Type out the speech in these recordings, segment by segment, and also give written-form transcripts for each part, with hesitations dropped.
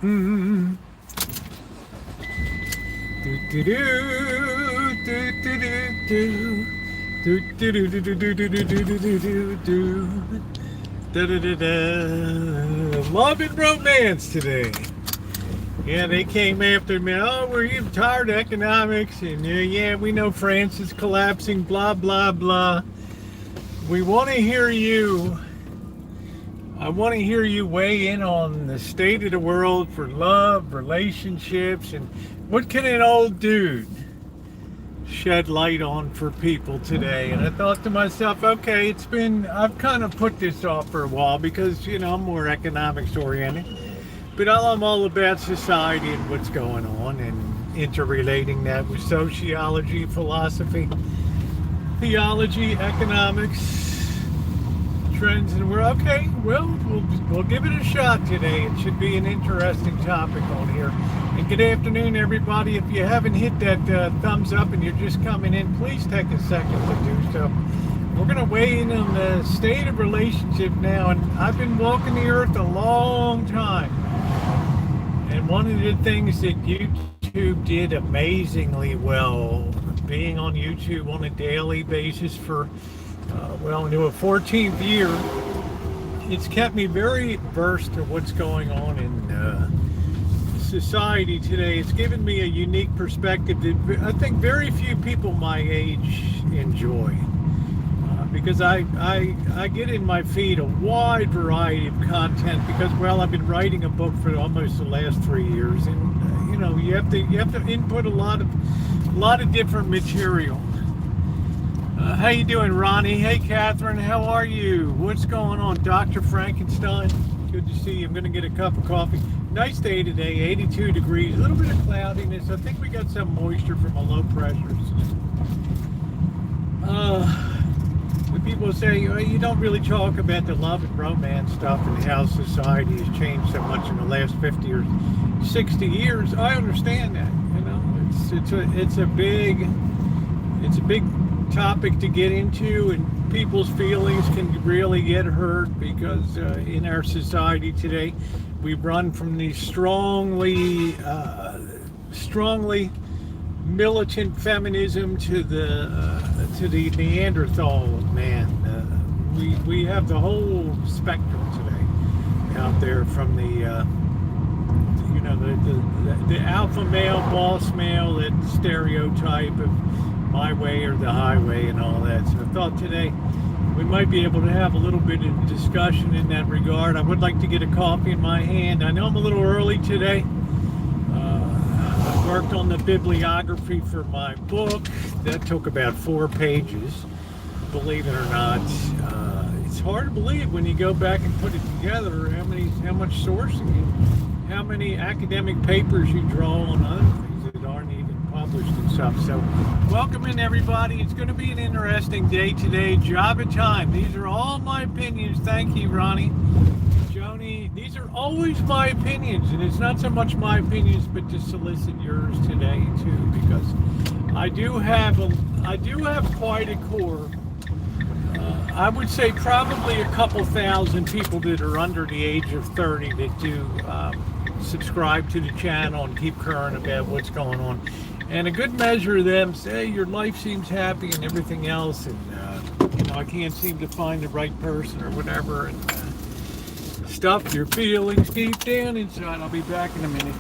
Mm. Do do do do do do do do do do do do do do do do do. Da, da, da, da. Love and romance today. Yeah, they came after me. Oh, we're you tired of economics, and yeah, we know France is collapsing. Blah blah blah. We want to hear you. I want to hear you weigh in on the state of the world for love, relationships, and what can an old dude shed light on for people today. And I thought to myself, okay, I've kind of put this off for a while because, I'm more economics oriented. But I'm all about society and what's going on and interrelating that with sociology, philosophy, theology, economics, trends, and we're okay. Well, we'll give it a shot today. It should be an interesting topic on here. And good afternoon, everybody. If you haven't hit that thumbs up and you're just coming in, please take a second to do so. We're going to weigh in on the state of relationship now, and I've been walking the earth a long time. And one of the things that YouTube did amazingly well, being on YouTube on a daily basis for into a 14th year, it's kept me very versed of what's going on in society today. It's given me a unique perspective that I think very few people my age enjoy. Because I get in my feed a wide variety of content because, well, I've been writing a book for almost the last 3 years, and you have to input a lot of different material. How you doing, Ronnie? Hey, Catherine, how are you? What's going on, Dr. Frankenstein? Good to see you. I'm going to get a cup of coffee. Nice day today, 82 degrees, a little bit of cloudiness. I think we got some moisture from a low pressure. When people say, well, you don't really talk about the love and romance stuff and how society has changed so much in the last 50 or 60 years, I understand that. It's a big topic to get into, and people's feelings can really get hurt because in our society today, we run from the strongly militant feminism to the Neanderthal man. We have the whole spectrum today out there, from the alpha male, boss male, that stereotype of my way or the highway and all that. So I thought today we might be able to have a little bit of discussion in that regard. I would like to get a coffee in my hand. I know I'm a little early today. I worked on the bibliography for my book. That took about 4 pages, believe it or not. It's hard to believe when you go back and put it together how much sourcing, how many academic papers you draw on other things that aren't even published and stuff. So welcome in, everybody. It's going to be an interesting day today. Java time. These are all my opinions. Thank you, Ronnie. Joni, these are always my opinions, and it's not so much my opinions, but to solicit yours today too, because I do have quite a core. I would say probably a couple thousand people that are under the age of 30 that do subscribe to the channel and keep current about what's going on. And a good measure of them say your life seems happy and everything else, and I can't seem to find the right person or whatever, and stuff your feelings deep down inside. I'll be back in a minute.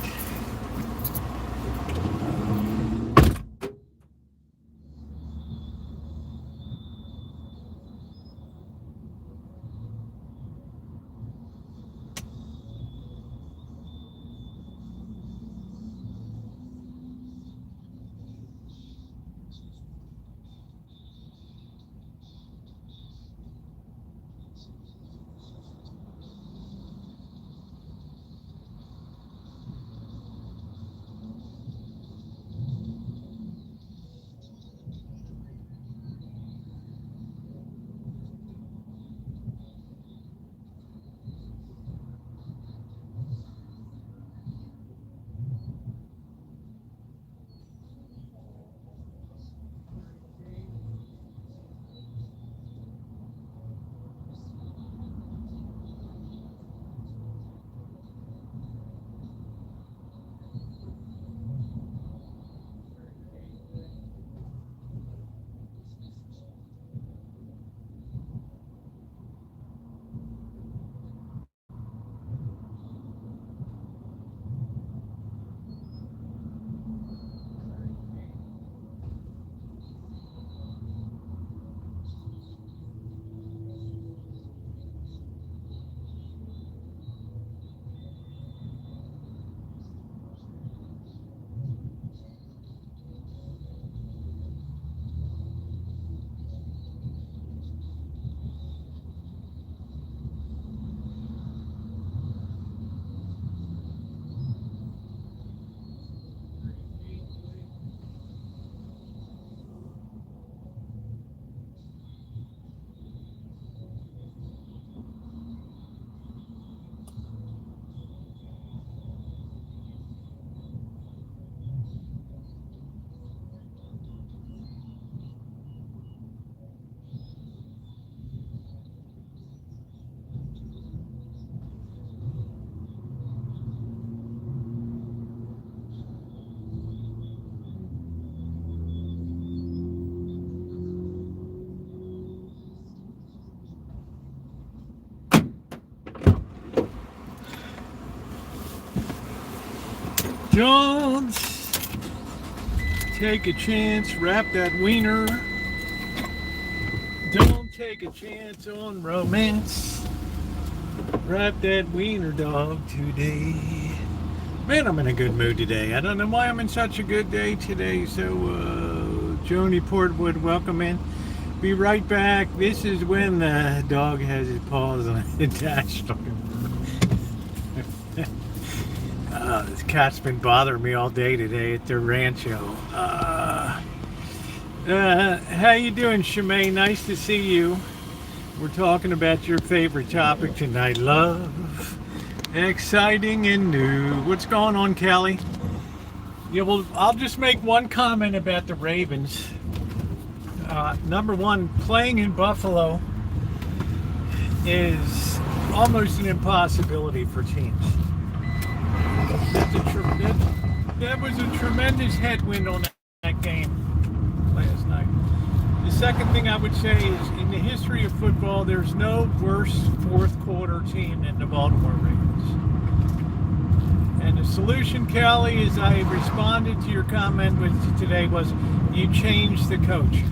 Don't take a chance, wrap that wiener. Don't take a chance on romance. Wrap that wiener, dog, today. Man, I'm in a good mood today. I don't know why I'm in such a good day today. So, Joni Portwood, welcome in. Be right back. This is when the dog has his paws on the dash. This cat's been bothering me all day today at the Rancho. How you doing, Shemaine? Nice to see you. We're talking about your favorite topic tonight, love. Exciting and new. What's going on, Kelly? Yeah, well, I'll just make one comment about the Ravens. Number one, playing in Buffalo is almost an impossibility for teams. That was a tremendous headwind on that game last night. The second thing I would say is, in the history of football, there's no worse fourth quarter team than the Baltimore Ravens. And the solution, Kelly, as I responded to your comment today, was you change the coach.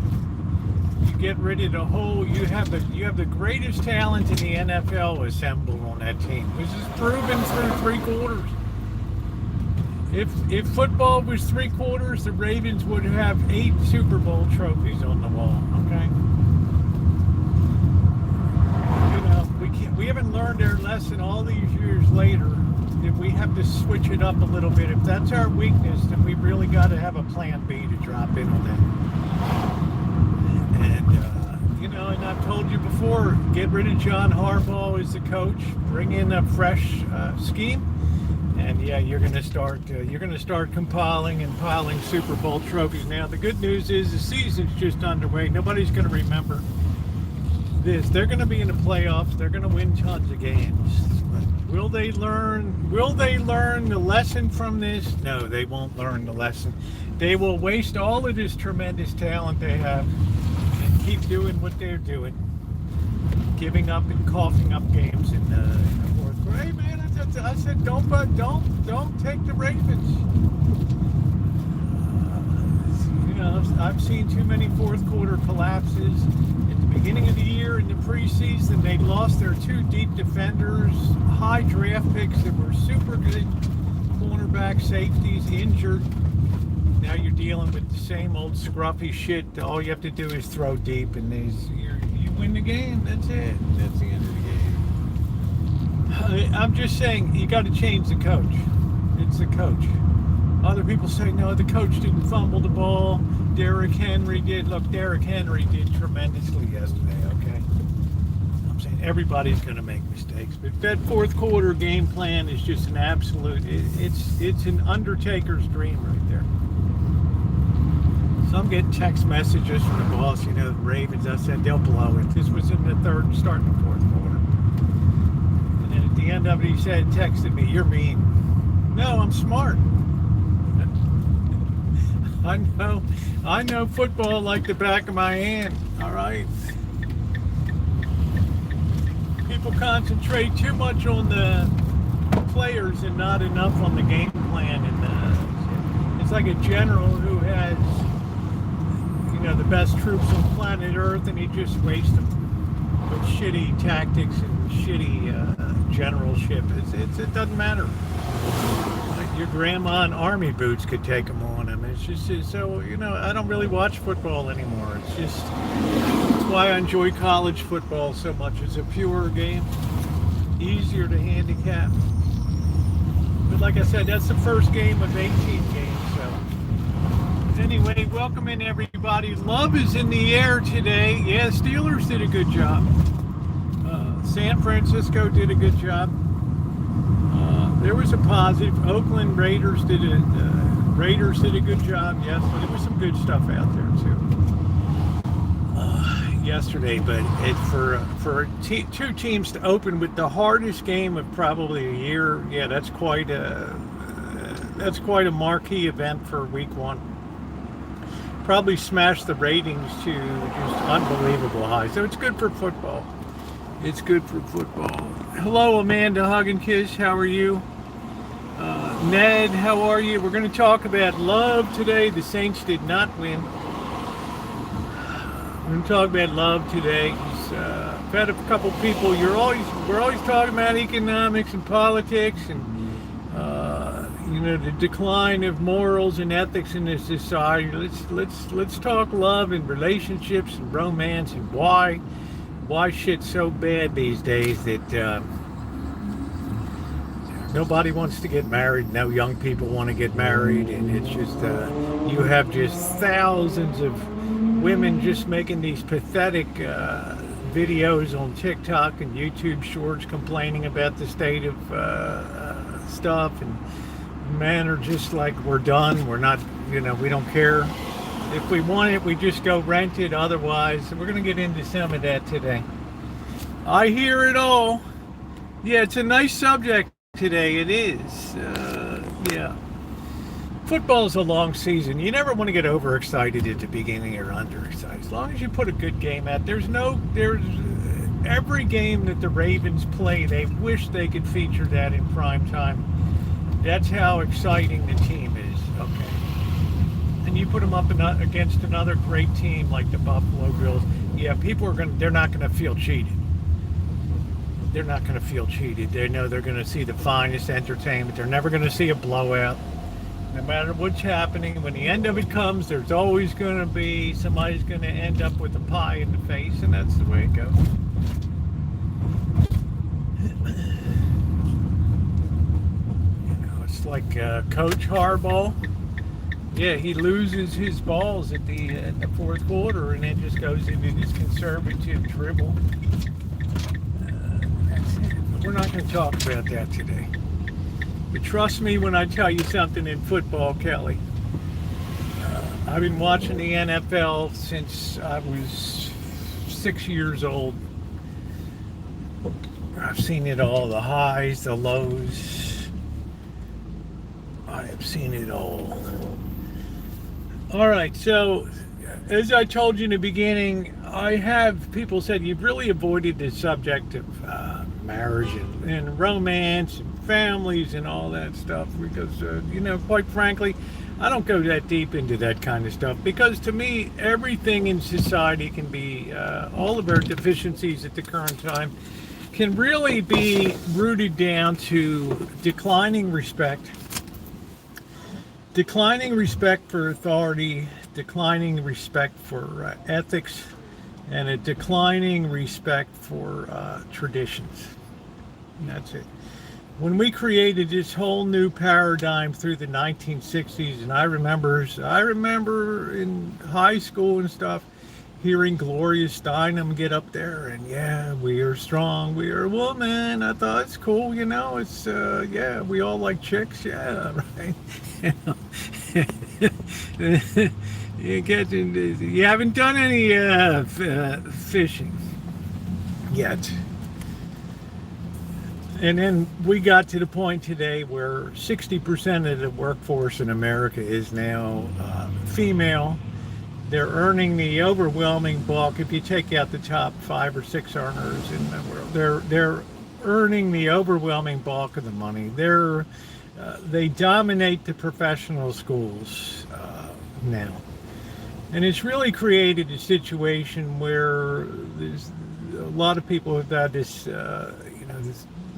You get rid of the whole. You have the greatest talent in the NFL assembled on that team, which is proven through three quarters. If football was three quarters, the Ravens would have 8 Super Bowl trophies on the wall. Okay. We haven't learned our lesson all these years later. That we have to switch it up a little bit. If that's our weakness, then we really got to have a plan B to drop in on that. And and I've told you before, get rid of John Harbaugh as the coach, bring in a fresh scheme, and yeah, you're going to start compiling and piling Super Bowl trophies. Now, the good news is the season's just underway. Nobody's going to remember this. They're going to be in the playoffs. They're going to win tons of games. But will they learn the lesson from this? No, they won't learn the lesson. They will waste all of this tremendous talent they have and keep doing what they're doing, giving up and coughing up games in the fourth quarter. Hey man, I said don't take the Ravens. I've seen too many fourth quarter collapses. At the beginning of the year in the preseason, they lost their 2 deep defenders, high draft picks that were super good cornerback, safeties, injured. Now you're dealing with the same old scruffy shit. All you have to do is throw deep, and you win the game. That's it. That's the end of the game. I'm just saying, you got to change the coach. It's the coach. Other people say, no, the coach didn't fumble the ball. Derrick Henry did. Look, Derrick Henry did tremendously yesterday, okay? I'm saying everybody's going to make mistakes. But that fourth quarter game plan is just an absolute, it's an Undertaker's dream right there. So I'm getting text messages from the boss, the Ravens. I said, they'll blow it. This was in the third, starting the fourth quarter. And then at the end of it, he texted me, you're mean. No, I'm smart. I know football like the back of my hand, all right? People concentrate too much on the players and not enough on the game plan. And it's like a general who has, the best troops on planet Earth, and he just wastes them with shitty tactics and shitty generalship. It doesn't matter. Your grandma in army boots could take them on. I mean, it's just so, I don't really watch football anymore. It's why I enjoy college football so much. It's a pure game, easier to handicap. But like I said, that's the first game of 18 games. So anyway, welcome in everybody. Love is in the air today. Yeah, Steelers did a good job. San Francisco did a good job. There was a positive. Oakland Raiders did a good job. Yes, but there was some good stuff out there too yesterday. But for two teams to open with the hardest game of probably a year, yeah, that's quite a marquee event for Week 1. Probably smashed the ratings to just unbelievable high. So it's good for football. It's good for football. Hello, Amanda Hug and Kiss. How are you? Ned, how are you? We're going to talk about love today. The Saints did not win. We're going to talk about love today. I've had a couple people. We're always talking about economics and politics and the decline of morals and ethics in this society. Let's talk love and relationships and romance and why shit's so bad these days that nobody wants to get married. No young people want to get married, and it's just you have just thousands of women just making these pathetic videos on TikTok and YouTube Shorts complaining about the state of stuff, and men are just like, we're done. We're not, we don't care. If we want it, we just go rent it. Otherwise, we're going to get into some of that today. I hear it all. Yeah, it's a nice subject today. It is. Yeah. Football's a long season. You never want to get overexcited at the beginning or underexcited. As long as you put a good game out, there's every game that the Ravens play, they wish they could feature that in prime time. That's how exciting the team is. Okay. And you put them up against another great team like the Buffalo Bills. Yeah, they're not going to feel cheated. They're not going to feel cheated. They know they're going to see the finest entertainment. They're never going to see a blowout. No matter what's happening, when the end of it comes, there's always going to be somebody's going to end up with a pie in the face, and that's the way it goes. It's like Coach Harbaugh. Yeah, he loses his balls at the fourth quarter, and then just goes into this conservative dribble. That's it. But we're not going to talk about that today. But trust me when I tell you something in football, Kelly. I've been watching the NFL since I was 6 years old. I've seen it all, the highs, the lows. I have seen it all. All right, so as I told you in the beginning, people said you've really avoided the subject of marriage and romance and families and all that stuff because, quite frankly, I don't go that deep into that kind of stuff because to me, everything in society can be, all of our deficiencies at the current time can really be rooted down to declining respect for authority, declining respect for ethics, and a declining respect for traditions. And that's it. When we created this whole new paradigm through the 1960s, and I remember in high school and stuff, hearing Gloria Steinem get up there and yeah, we are strong, we are a woman. I thought it's cool, it's yeah, we all like chicks, yeah, right. You haven't done any fishing yet. And then we got to the point today where 60% of the workforce in America is now female. They're earning the overwhelming bulk. If you take out the top 5 or 6 earners in the world, they're earning the overwhelming bulk of the money. They dominate the professional schools now, and it's really created a situation where there's a lot of people have had this,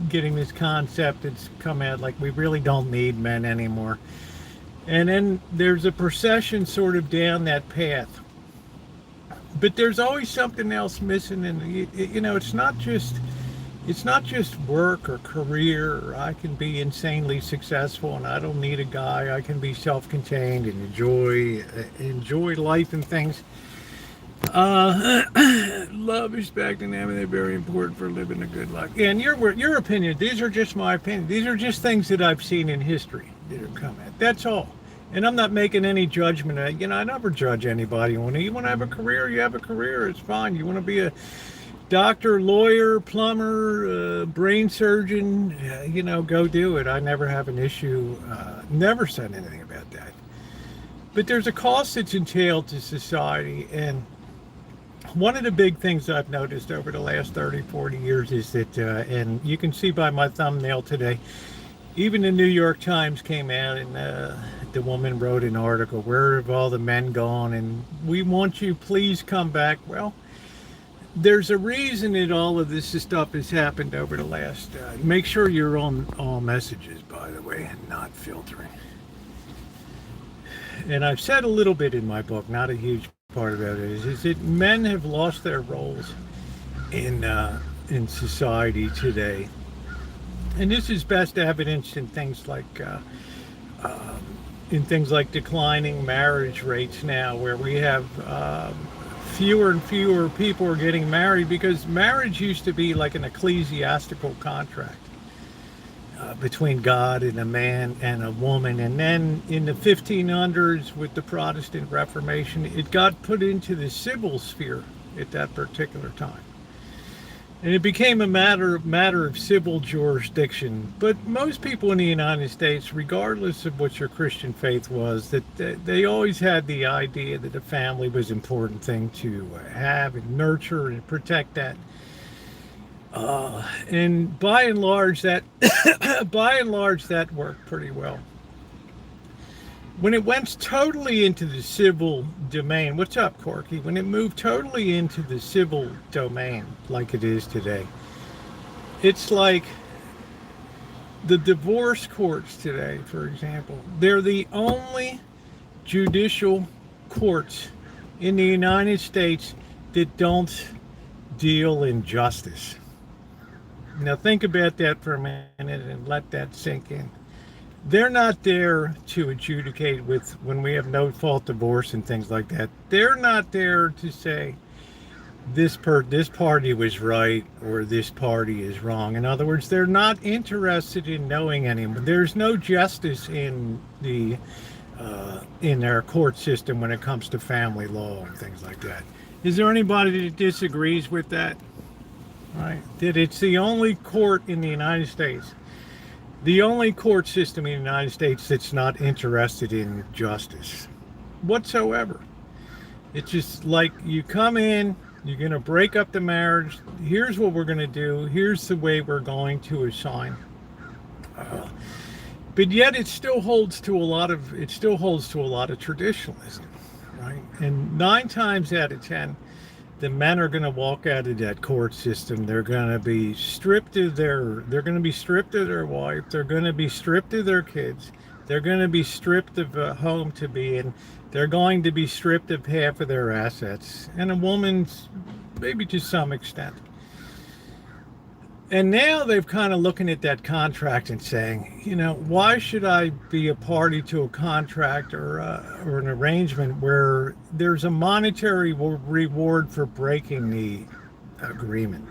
getting this concept that's come out like we really don't need men anymore. And then there's a procession sort of down that path. But there's always something else missing, and it's not just work or career. Or I can be insanely successful and I don't need a guy. I can be self-contained and enjoy life and things. Love, respect, and empathy are very important for living a good life. And your opinion, these are just my opinion. These are just things that I've seen in history that have come at. That's all. And I'm not making any judgment. I never judge anybody. You want to have a career, you have a career. It's fine. You want to be a doctor, lawyer, plumber, brain surgeon, go do it. I never have an issue. Never said anything about that. But there's a cost that's entailed to society. And one of the big things I've noticed over the last 30, 40 years is that, and you can see by my thumbnail today, Even the New York Times came out and the woman wrote an article, where have all the men gone? And we want you, please come back. Well, there's a reason that all of this stuff has happened over the last, make sure you're on all messages, by the way, and not filtering. And I've said a little bit in my book, not a huge part about it, is that men have lost their roles in society today. And this is best evidenced in things like declining marriage rates now, where we have fewer and fewer people are getting married, because marriage used to be like an ecclesiastical contract between God and a man and a woman. And then in the 1500s, with the Protestant Reformation, it got put into the civil sphere at that particular time. And it became a matter of civil jurisdiction. But most people in the United States, regardless of what your Christian faith was, that they always had the idea that the family was an important thing to have and nurture and protect that. And by and large, that worked pretty well. When it went totally into the civil domain, what's up, Corky? When it moved totally into the civil domain, like it is today, it's like the divorce courts today, for example. They're the only judicial courts in the United States that don't deal in justice. Now think about that for a minute and let that sink in. They're not there to adjudicate when we have no fault divorce and things like that. They're not there to say this party was right or this party is wrong. In other words, they're not interested in knowing anyone. There's no justice in their court system when it comes to family law and things like that. Is there anybody that disagrees with that? Right? That it's the only court in the United States, the only court system in the United States that's not interested in justice whatsoever. It's just like, you come in, you're going to break up the marriage. Here's what we're going to do. Here's the way we're going to assign. But yet it still holds to a lot of traditionalism, right? And 9 times out of 10, the men are going to walk out of that court system. They're going to be stripped of their wife. They're going to be stripped of their kids. They're going to be stripped of a home to be in. They're going to be stripped of half of their assets, and a woman's maybe to some extent. And now they've kind of looking at that contract and saying, why should I be a party to a contract or an arrangement where there's a monetary reward for breaking the agreement?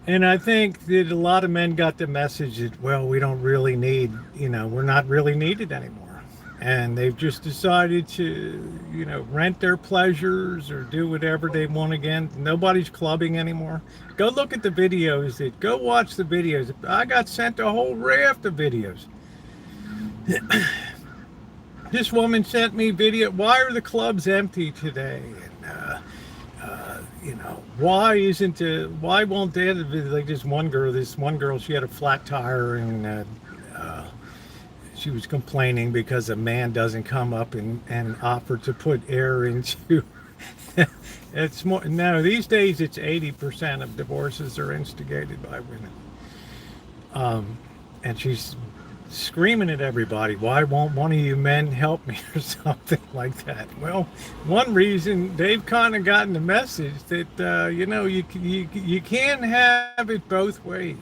And I think that a lot of men got the message that, well, we don't really need, we're not really needed anymore. And they've just decided to, rent their pleasures or do whatever they want again. Nobody's clubbing anymore. Go look at the videos. Go watch the videos. I got sent a whole raft of videos. This woman sent me video. Why are the clubs empty today? And why won't they? Like this one girl, she had a flat tire and she was complaining because a man doesn't come up and offer to put air into. It's more now these days. It's 80% of divorces are instigated by women. And she's screaming at everybody, "Why won't one of you men help me?" or something like that. Well, one reason, they've kind of gotten the message that you can't have it both ways.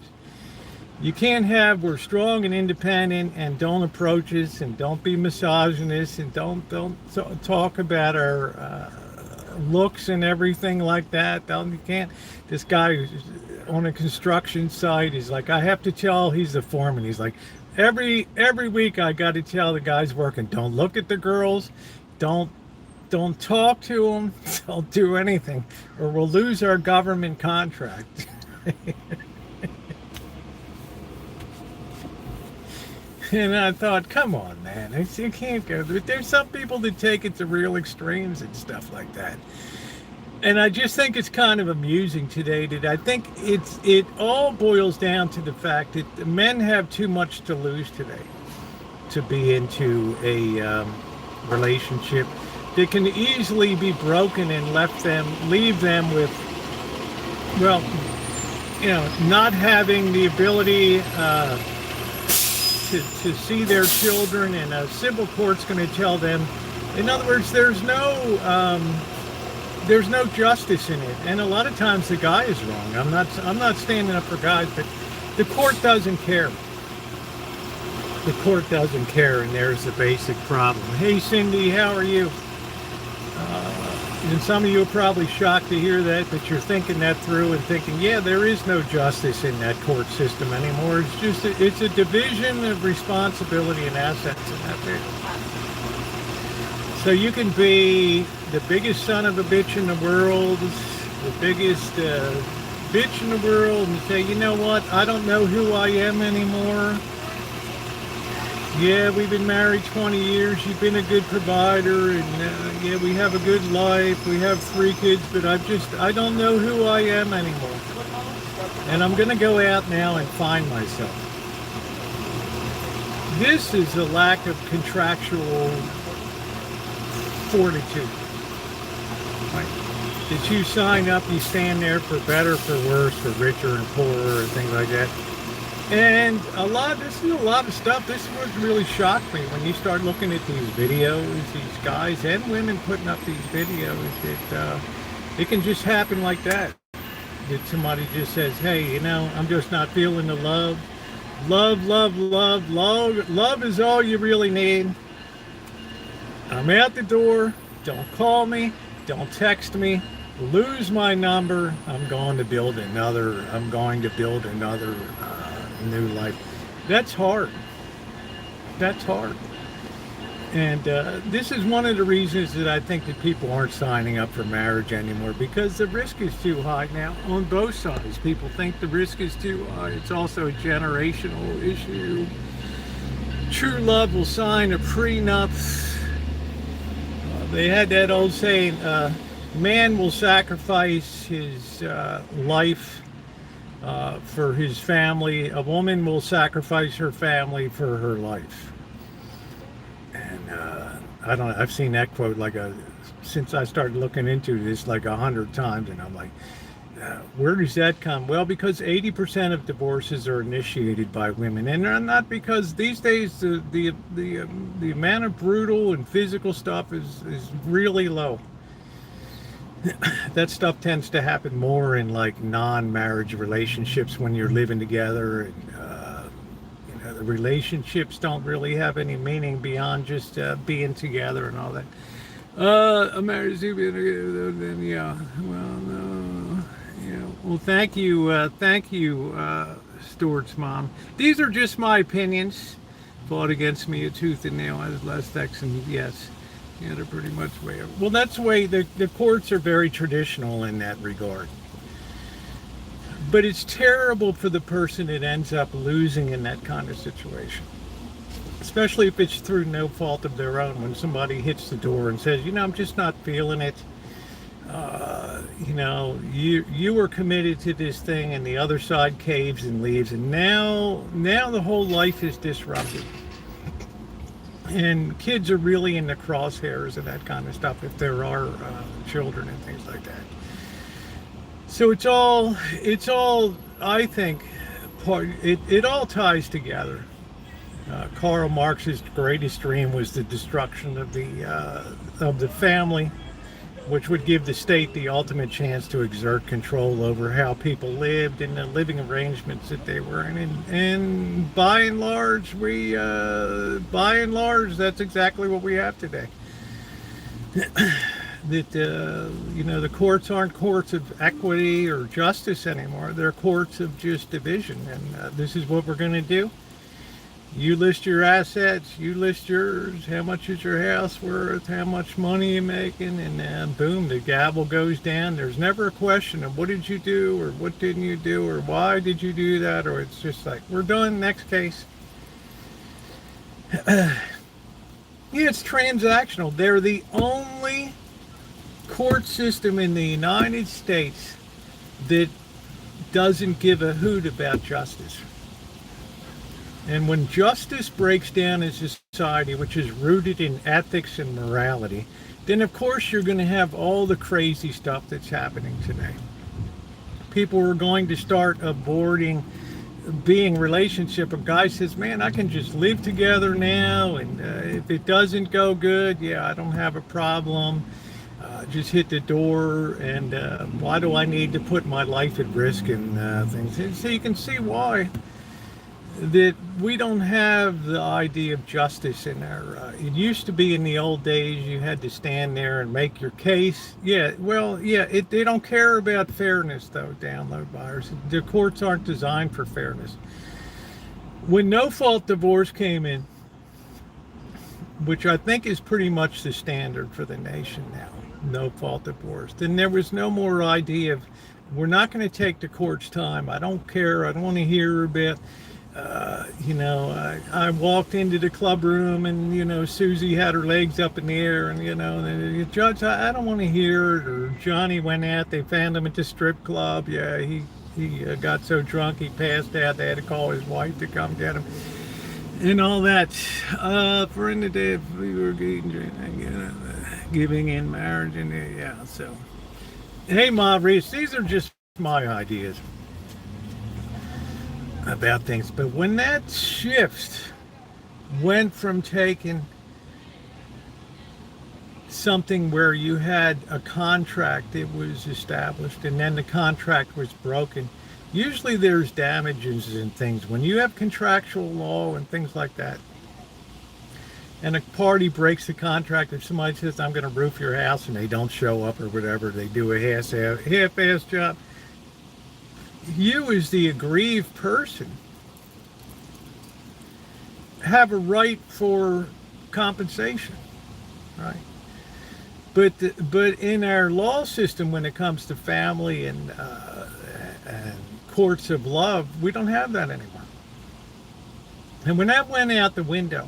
You can't have, we're strong and independent and don't approach us and don't be misogynist and don't talk about our looks and everything like that. You can't. This guy on a construction site is like, I have to tell, he's the foreman. He's like, every week I got to tell the guys working, don't look at the girls, don't talk to them, don't do anything, or we'll lose our government contract. And I thought, come on, man, you can't go. There's some people that take it to real extremes and stuff like that. And I just think it's kind of amusing today that I think it all boils down to the fact that men have too much to lose today to be into a relationship that can easily be broken and leave them with, well, not having the ability to see their children, and a civil court's going to tell them. In other words, there's no justice in it, and a lot of times the guy is wrong. I'm not standing up for guys, but the court doesn't care. The court doesn't care, and there's the basic problem. Hey, Cindy, how are you? And some of you are probably shocked to hear that, but you're thinking that through and thinking, yeah, there is no justice in that court system anymore. It's just it's a division of responsibility and assets, and that's it. So you can be the biggest son of a bitch in the world, the biggest bitch in the world, and say, you know what, I don't know who I am anymore. Yeah, we've been married 20 years. You've been a good provider, and yeah, we have a good life. We have 3 kids, but I don't know who I am anymore. And I'm going to go out now and find myself. This is a lack of contractual fortitude. Right? That you sign up, you stand there for better, for worse, for richer and poorer, and things like that. And this is a lot of stuff. This is what really shocked me when you start looking at these videos, these guys and women putting up these videos, that it can just happen like that. That somebody just says, hey, I'm just not feeling the love. Love is all you really need. I'm out the door. Don't call me. Don't text me. Lose my number. I'm going to build another new life. That's hard. And this is one of the reasons that I think that people aren't signing up for marriage anymore, because the risk is too high now on both sides. People think the risk is too high. It's also a generational issue. True love will sign a prenup. They had that old saying, man will sacrifice his life for his family. A woman will sacrifice her family for her life. And I don't know, I've seen that quote since I started looking into this 100 times, and I'm like, where does that come? Well, because 80% of divorces are initiated by women, and they're not, because these days the amount of brutal and physical stuff is really low. That stuff tends to happen more in non-marriage relationships when you're living together, and the relationships don't really have any meaning beyond just being together and all that. I'm married to then yeah. Well, no. Yeah. Well, thank you, Stuart's mom. These are just my opinions. Fought against me a tooth and nail as last text, and yes. Yeah, they're pretty much way up. Well, that's the way the courts are very traditional in that regard. But it's terrible for the person that ends up losing in that kind of situation. Especially if it's through no fault of their own. When somebody hits the door and says, I'm just not feeling it. You were committed to this thing, and the other side caves and leaves. And now the whole life is disrupted. And kids are really in the crosshairs of that kind of stuff if there are children and things like that. So it's all I think it all ties together. Karl Marx's greatest dream was the destruction of the family, which would give the state the ultimate chance to exert control over how people lived and the living arrangements that they were in. And by and large, that's exactly what we have today. That the courts aren't courts of equity or justice anymore. They're courts of just division. And this is what we're going to do. You list your assets, you list yours, how much is your house worth, how much money you're making, and then boom, the gavel goes down. There's never a question of what did you do, or what didn't you do, or why did you do that, or it's just like, we're done, next case. Yeah, it's transactional. They're the only court system in the United States that doesn't give a hoot about justice. And when justice breaks down in society, which is rooted in ethics and morality, then of course you're going to have all the crazy stuff that's happening today. People are going to start aborting being relationship. A guy says, man, I can just live together now, and if it doesn't go good, yeah, I don't have a problem. Just hit the door, and why do I need to put my life at risk and things? And so you can see why that we don't have the idea of justice in our it used to be in the old days you had to stand there and make your case. Yeah, well, yeah, they don't care about fairness though, download buyers. The courts aren't designed for fairness. When no fault divorce came in, which I think is pretty much the standard for the nation now, no fault divorce, then there was no more idea of, we're not going to take the court's time. I don't care. I don't want to hear about I walked into the club room and, Susie had her legs up in the air and, the judge, I don't want to hear it. Or Johnny went out, they found him at the strip club. Yeah, he got so drunk he passed out. They had to call his wife to come get him. And all that. For in the day, if we were giving in marriage. And yeah, so. Hey, Maurice, these are just my ideas about things. But when that shift went from taking something where you had a contract that was established and then the contract was broken, usually there's damages and things. When you have contractual law and things like that, and a party breaks the contract, if somebody says, I'm going to roof your house, and they don't show up or whatever, they do a half-ass job, you as the aggrieved person have a right for compensation, right? But in our law system, when it comes to family and courts of love, we don't have that anymore. And when that went out the window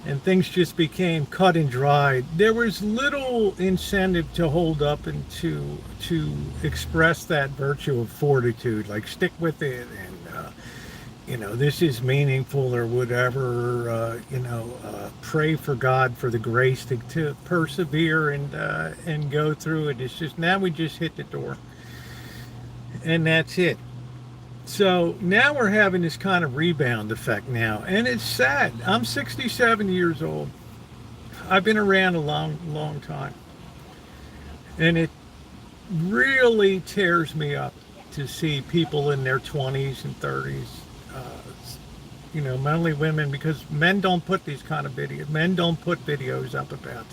and things just became cut and dried, there was little incentive to hold up and to express that virtue of fortitude, like stick with it, and this is meaningful or whatever. Pray for God for the grace to persevere and go through it. It's just now we just hit the door, and that's it. So now we're having this kind of rebound effect now, and it's sad. I'm 67 years old. I've been around a long time, and it really tears me up to see people in their 20s and 30s, mainly women, because men don't put these kind of videos. Men don't put videos up about.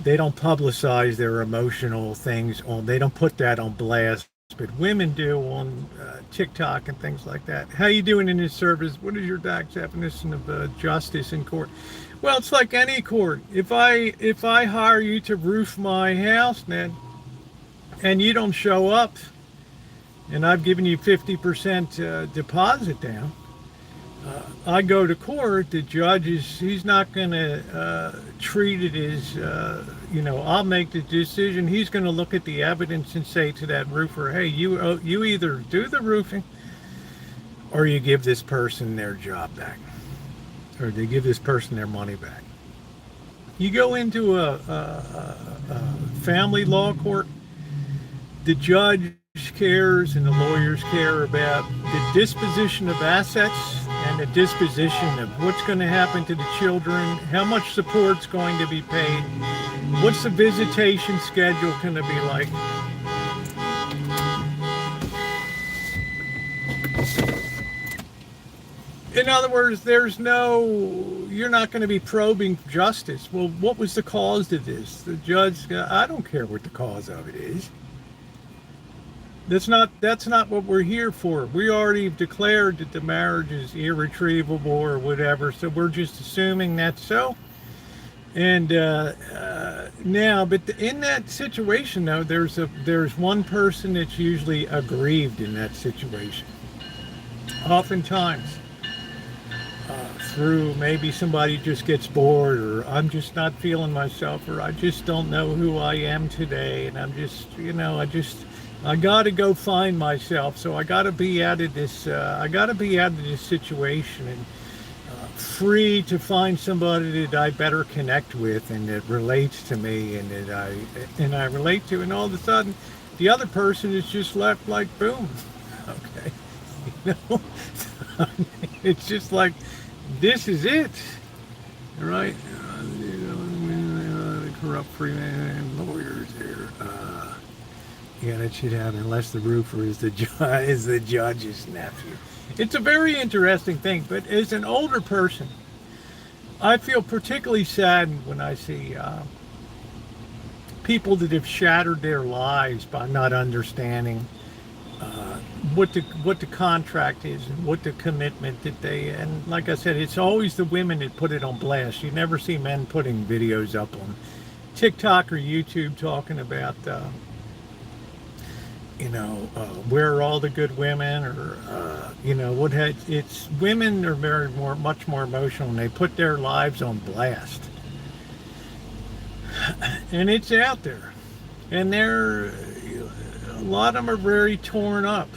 They don't publicize their emotional things they don't put that on blast. But women do on TikTok and things like that. How you doing in this service? What is your definition of justice in court? Well, it's like any court. If I hire you to roof my house, Ned, and you don't show up, and I've given you 50% deposit down, I go to court. The judge he's not going to treat it as I'll make the decision. He's going to look at the evidence and say to that roofer, hey, you either do the roofing or you give this person their job back, or they give this person their money back. You go into a family law court, the judge cares and the lawyers care about the disposition of assets and the disposition of what's going to happen to the children, how much support's going to be paid, what's the visitation schedule going to be like. In other words, you're not going to be probing justice. Well, what was the cause to this? The judge, I don't care what the cause of it is. That's not what we're here for. We already declared that the marriage is irretrievable or whatever, so we're just assuming that's so. And now, but in that situation, though, there's one person that's usually aggrieved in that situation. Oftentimes, through maybe somebody just gets bored, or I'm just not feeling myself, or I just don't know who I am today, and I'm just, I got to go find myself. So I got to be out of this. I got to be out of this situation and free to find somebody that I better connect with and that relates to me and that I relate to, and all of a sudden, the other person is just left like boom. Okay, you know, it's just like this is it, right? Corrupt freeman lawyers here. Yeah, that should happen unless the roofer is the judge's nephew. It's a very interesting thing, but as an older person, I feel particularly saddened when I see people that have shattered their lives by not understanding what the contract is and what the commitment that and like I said, it's always the women that put it on blast. You never see men putting videos up on TikTok or YouTube talking about where are all the good women, or it's women are much more emotional, and they put their lives on blast, and it's out there, and a lot of them are very torn up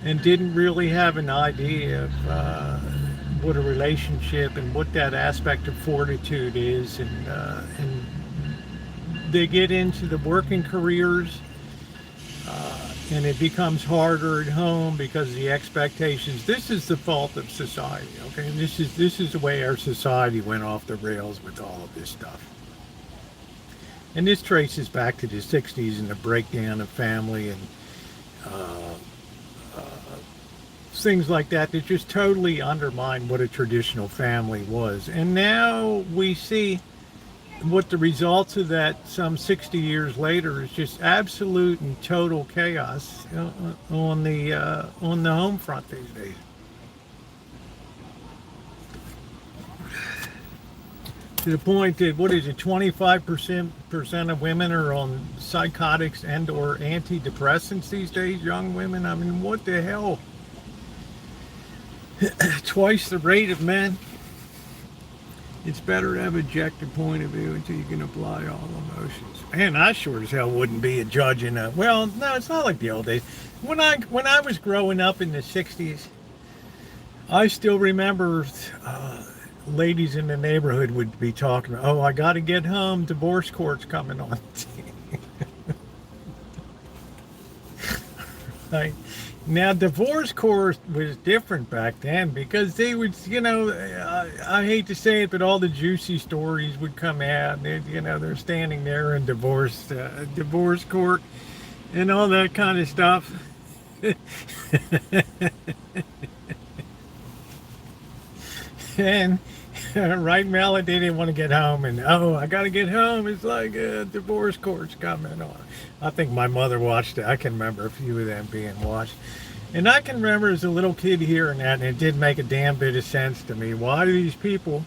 and didn't really have an idea of what a relationship and what that aspect of fortitude is, and they get into the working careers. And it becomes harder at home because of the expectations. This is the fault of society, okay? And this is the way our society went off the rails with all of this stuff. And this traces back to the 60s and the breakdown of family and things like that just totally undermined what a traditional family was. And now we see what the results of that some 60 years later is just absolute and total chaos on the home front these days. To the point that, 25% of women are on psychotics and or antidepressants these days, young women. I mean, what the hell? Twice the rate of men. It's better to have an objective point of view until you can apply all emotions. And I sure as hell wouldn't be a judge in a... Well, no, it's not like the old days. When I was growing up in the 60s, I still remember ladies in the neighborhood would be talking, oh, I got to get home, divorce court's coming on. Right? Now, divorce court was different back then because they would, I hate to say it, but all the juicy stories would come out. And they're standing there in divorce court and all that kind of stuff. And right, Mel, they didn't want to get home, and I got to get home. It's like divorce court's coming on. I think my mother watched it. I can remember a few of them being watched. And I can remember as a little kid hearing that, and it did make a damn bit of sense to me. Why these people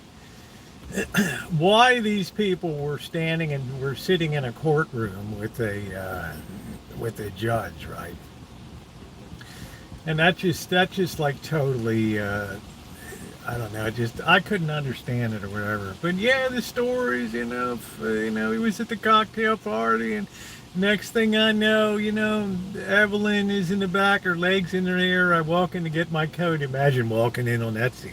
were standing and were sitting in a courtroom with a judge, right? And that just like totally, I don't know, I couldn't understand it or whatever. But yeah, the stories, he was at the cocktail party, and next thing I know, Evelyn is in the back, her legs in her hair. I walk in to get my coat. Imagine walking in on that scene.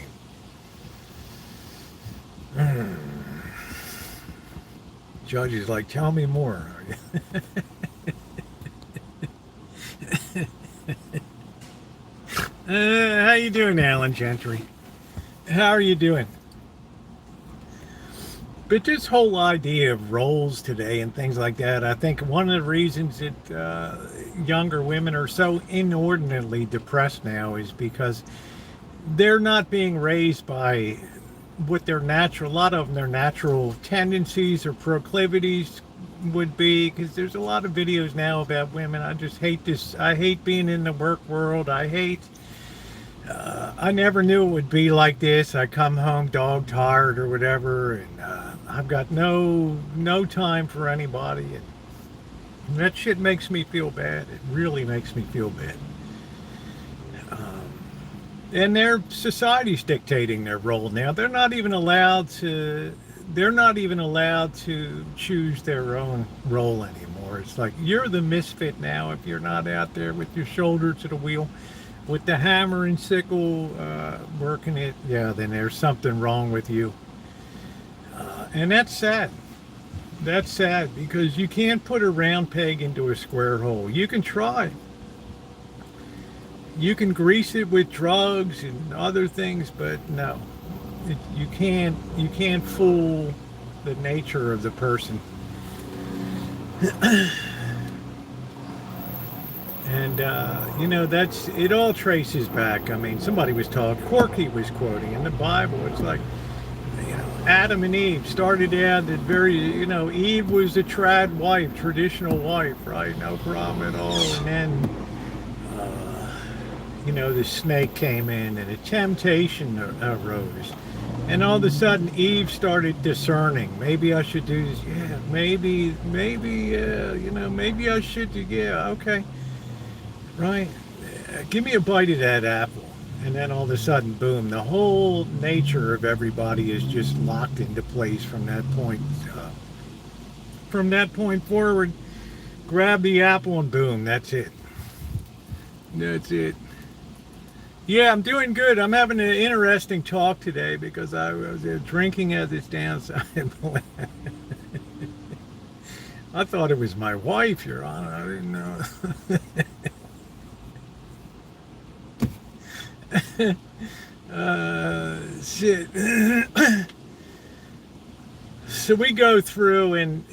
Judge is like, tell me more. How you doing, Alan Gentry? How are you doing? But this whole idea of roles today and things like that, I think one of the reasons that younger women are so inordinately depressed now is because they're not being raised by what their natural, a lot of them, their natural tendencies or proclivities would be, because there's a lot of videos now about women. I just hate this. I hate being in the work world. I never knew it would be like this. I come home dog tired or whatever, and I've got no time for anybody, and that shit makes me feel bad. It really makes me feel bad. and their society's dictating their role now. They're not even allowed to. They're not even allowed to choose their own role anymore. It's like you're the misfit now if you're not out there with your shoulder to the wheel, with the hammer and sickle working it. Yeah, then there's something wrong with you, and that's sad. That's sad because you can't put a round peg into a square hole. You can try. You can grease it with drugs and other things, but no, you can't fool the nature of the person. And that's it. All traces back. I mean, somebody was talking. Corky was quoting in the Bible. It's like, Adam and Eve started out at Eve was the traditional wife, right? No problem at all. And then, the snake came in and a temptation arose. And all of a sudden, Eve started discerning. Maybe I should do this. Yeah, maybe, maybe I should. Yeah, okay. Right. Give me a bite of that apple. And then all of a sudden, boom, the whole nature of everybody is just locked into place from that point. From that point forward, grab the apple and boom, that's it. That's it. Yeah, I'm doing good. I'm having an interesting talk today because I was drinking at this downside. I thought it was my wife, Your Honor. I didn't know. Shit. So we go through and,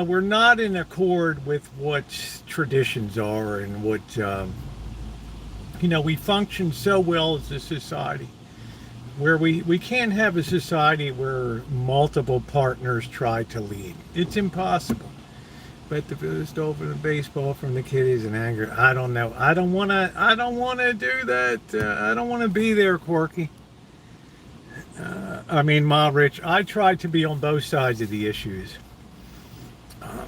we're not in accord with what traditions are and what, we function so well as a society where we can't have a society where multiple partners try to lead. It's impossible. But the first over the baseball from the kiddies and anger. I don't know. I don't want to do that. I don't want to be there, Corky. Ma Rich, I try to be on both sides of the issues.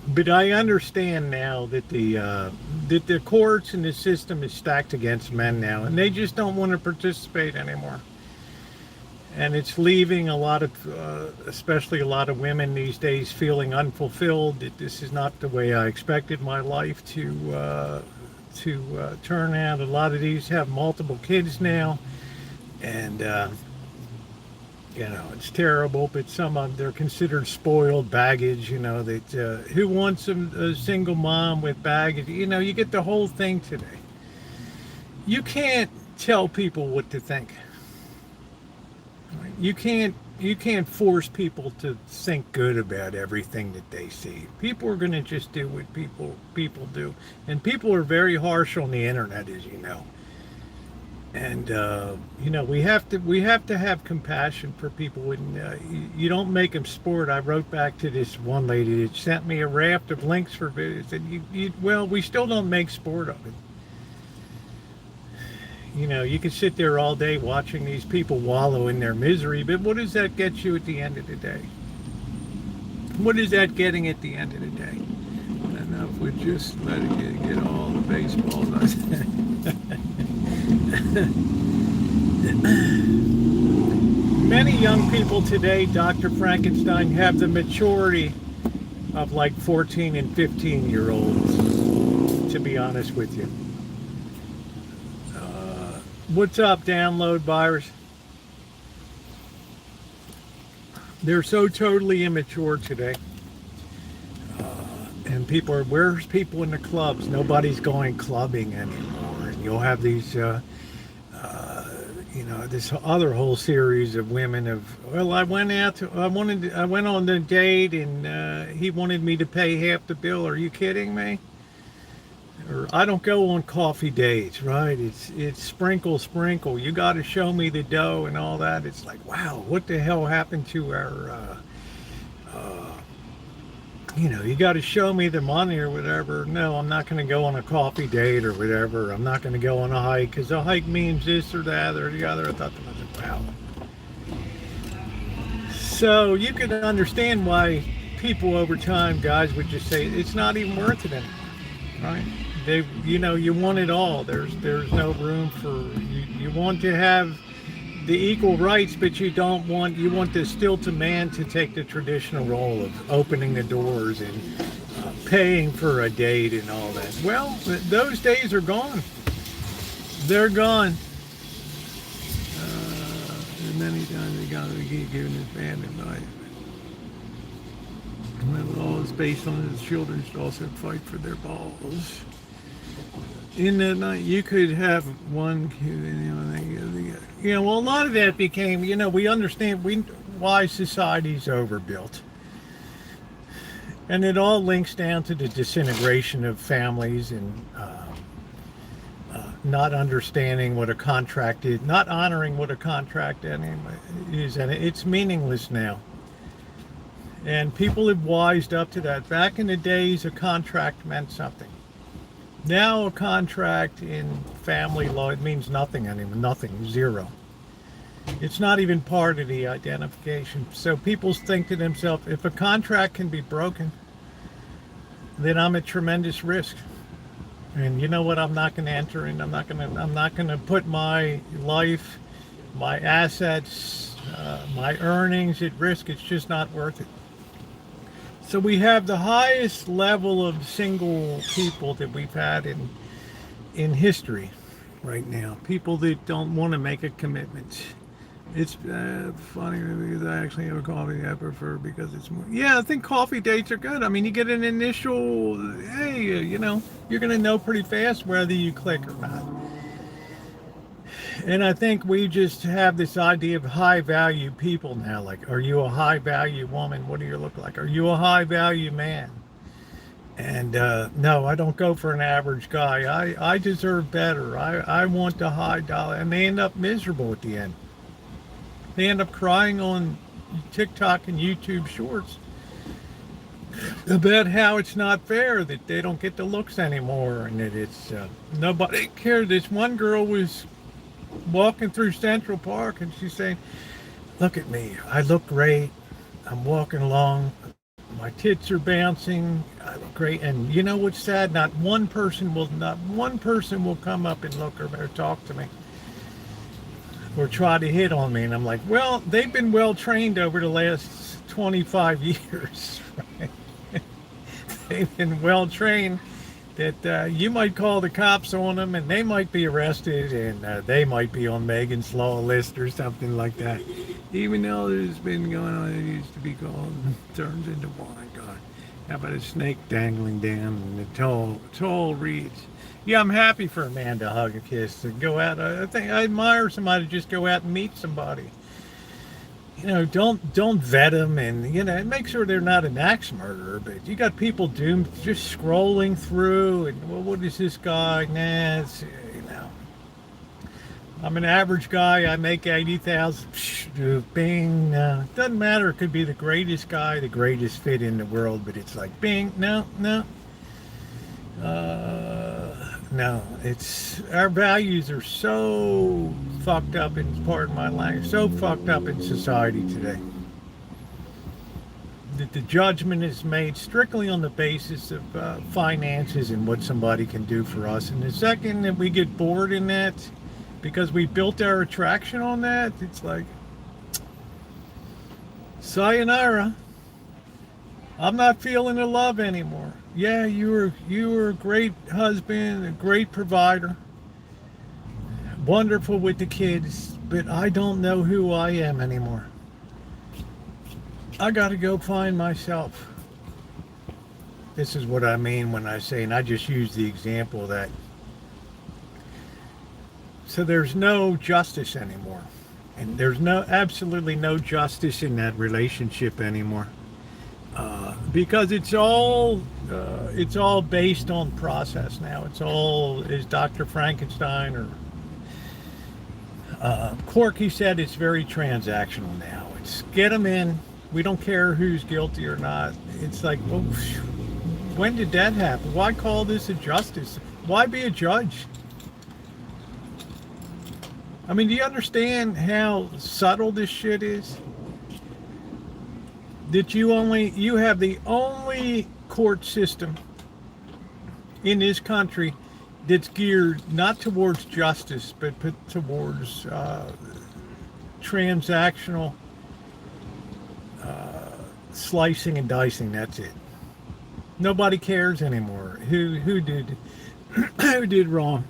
But I understand now that the courts and the system is stacked against men now, and they just don't want to participate anymore. And it's leaving a lot of, especially a lot of women these days, feeling unfulfilled. That this is not the way I expected my life to turn out. A lot of these have multiple kids now, and it's terrible. But some of them, they're considered spoiled baggage. That who wants a single mom with baggage? You get the whole thing today. You can't tell people what to think. You can't force people to think good about everything that they see. People are going to just do what people do, and people are very harsh on the internet, as you know. And we have to have compassion for people, and you don't make them sport. I wrote back to this one lady that sent me a raft of links for videos, and we still don't make sport of it. You can sit there all day watching these people wallow in their misery, but what does that get you at the end of the day? What is that getting at the end of the day? Enough with just letting it get all the baseballs. Many young people today, Dr. Frankenstein, have the maturity of like 14 and 15-year-olds, to be honest with you. What's up, download virus? They're so totally immature today. And where's people in the clubs? Nobody's going clubbing anymore. And you'll have these, this other whole series of women I went on the date and he wanted me to pay half the bill. Are you kidding me? Or I don't go on coffee dates, right? It's sprinkle. You got to show me the dough and all that. It's like, wow, what the hell happened to our, you got to show me the money or whatever. No, I'm not going to go on a coffee date or whatever. I'm not going to go on a hike because a hike means this or that or the other. I thought to myself, wow. So you can understand why people over time, guys, would just say it's not even worth it anymore, right? they you want it all. There's no room for you want to have the equal rights, but you want the stilted man to take the traditional role of opening the doors and paying for a date and all that. Well, those days are gone. They're gone. Many times they got to keep giving his band advice. The law is based on the children should also fight for their balls. In the night, you could have one kid, well, a lot of that became, we understand why society's overbuilt. And it all links down to the disintegration of families and not understanding what a contract is, not honoring what a contract is, and it's meaningless now. And people have wised up to that. Back in the days, a contract meant something. Now a contract in family law, it means nothing anymore, nothing, zero. It's not even part of the identification. So people think to themselves, if a contract can be broken, then I'm at tremendous risk. And you know what? I'm not going to enter in. I'm not going to put my life, my assets, my earnings at risk. It's just not worth it. So we have the highest level of single people that we've had in history right now. People that don't want to make a commitment. It's funny because I actually have a coffee I prefer because it's more. Yeah, I think coffee dates are good. I mean, you get an initial, hey, you're going to know pretty fast whether you click or not. And I think we just have this idea of high value people now. Like, are you a high value woman? What do you look like? Are you a high value man? And no, I don't go for an average guy. I deserve better. I want the high dollar. And they end up miserable at the end. They end up crying on TikTok and YouTube shorts about how it's not fair that they don't get the looks anymore and that it's nobody cares. This one girl was walking through Central Park and she's saying, look at me, I look great, I'm walking along, my tits are bouncing, I look great. And you know what's sad? Not one person will come up and look or talk to me or try to hit on me. And I'm like, well, they've been well trained over the last 25 years, right? They've been well trained that you might call the cops on them and they might be arrested and they might be on Megan's Law list or something like that. Even though there's been going on, it used to be called turns into wine. God, how about a snake dangling down and the tall reeds? Yeah, I'm happy for a man to hug a kiss and go out. I think I admire somebody to just go out and meet somebody. Don't vet them and, make sure they're not an axe murderer, but you got people doomed just scrolling through and, well, what is this guy? Nah, it's, I'm an average guy. I make 80,000. Bing. No, doesn't matter. It could be the greatest guy, the greatest fit in the world, but it's like, bing. No. No, it's our values are so fucked up in part of my life, so fucked up in society today that the judgment is made strictly on the basis of finances and what somebody can do for us. And the second that we get bored in that, because we built our attraction on that, it's like, sayonara. I'm not feeling the love anymore. Yeah, you were a great husband, a great provider, wonderful with the kids, but I don't know who I am anymore. I got to go find myself. This is what I mean when I say, and I just use the example that, so there's no justice anymore, and there's absolutely no justice in that relationship anymore. Because it's all based on process now. It's all, as Dr. Frankenstein or Corky said, it's very transactional now. It's get them in. We don't care who's guilty or not. It's like, well, when did that happen? Why call this a justice? Why be a judge? I mean, do you understand how subtle this shit is? That you have the only court system in this country that's geared not towards justice, but towards transactional slicing and dicing. That's it. Nobody cares anymore. Who did who did wrong?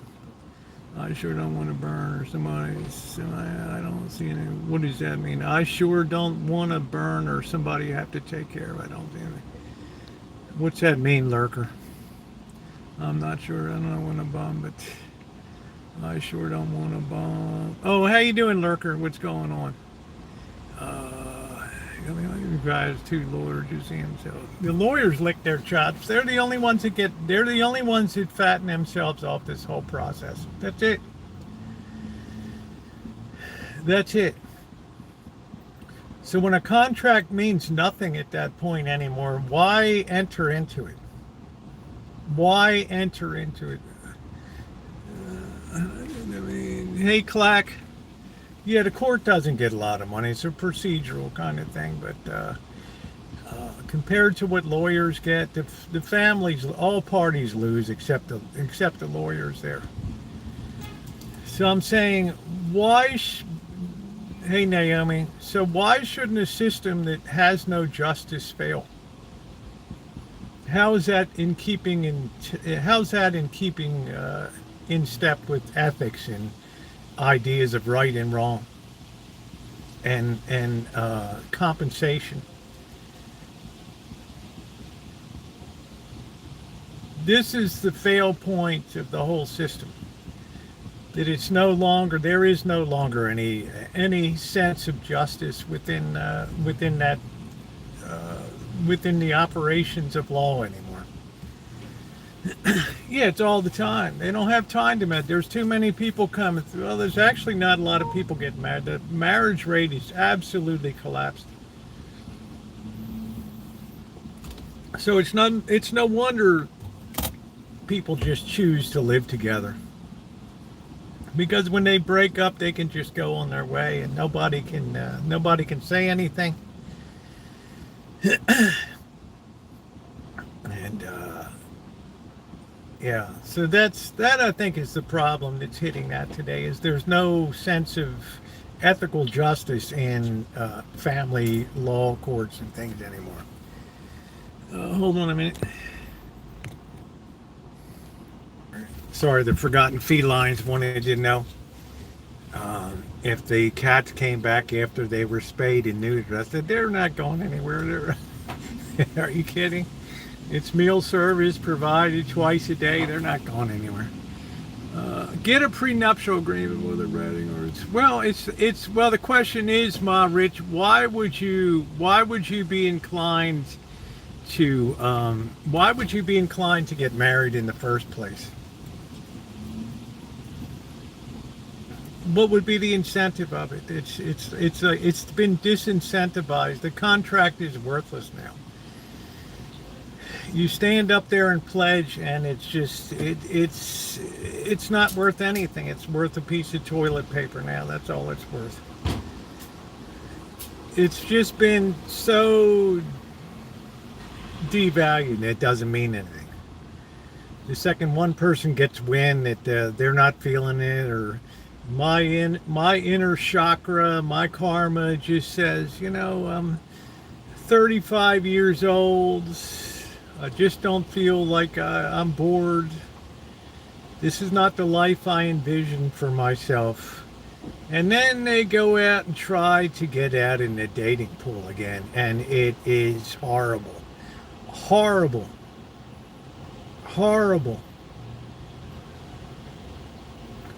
I sure don't want to burn, or somebody. I don't see any. What does that mean? I sure don't want to burn, or somebody you have to take care of. I don't see anything. What's that mean, lurker? I'm not sure. I don't want to bomb, but I sure don't want to bomb. Oh, how you doing, lurker? What's going on? You guys, two lawyers, you see themselves. The lawyers lick their chops. They're the only ones that they're the only ones that fatten themselves off this whole process. That's it. That's it. So when a contract means nothing at that point anymore, why enter into it? Why enter into it? I mean, hey, Clack. Yeah, the court doesn't get a lot of money. It's a procedural kind of thing, but compared to what lawyers get, the families, all parties lose except the lawyers there. So I'm saying, hey Naomi, so why shouldn't a system that has no justice fail? How's that in keeping in step with ethics and ideas of right and wrong and compensation? This is the fail point of the whole system. That it's no longer, there is no longer any sense of justice within the operations of law anymore. Yeah, it's all the time. They don't have time to marry. There's too many people coming through. Well, there's actually not a lot of people getting married. The marriage rate is absolutely collapsed. So it's no wonder people just choose to live together. Because when they break up, they can just go on their way, and nobody can say anything. And yeah, so that I think is the problem that's hitting that today. Is there's no sense of ethical justice in family law courts and things anymore. Hold on a minute. Sorry, the forgotten felines wanted to know if the cats came back after they were spayed and neutered. I said, they're not going anywhere. Are you kidding? It's meal service provided twice a day. They're not going anywhere. Get a prenuptial agreement with a writing, or well, the question is, Ma Rich, why would you be inclined to get married in the first place? What would be the incentive of it? It's been disincentivized. The contract is worthless now. You stand up there and pledge, and it's not worth anything. It's worth a piece of toilet paper now. That's all it's worth. It's just been so devalued that it doesn't mean anything. The second one person gets wind that they're not feeling it, or my inner chakra, my karma just says, I'm 35 years old. I just don't feel like I'm bored. This is not the life I envisioned for myself. And then they go out and try to get out in the dating pool again. And it is horrible. Horrible. Horrible.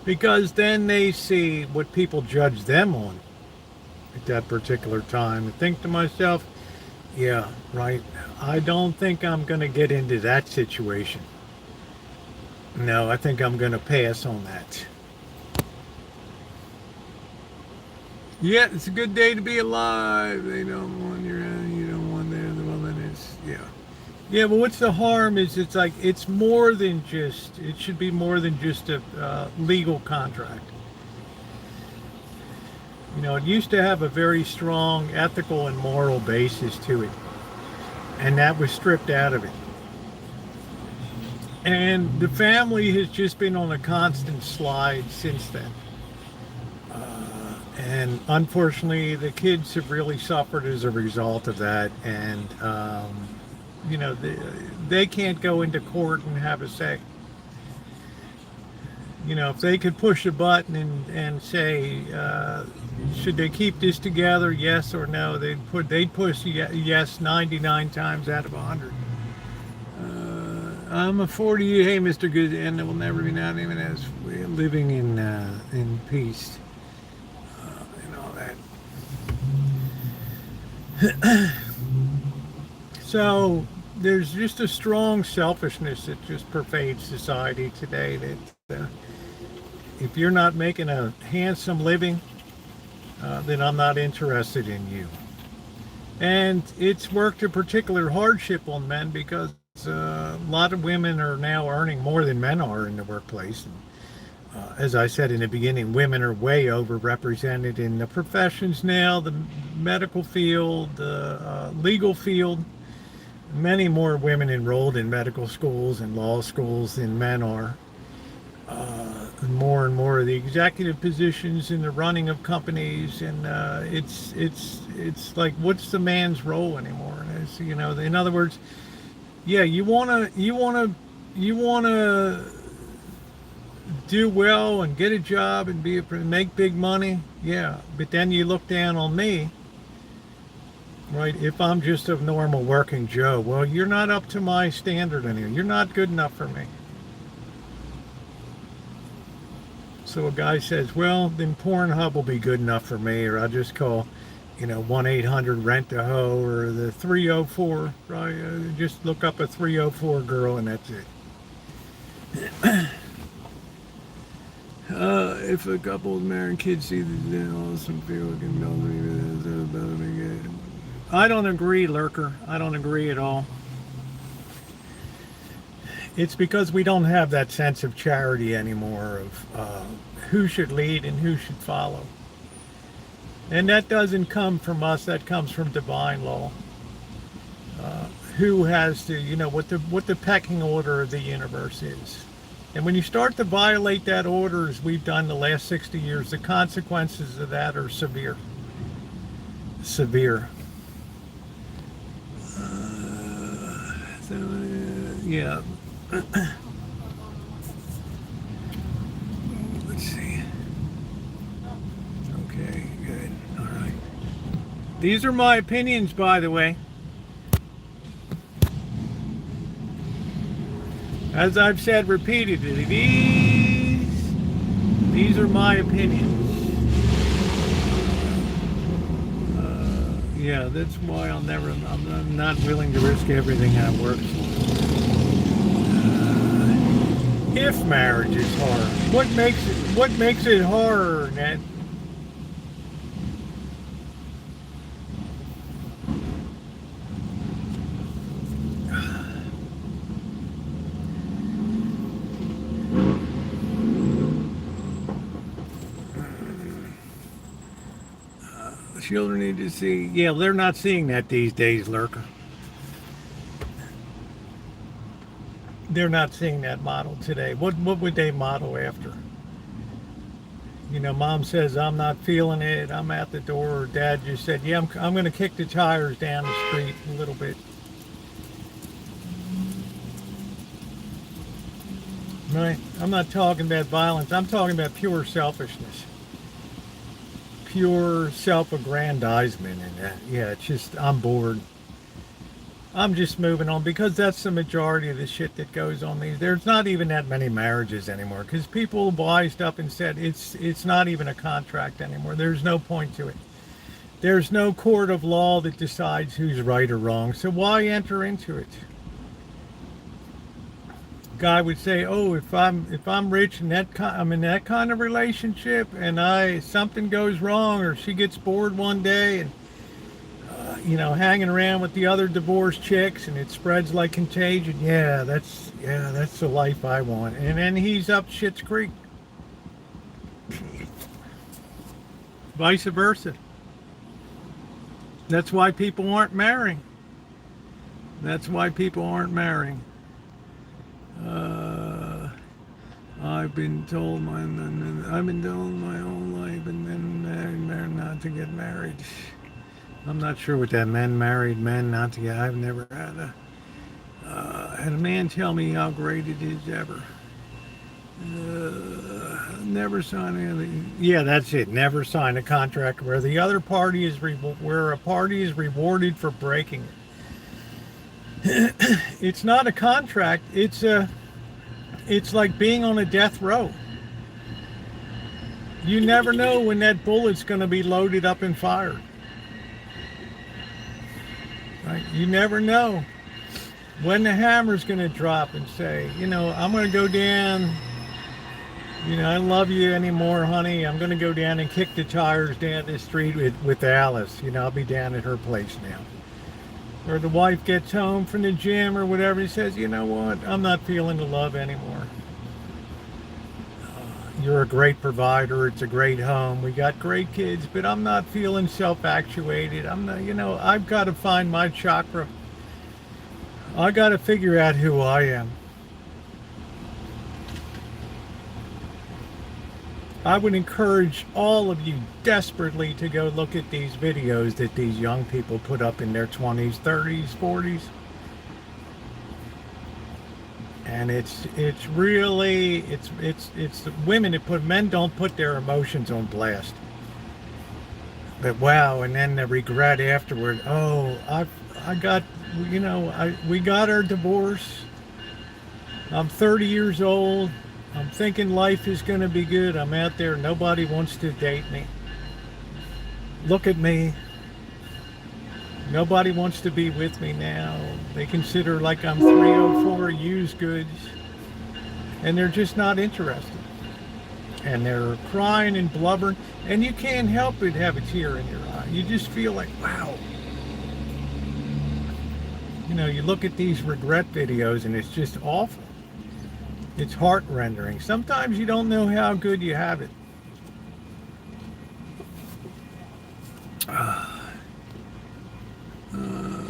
Because then they see what people judge them on at that particular time, and think to myself, yeah, right, I don't think I'm going to get into that situation. No, I think I'm going to pass on that. Yeah, it's a good day to be alive. They don't want your end, you don't want theirs. Well, then it's, yeah. Yeah, but what's the harm is it's more than just, it should be more than just a legal contract. It used to have a very strong ethical and moral basis to it. And that was stripped out of it. And the family has just been on a constant slide since then. And unfortunately, the kids have really suffered as a result of that. And, they can't go into court and have a say. If they could push a button and say, should they keep this together, yes or no, they'd push yes 99 times out of 100. I'm a 40. Hey, Mr. Good, and it will never be known even as we're living in peace and all that. So there's just a strong selfishness that just pervades society today. That if you're not making a handsome living, then I'm not interested in you. And it's worked a particular hardship on men because a lot of women are now earning more than men are in the workplace. And, as I said in the beginning, women are way overrepresented in the professions now, the medical field, the legal field. Many more women enrolled in medical schools and law schools than men are. And more of the executive positions in the running of companies, and it's like, what's the man's role anymore? And it's, in other words, yeah, you wanna do well and get a job and make big money, yeah, but then you look down on me, right? If I'm just a normal working Joe, well, you're not up to my standard anymore. You're not good enough for me. So a guy says, well, then Pornhub will be good enough for me, or I'll just call, 1-800-RENT-A-HOE, or the 304, right? Just look up a 304 girl and that's it. If a couple of married kids see the awesome people can know. I don't agree, Lurker. I don't agree at all. It's because we don't have that sense of charity anymore of who should lead and who should follow. And that doesn't come from us, that comes from divine law. Who has to, what the pecking order of the universe is. And when you start to violate that order, as we've done the last 60 years, the consequences of that are severe. Severe. Yeah. Let's see. Okay, good. All right. These are my opinions, by the way. As I've said repeatedly, these are my opinions. Yeah, that's why I'm not willing to risk everything I work for. If marriage is hard, what makes it harder, Ned? Children need to see. Yeah, they're not seeing that these days, Lurker. They're not seeing that model today. What would they model after? Mom says, I'm not feeling it, I'm at the door, or Dad just said, yeah, I'm going to kick the tires down the street a little bit. Right? I'm not talking about violence, I'm talking about pure selfishness. Pure self-aggrandizement, and that, yeah, it's just, I'm bored. I'm just moving on, because that's the majority of the shit that goes on these. There's not even that many marriages anymore, because people wised up and said it's not even a contract anymore. There's no point to it. There's no court of law that decides who's right or wrong, so why enter into it? Guy would say, oh, if I'm rich and I'm in that kind of relationship, and something goes wrong, or she gets bored one day and hanging around with the other divorced chicks, and it spreads like contagion. Yeah, that's the life I want. And then he's up Schitt's Creek. Vice versa. That's why people aren't marrying. That's why people aren't marrying. Uh, I've been told I've been told my whole life and men not to get married. I'm not sure what that men married men not to get. I've never had a man tell me how great it is ever. Never sign anything. Yeah, that's it. Never sign a contract where the other party is where a party is rewarded for breaking it. It's not a contract. It's like being on a death row. You never know when that bullet's going to be loaded up and fired. Right? You never know when the hammer's going to drop and say, I'm going to go down. I love you anymore, honey. I'm going to go down and kick the tires down the street with Alice. I'll be down at her place now. Or the wife gets home from the gym or whatever. He says, you know what? I'm not feeling the love anymore. You're a great provider. It's a great home. We got great kids, but I'm not feeling self-actuated. I'm not, I've got to find my chakra. I got to figure out who I am. I would encourage all of you desperately to go look at these videos that these young people put up in their 20s, 30s, 40s. And it's really the women that men don't put their emotions on blast. But wow, and then the regret afterward. Oh, we got our divorce. I'm 30 years old. I'm thinking life is going to be good. I'm out there. Nobody wants to date me. Look at me. Nobody wants to be with me now. They consider like I'm 304 used goods. And they're just not interested. And they're crying and blubbering. And you can't help but have a tear in your eye. You just feel like, wow. You look at these regret videos and it's just awful. It's heart-rendering. Sometimes you don't know how good you have it.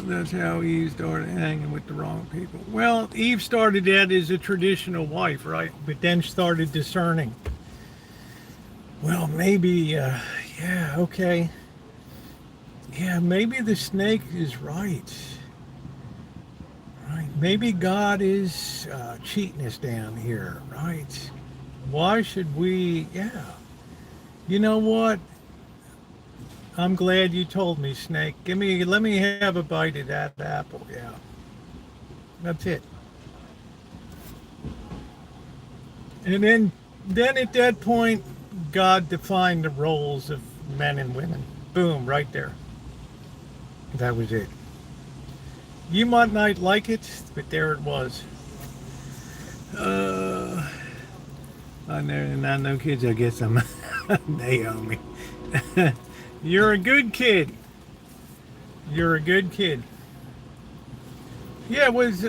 That's how Eve started hanging with the wrong people. Well, Eve started that as a traditional wife, right? But then started discerning. Well, maybe, yeah, okay. Yeah, maybe the snake is right. Right? Maybe God is cheating us down here, right? Why should we, yeah. You know what? I'm glad you told me, Snake. Let me have a bite of that apple, yeah. That's it. And then at that point, God defined the roles of men and women. Boom, right there. That was it. You might not like it, but there it was. I know kids, I guess I'm Naomi. You're a good kid. You're a good kid. Yeah, it was,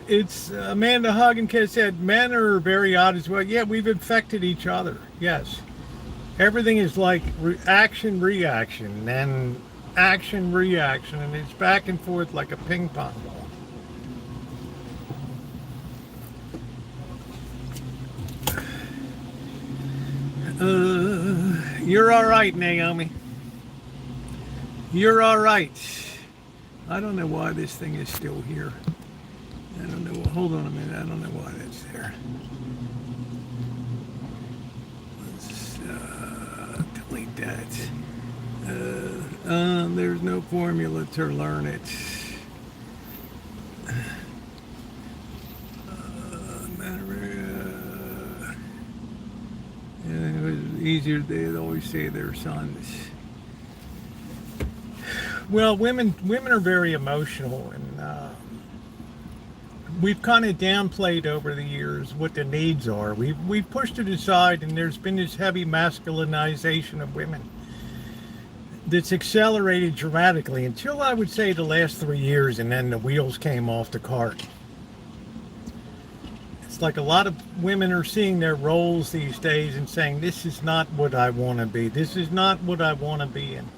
it's Amanda Hoggenkiss said, men are very odd as well. Yeah, we've infected each other. Yes. Everything is like action, reaction, and action, reaction, and it's back and forth like a ping pong ball. You're all right, Naomi. You're all right. I don't know why this thing is still here. I don't know. Hold on a minute. I don't know why that's there. Let's delete that. There's no formula to learn it. It was easier. They'd always say their sons. Well, women are very emotional, and we've kind of downplayed over the years what the needs are. We've pushed it aside, and there's been this heavy masculinization of women that's accelerated dramatically until I would say the last 3 years, and then the wheels came off the cart. It's like a lot of women are seeing their roles these days and saying, this is not what I want to be. This is not what I want to be in.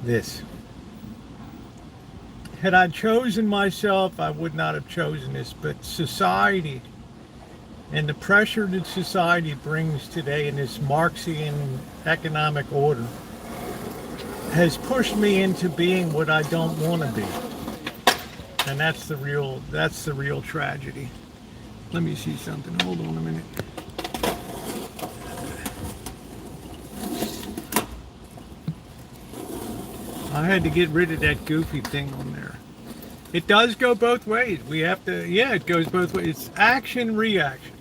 This. Had I chosen myself, I would not have chosen this. But society and the pressure that society brings today in this Marxian economic order has pushed me into being what I don't want to be. And that's the real tragedy. Let me see something. Hold on a minute. I had to get rid of that goofy thing on there. It does go both ways. We have to, yeah, it goes both ways. It's action, reaction.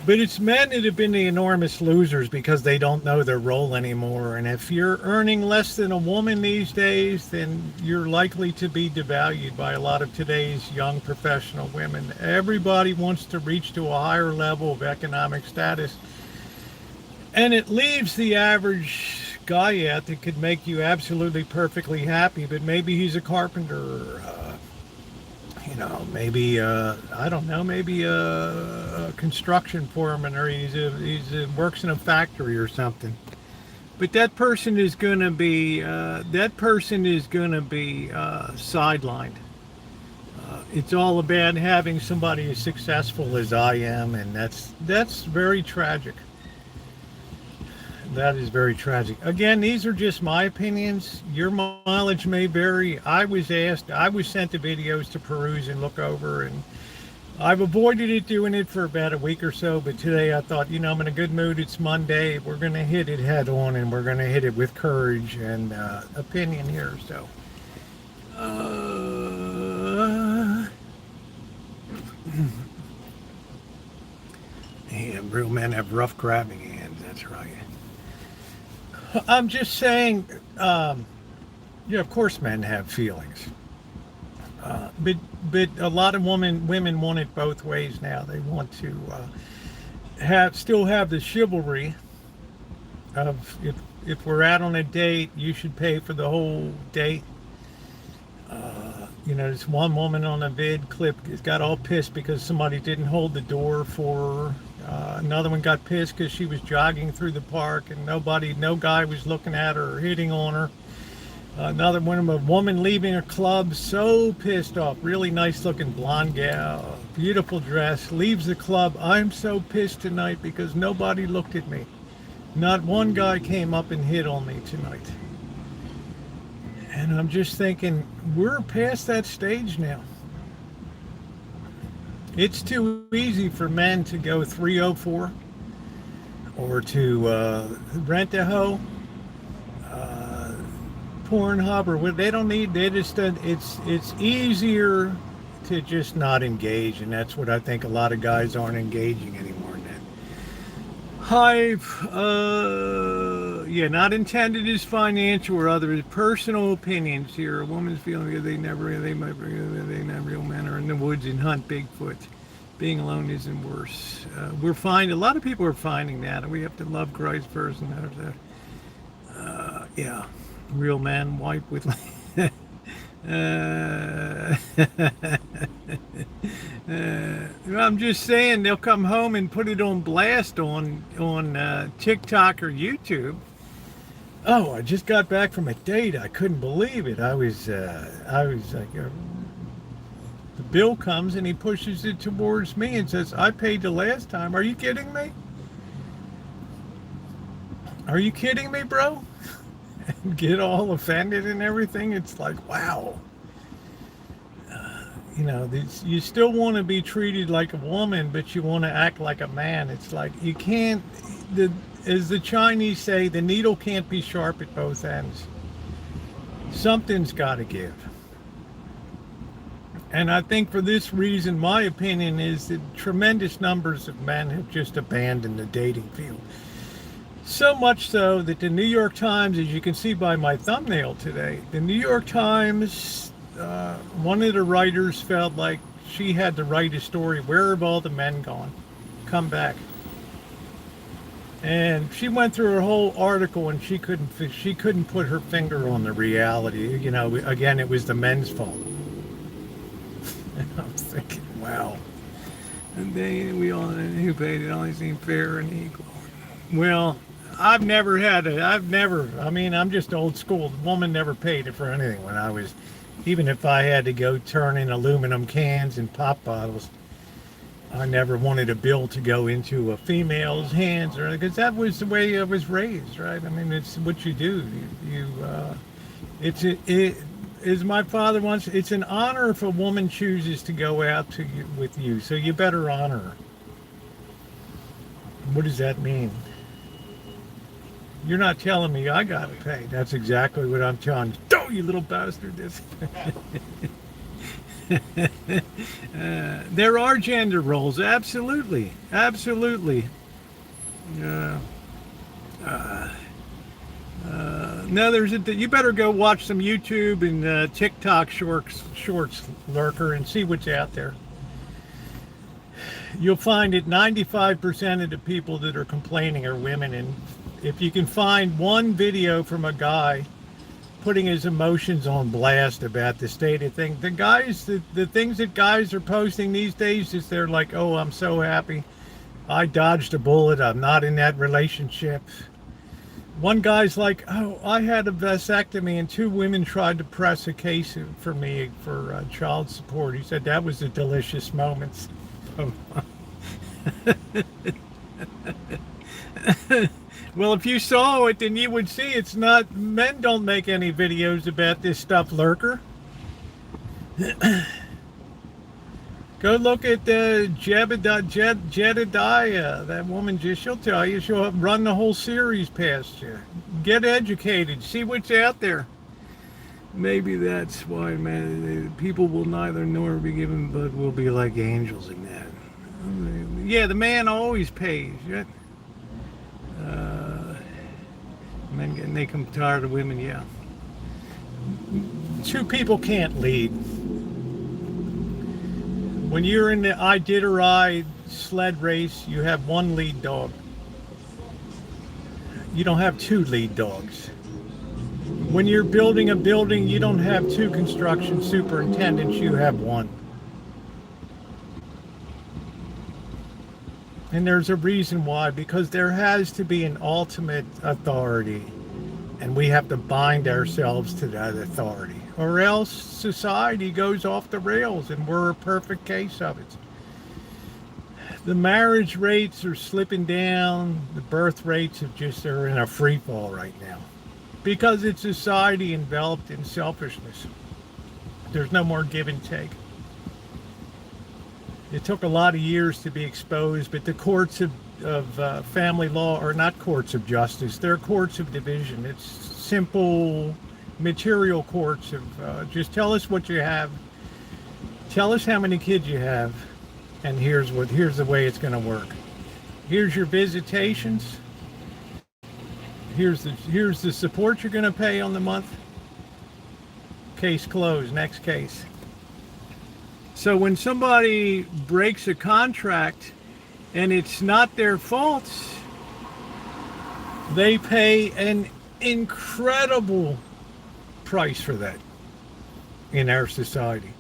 But it's men that have been the enormous losers because they don't know their role anymore. And if you're earning less than a woman these days, then you're likely to be devalued by a lot of today's young professional women. Everybody wants to reach to a higher level of economic status. And it leaves the average guy out that could make you absolutely perfectly happy, but maybe he's a carpenter, maybe I don't know, maybe a construction foreman, or he's works in a factory or something. But that person is going to be sidelined. It's all about having somebody as successful as I am, and that's very tragic. That is very tragic. Again, these are just my opinions. Your mileage may vary. I was sent the videos to peruse and look over, and I've avoided doing it for about a week or so, but today I thought, I'm in a good mood. It's Monday. We're going to hit it head on, and we're going to hit it with courage and opinion here. So, yeah, real men have rough grabbing hands. That's right. I'm just saying, of course men have feelings. But a lot of women want it both ways now. They want to still have the chivalry of if we're out on a date, you should pay for the whole date. This one woman on a vid clip got all pissed because somebody didn't hold the door for her. Another one got pissed because she was jogging through the park and no guy was looking at her or hitting on her. Another one, a woman leaving a club, so pissed off. Really nice looking blonde gal, beautiful dress, leaves the club. I'm so pissed tonight because nobody looked at me. Not one guy came up and hit on me tonight. And I'm just thinking, we're past that stage now. It's too easy for men to go 304 or to rent a hoe, Pornhub, or what they don't need. It's easier to just not engage, and that's what I think a lot of guys aren't engaging anymore in that. Not intended as financial or other personal opinions here. A woman's feeling they not real men are in the woods and hunt Bigfoot. Being alone isn't worse. A lot of people are finding that, and we have to love Christ first and that. Real man wipe with I'm just saying, they'll come home and put it on blast on TikTok or YouTube. Oh, I just got back from a date. I couldn't believe it. I was like, the bill comes and he pushes it towards me and says, "I paid the last time." Are you kidding me? Are you kidding me, bro? And get all offended and everything. It's like, wow. You still want to be treated like a woman, but you want to act like a man. It's like you can't, as the Chinese say, the needle can't be sharp at both ends. Something's got to give. And I think for this reason, my opinion is that tremendous numbers of men have just abandoned the dating field. So much so that the New York Times, as you can see by my thumbnail today, the New York Times, one of the writers felt like she had to write a story. Where have all the men gone? Come back. And she went through her whole article and she couldn't put her finger on the reality. Again, it was the men's fault. And I'm thinking, wow. And we all who paid it only seemed fair and equal. Well, I'm just old school. The woman never paid it for anything when I was Even if I had to go turn in aluminum cans and pop bottles, I never wanted a bill to go into a female's hands, or because that was the way I was raised, right? I mean, it's what you do. It as my father once. It's an honor if a woman chooses to go out to you, with you, so you better honor her. What does that mean? You're not telling me I gotta pay. That's exactly what I'm telling you. Oh, you little bastard! This. There are gender roles, absolutely, absolutely. No, you better go watch some YouTube and TikTok shorts, lurker, and see what's out there. You'll find that 95% of the people that are complaining are women, and if you can find one video from a guy putting his emotions on blast about the state of things, the things that guys are posting these days is they're like, oh, I'm so happy, I dodged a bullet, I'm not in that relationship. One guy's like, oh, I had a vasectomy and 2 women tried to press a case for me for child support. He said that was the delicious moments. Well, if you saw it, then you would see it's not, men don't make any videos about this stuff, lurker. Go look at Jedediah, that woman, she'll tell you, she'll run the whole series past you. Get educated, see what's out there. Maybe that's why, man, people will neither nor be given, but will be like angels in that. Yeah, the man always pays. Yeah. Men getting they come tired of women, yeah. 2 people can't lead. When you're in the Iditarod sled race, you have 1 lead dog. You don't have 2 lead dogs. When you're building a building, you don't have 2 construction superintendents, you have 1. And there's a reason why, because there has to be an ultimate authority, and we have to bind ourselves to that authority, or else society goes off the rails, and we're a perfect case of it. The marriage rates are slipping down, the birth rates are in a free fall right now, because it's society enveloped in selfishness. There's no more give and take. It took a lot of years to be exposed, but the courts of family law are not courts of justice. They're courts of division. It's simple material courts of just tell us what you have, tell us how many kids you have, and here's the way it's going to work. Here's your visitations. Here's the support you're going to pay on the month. Case closed. Next case. So when somebody breaks a contract and it's not their fault, they pay an incredible price for that in our society.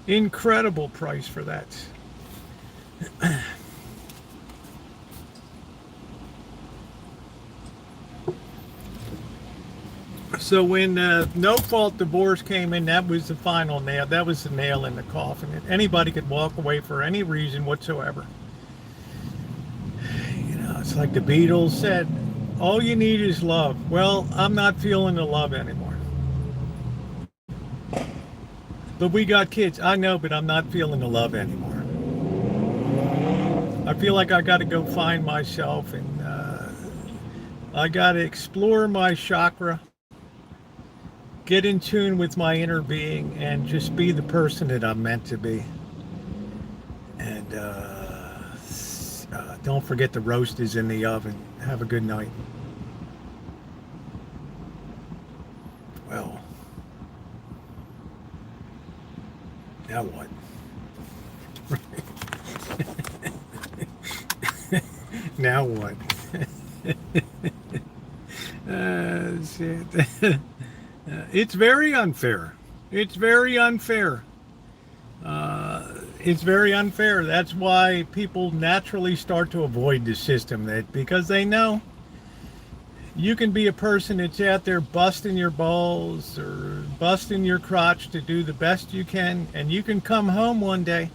Incredible price for that. So when no-fault divorce came in, that was the final nail. That was the nail in the coffin. Anybody could walk away for any reason whatsoever. You know, it's like the Beatles said, all you need is love. Well, I'm not feeling the love anymore. But we got kids. I know, but I'm not feeling the love anymore. I feel like I got to go find myself, and I got to explore my chakra, get in tune with my inner being, and just be the person that I'm meant to be. And don't forget the roast is in the oven. Have a good night. Well, now what? Now what? Shit. It's very unfair. It's very unfair. It's very unfair. That's why people naturally start to avoid the system, because they know You can be a person that's out there busting your balls or busting your crotch to do the best you can, and you can come home one day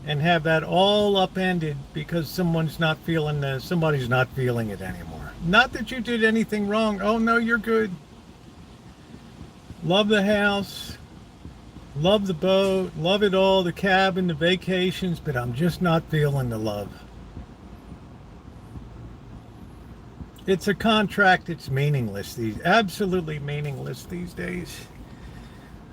and have that all upended because somebody's not feeling it anymore. Not that you did anything wrong. Oh no, you're good. Love the house, love the boat, love it all, the cabin, the vacations, but I'm just not feeling the love. It's a contract. It's meaningless. Absolutely meaningless these days.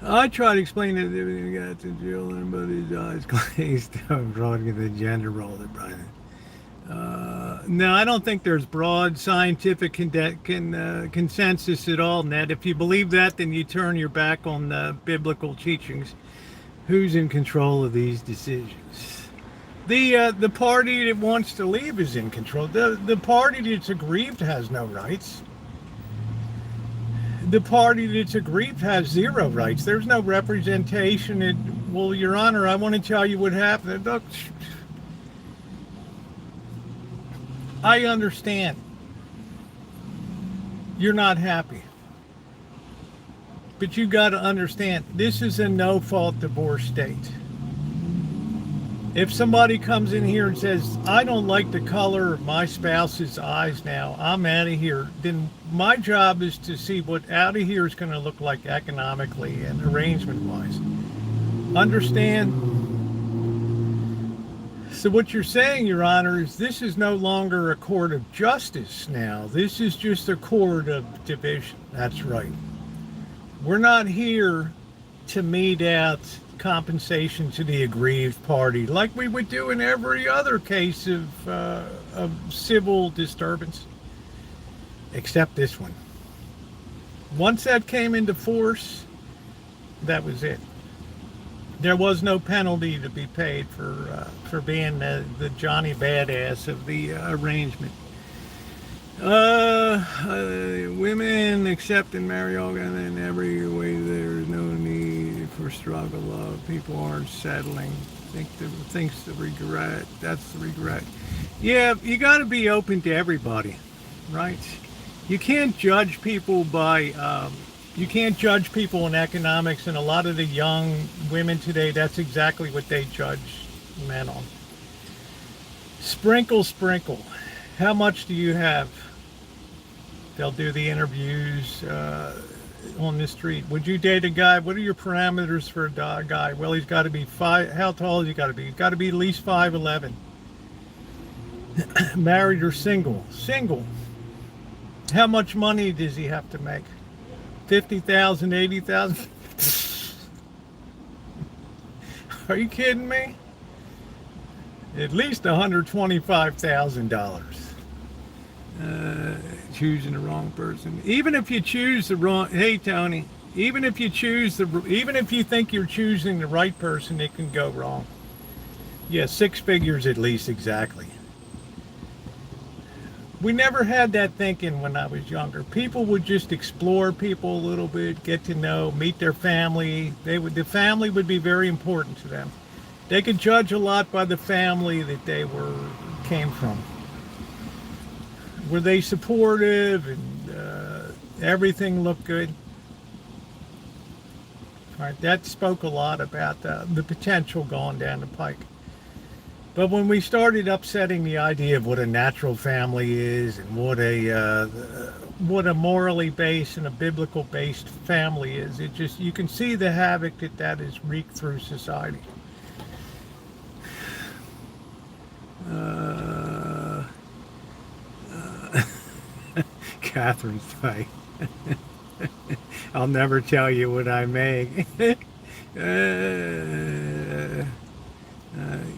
I try to explain it. You got to drill in, but his eyes glazed. I'm drawing the gender role that Brian. No, I don't think there's broad scientific consensus at all, Ned. If you believe that, then you turn your back on the biblical teachings. Who's in control of these decisions? The party that wants to leave is in control. The party that's aggrieved has no rights. The party that's aggrieved has zero rights. There's no representation. Well, Your Honor, I want to tell you what happened. Look, I understand. You're not happy. But you got to understand, this is a no-fault divorce state. If somebody comes in here and says, I don't like the color of my spouse's eyes now, I'm out of here, then my job is to see what out of here is going to look like economically and arrangement-wise. Understand? So what you're saying, Your Honor, is this is no longer a court of justice now. This is just a court of division. That's right. We're not here to mete out compensation to the aggrieved party like we would do in every other case of civil disturbance, except this one. Once that came into force, that was it. There was no penalty to be paid for being the Johnny Badass of the arrangement. Women accept and marry all in every way. There's no need for struggle. People aren't settling. Thinks the regret. That's the regret. Yeah, you got to be open to everybody, right? You can't judge people by. You can't judge people in economics, and a lot of the young women today, that's exactly what they judge men on. Sprinkle, sprinkle. How much do you have? They'll do the interviews on the street. Would you date a guy? What are your parameters for a guy? Well, he's got to be five. How tall has he got to be? He's got to be at least 5'11". Married or single? Single. How much money does he have to make? 50,000, 80,000? Are you kidding me? At least $125,000. Choosing the wrong person. Even if you choose the wrong, hey Tony, even if you think you're choosing the right person, it can go wrong. Yeah, 6 figures at least, exactly. We never had that thinking when I was younger. People would just explore people a little bit, get to know, meet their family. The family would be very important to them. They could judge a lot by the family that they came from. Were they supportive and everything looked good? All right, that spoke a lot about the potential going down the pike. But when we started upsetting the idea of what a natural family is and what a morally based and a biblical based family is, you can see the havoc that has wreaked through society. Catherine's right. I'll never tell you what I make.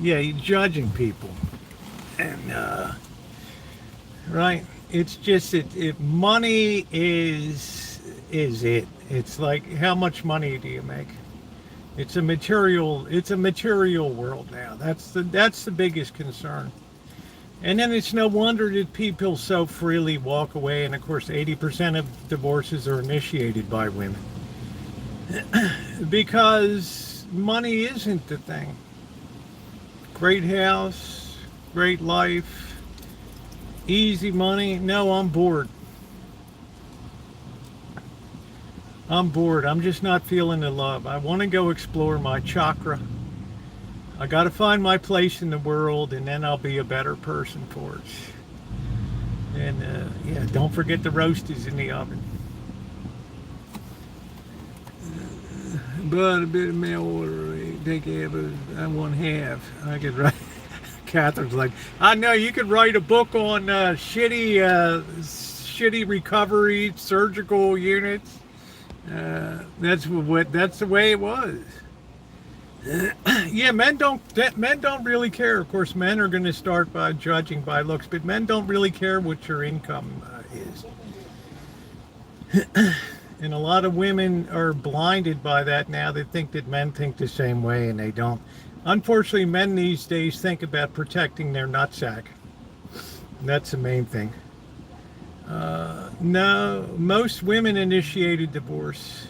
Yeah, you're judging people, and right. It's just money is it. It's like, how much money do you make? It's a material world now. That's the biggest concern. And then it's no wonder that people so freely walk away. And of course, 80% of divorces are initiated by women because money isn't the thing. Great house, great life, easy money. No, I'm bored. I'm bored. I'm just not feeling the love. I want to go explore my chakra. I got to find my place in the world, and then I'll be a better person for it. And yeah, don't forget the roasties in the oven. But a bit of mail order, take half of, I want half. I could write. Catherine's like, I know you could write a book on shitty recovery surgical units. That's the way it was. Yeah, men don't really care. Of course, men are going to start by judging by looks, but men don't really care what your income is. And a lot of women are blinded by that now. They think that men think the same way, and they don't. Unfortunately, men these days think about protecting their nutsack. That's the main thing. No, most women initiated divorce.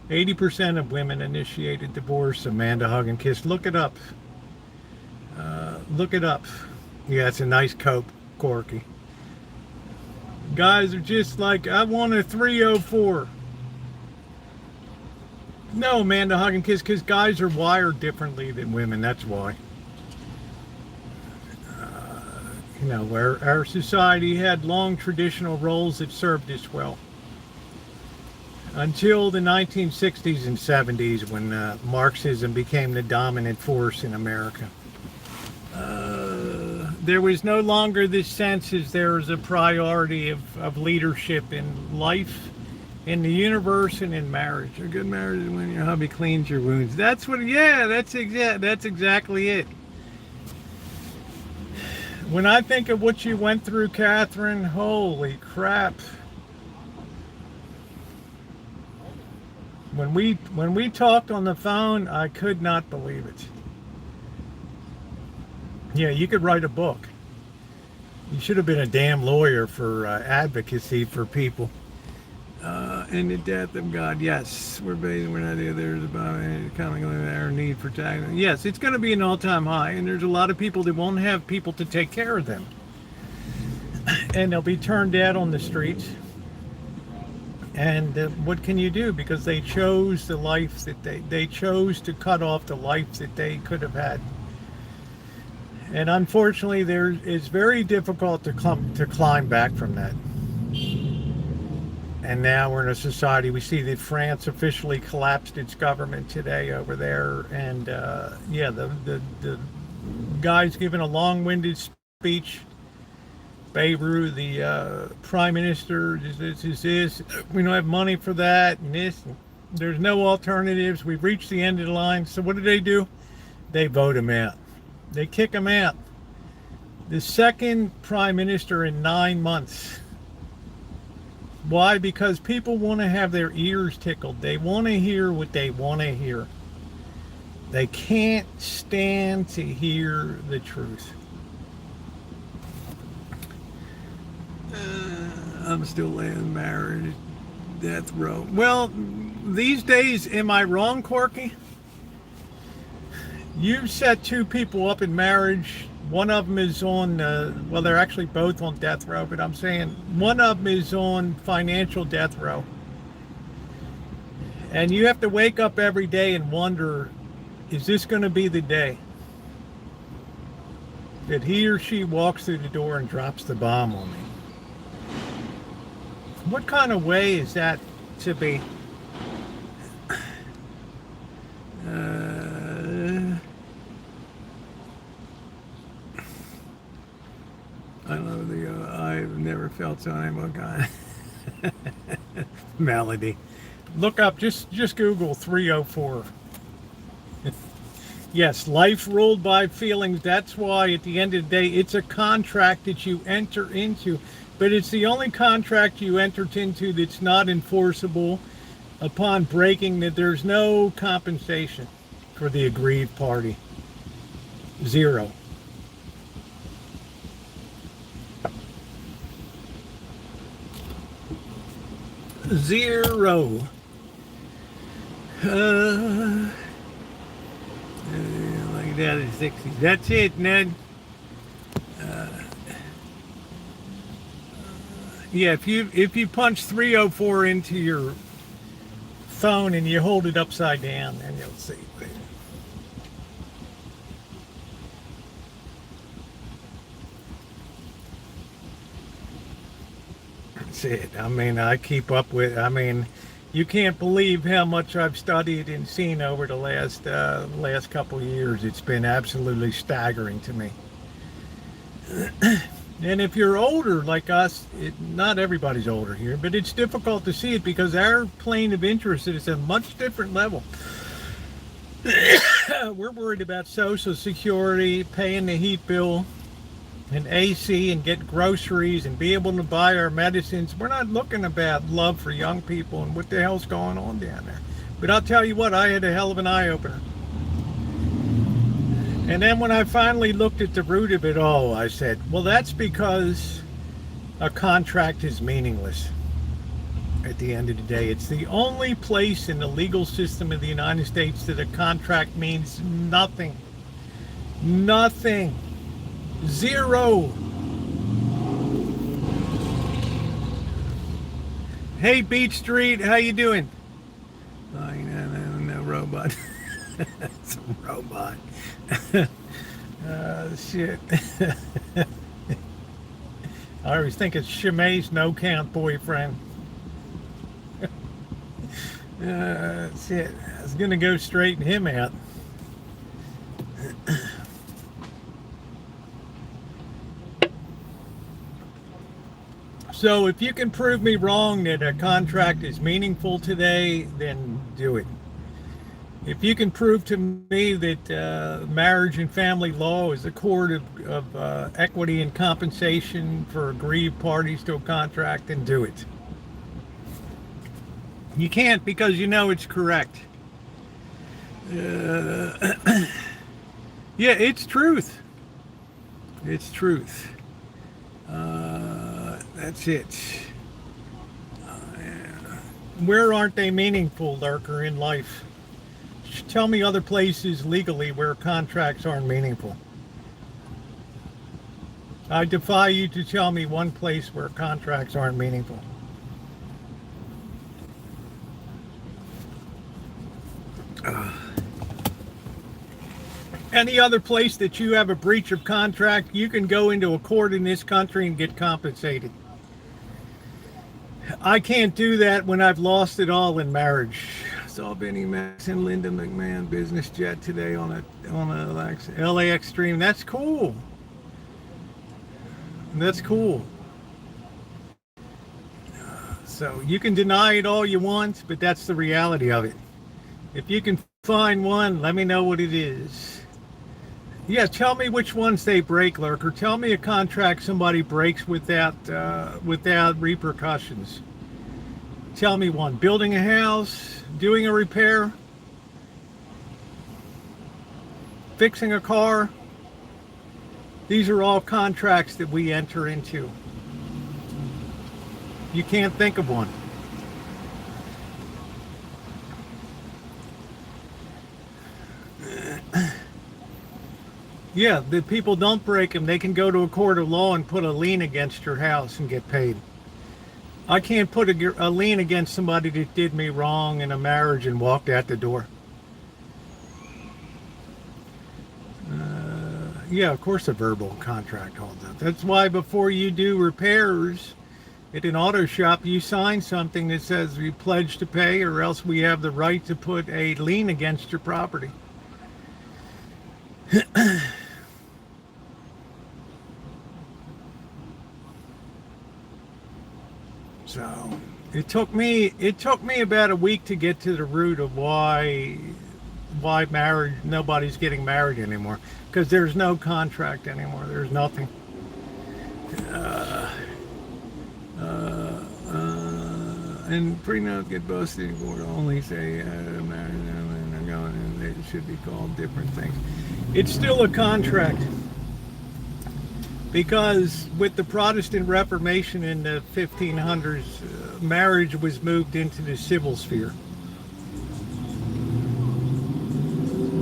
80% of women initiated divorce. Amanda Hug and Kiss. Look it up. Look it up. Yeah, it's a nice coat, Corky. Guys are just like, I want a 304. No, Amanda Hug and Kiss, because guys are wired differently than women. That's why. You know, where our society had long traditional roles that served us well. Until the 1960s and 70s, when Marxism became the dominant force in America. There was no longer this sense as there was a priority of leadership in life, in the universe, and in marriage. A good marriage is when your hubby cleans your wounds. That's what, yeah, that's exactly it. When I think of what you went through, Catherine, holy crap. When we talked on the phone, I could not believe it. Yeah, you could write a book. You should have been a damn lawyer for advocacy for people. And the death of God. Yes, we're not there. There's about coming our need for tax. Yes, it's going to be an all-time high, and there's a lot of people that won't have people to take care of them, and they'll be turned out on the streets. And what can you do? Because they chose the life that they chose to cut off the life that they could have had. And unfortunately, it's very difficult to climb back from that. And now we're in a society, we see that France officially collapsed its government today over there. And yeah, the guy's giving a long-winded speech. Beirut, the prime minister, this. We don't have money for that, and this. There's no alternatives. We've reached the end of the line. So what do? They vote him out. They kick him out. The second prime minister in 9 months. Why? Because people want to have their ears tickled. They want to hear what they want to hear. They can't stand to hear the truth. I'm still laying married, death row. Well, these days, am I wrong, Corky? You set two people up in marriage. One of them is on, well, they're actually both on death row, but I'm saying one of them is on financial death row. And you have to wake up every day and wonder, is this going to be the day that he or she walks through the door and drops the bomb on me? What kind of way is that to be? I love I've never felt so I'm God. Melody. Look up, just Google 304. Yes, life ruled by feelings. That's why at the end of the day, it's a contract that you enter into. But it's the only contract you entered into that's not enforceable upon breaking, that there's no compensation for the aggrieved party. Zero. Zero. Like that is 60. That's it, Ned. Yeah, if you punch 304 into your phone and you hold it upside down, and you'll see. That's it. I mean, I keep up with. I mean, you can't believe how much I've studied and seen over the last couple of years. It's been absolutely staggering to me. And if you're older like us, not everybody's older here, but it's difficult to see it because our plane of interest is a much different level. We're worried about Social Security, paying the heat bill, and AC, and get groceries, and be able to buy our medicines. We're not looking about love for young people and what the hell's going on down there. But I'll tell you what, I had a hell of an eye-opener. And then when I finally looked at the root of it all, I said, well, that's because a contract is meaningless at the end of the day. It's the only place in the legal system of the United States that a contract means nothing. Nothing. Zero. Hey, Beach Street, how you doing? Oh, no robot. Some robot. Shit. I always think it's Shimei's no-count boyfriend. Shit. I was gonna go straighten him out. So if you can prove me wrong that a contract is meaningful today, then do it. If you can prove to me that marriage and family law is a court of equity and compensation for aggrieved parties to a contract, then do it. You can't because you know it's correct. Yeah, it's truth. It's truth. That's it. Where aren't they meaningful, Lurker, in life? Tell me other places legally where contracts aren't meaningful. I defy you to tell me one place where contracts aren't meaningful. Any other place that you have a breach of contract, you can go into a court in this country and get compensated. I can't do that when I've lost it all in marriage. Saw Benny Max and Linda McMahon business jet today on a LAX stream. That's cool. That's cool. So you can deny it all you want, but that's the reality of it. If you can find one, let me know what it is. Yeah, tell me which ones they break, Lurker. Tell me a contract somebody breaks without repercussions. Tell me one. Building a house, doing a repair, fixing a car. These are all contracts that we enter into. You can't think of one. Yeah, the people don't break them. They can go to a court of law and put a lien against your house and get paid. I can't put a lien against somebody that did me wrong in a marriage and walked out the door. Yeah, of course a verbal contract holds up. That's why before you do repairs at an auto shop, you sign something that says you pledge to pay, or else we have the right to put a lien against your property. So it took me about a week to get to the root of why marriage, nobody's getting married anymore, because there's no contract anymore. There's nothing. And prenup get busted or only say marriage and they're going, and they should be called different things. It's still a contract. Because with the Protestant Reformation in the 1500s, marriage was moved into the civil sphere.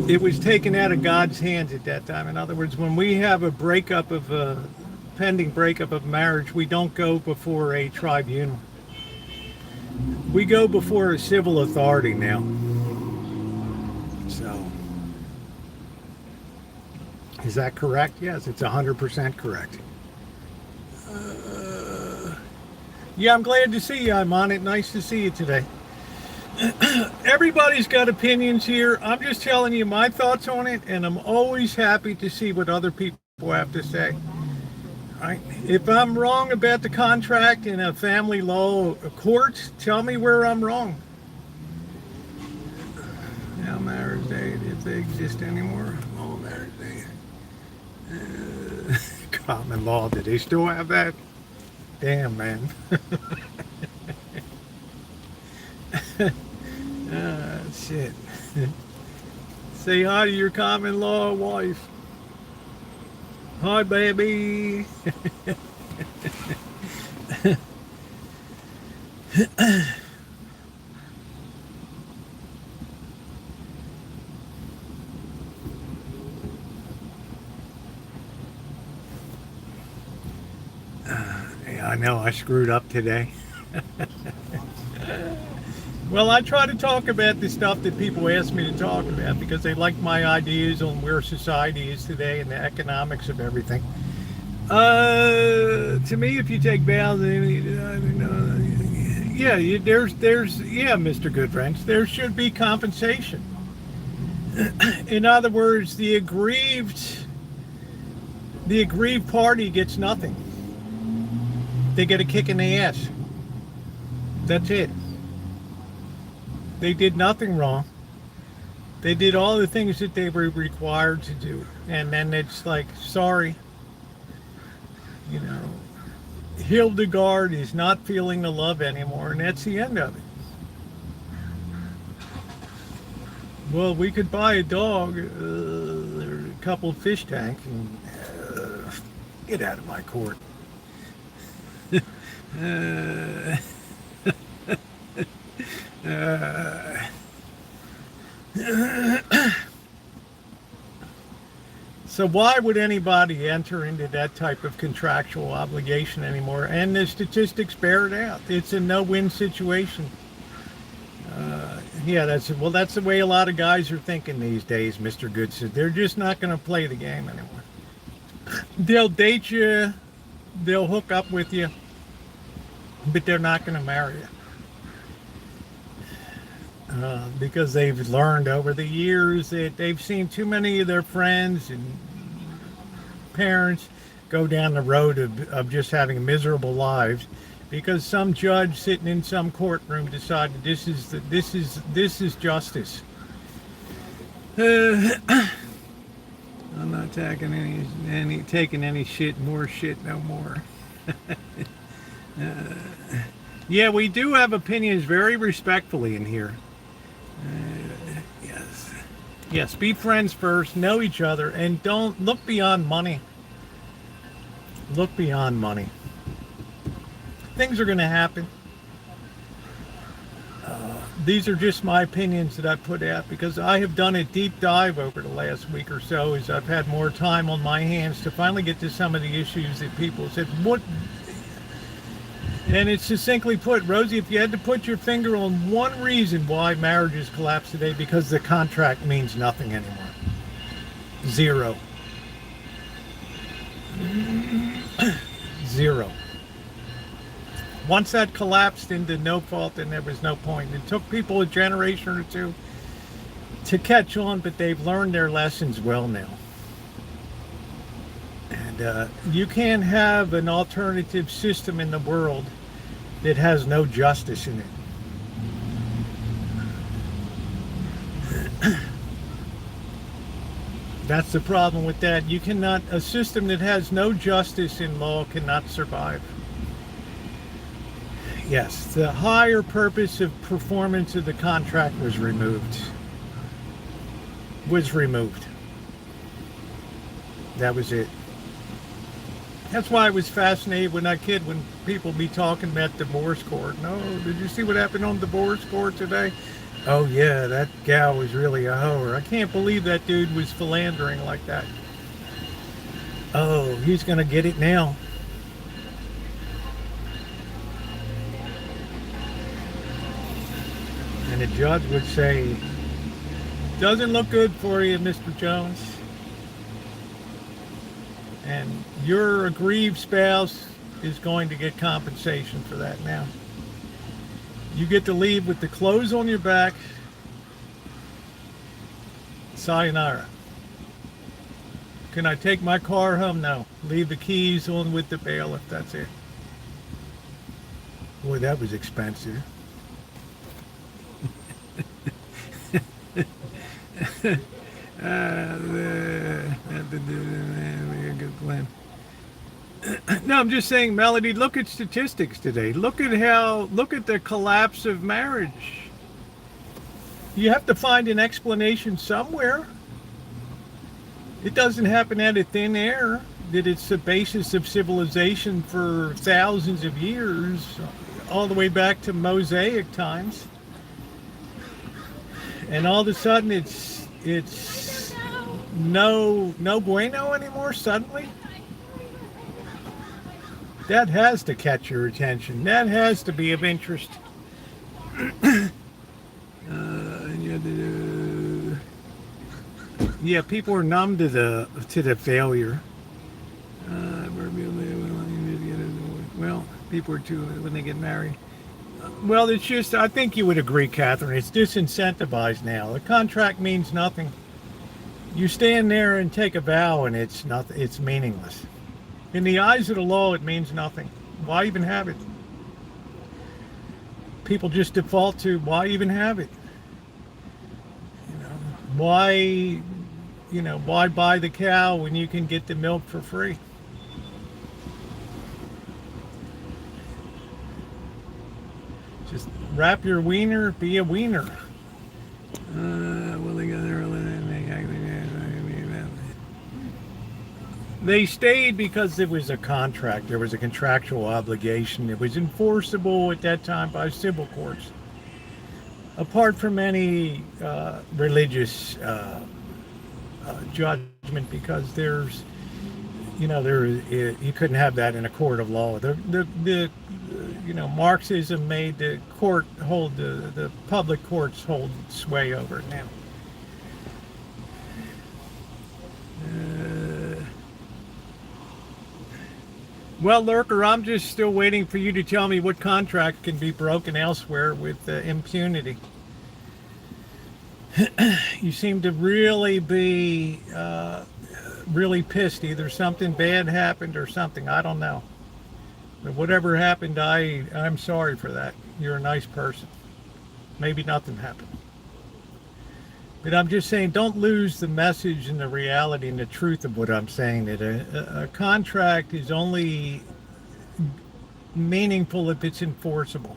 It was taken out of God's hands at that time. In other words, when we have a pending breakup of marriage, we don't go before a tribunal. We go before a civil authority now. So, is that correct? Yes, it's 100% correct. Yeah, I'm glad to see you. I'm on it. Nice to see you today. Everybody's got opinions here. I'm just telling you my thoughts on it, and I'm always happy to see what other people have to say. Right? If I'm wrong about the contract in a family law court, tell me where I'm wrong. Now, marriage date, if they exist anymore. Oh, marriage date. Common law, do they still have that? Damn, man. Shit. Say hi to your common law wife. Hi, baby. Yeah, I know I screwed up today. Well, I try to talk about the stuff that people ask me to talk about because they like my ideas on where society is today and the economics of everything. To me, if you take vows, yeah, Mr. Goodfriends, there should be compensation. In other words, the aggrieved party gets nothing. They get a kick in the ass. That's it. They did nothing wrong. They did all the things that they were required to do. And then it's like, sorry, you know, Hildegard is not feeling the love anymore, and that's the end of it. Well, we could buy a dog, or a couple of fish tanks, and get out of my court. So why would anybody enter into that type of contractual obligation anymore? And the statistics bear it out. It's a no-win situation. Yeah, that's the way a lot of guys are thinking these days, Mr. Goodson. They're just not going to play the game anymore. They'll date you, they'll hook up with you, but they're not going to marry you. Because they've learned over the years that they've seen too many of their friends and parents go down the road of just having miserable lives because some judge sitting in some courtroom decided this is justice. I'm not taking any shit, more shit, no more. Yeah, we do have opinions very respectfully in here. Yes, be friends first, know each other, and don't look beyond money. Look beyond money. Things are going to happen. These are just my opinions that I put out because I have done a deep dive over the last week or so as I've had more time on my hands to finally get to some of the issues that people said, what? And it's succinctly put, Rosie, if you had to put your finger on one reason why marriages collapse today, because the contract means nothing anymore. Zero. Zero. Once that collapsed into no fault, then there was no point. It took people a generation or two to catch on, but they've learned their lessons well now. And you can't have an alternative system in the world that has no justice in it. That's the problem with that. A system that has no justice in law cannot survive. Yes, the higher purpose of performance of the contract was removed. That was it. That's why I was fascinated when people be talking about divorce court. No, did you see what happened on divorce court today? Oh yeah, that gal was really a whore. I can't believe that dude was philandering like that. Oh, he's gonna get it now. And a judge would say, doesn't look good for you, Mr. Jones. And your aggrieved spouse is going to get compensation for that now. You get to leave with the clothes on your back. Sayonara. Can I take my car home? No. Leave the keys on with the bailiff. That's it. Boy, that was expensive. Good plan. No, I'm just saying, Melody, look at statistics today. Look at the collapse of marriage. You have to find an explanation somewhere. It doesn't happen out of thin air. That it's the basis of civilization for thousands of years, all the way back to Mosaic times. And all of a sudden it's no bueno anymore suddenly. That has to catch your attention. That has to be of interest. Yeah, people are numb to the failure. Well, people are too when they get married. Well, it's just, I think you would agree, Catherine, it's disincentivized now. The contract means nothing. You stand there and take a vow and it's meaningless. In the eyes of the law, it means nothing. Why even have it? People just default to, why even have it? Why buy the cow when you can get the milk for free? Just wrap your wiener, be a wiener. They stayed because it was a contract. There was a contractual obligation. It was enforceable at that time by civil courts. Apart from any religious judgment, because you couldn't have that in a court of law. Marxism made the court hold the public courts hold sway over it now. Well, Lurker, I'm just still waiting for you to tell me what contract can be broken elsewhere with impunity. You seem to really be really pissed. Either something bad happened or something. I don't know. But whatever happened, I'm sorry for that. You're a nice person. Maybe nothing happened. But I'm just saying, don't lose the message and the reality and the truth of what I'm saying. That a contract is only meaningful if it's enforceable.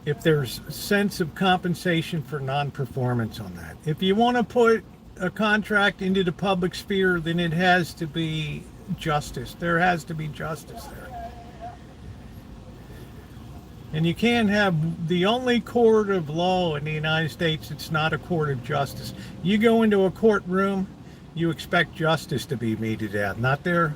If there's a sense of compensation for non-performance on that. If you want to put a contract into the public sphere, then it has to be justice. There has to be justice there. And you can't have the only court of law in the United States that's not a court of justice. You go into a courtroom, you expect justice to be meted out, not there.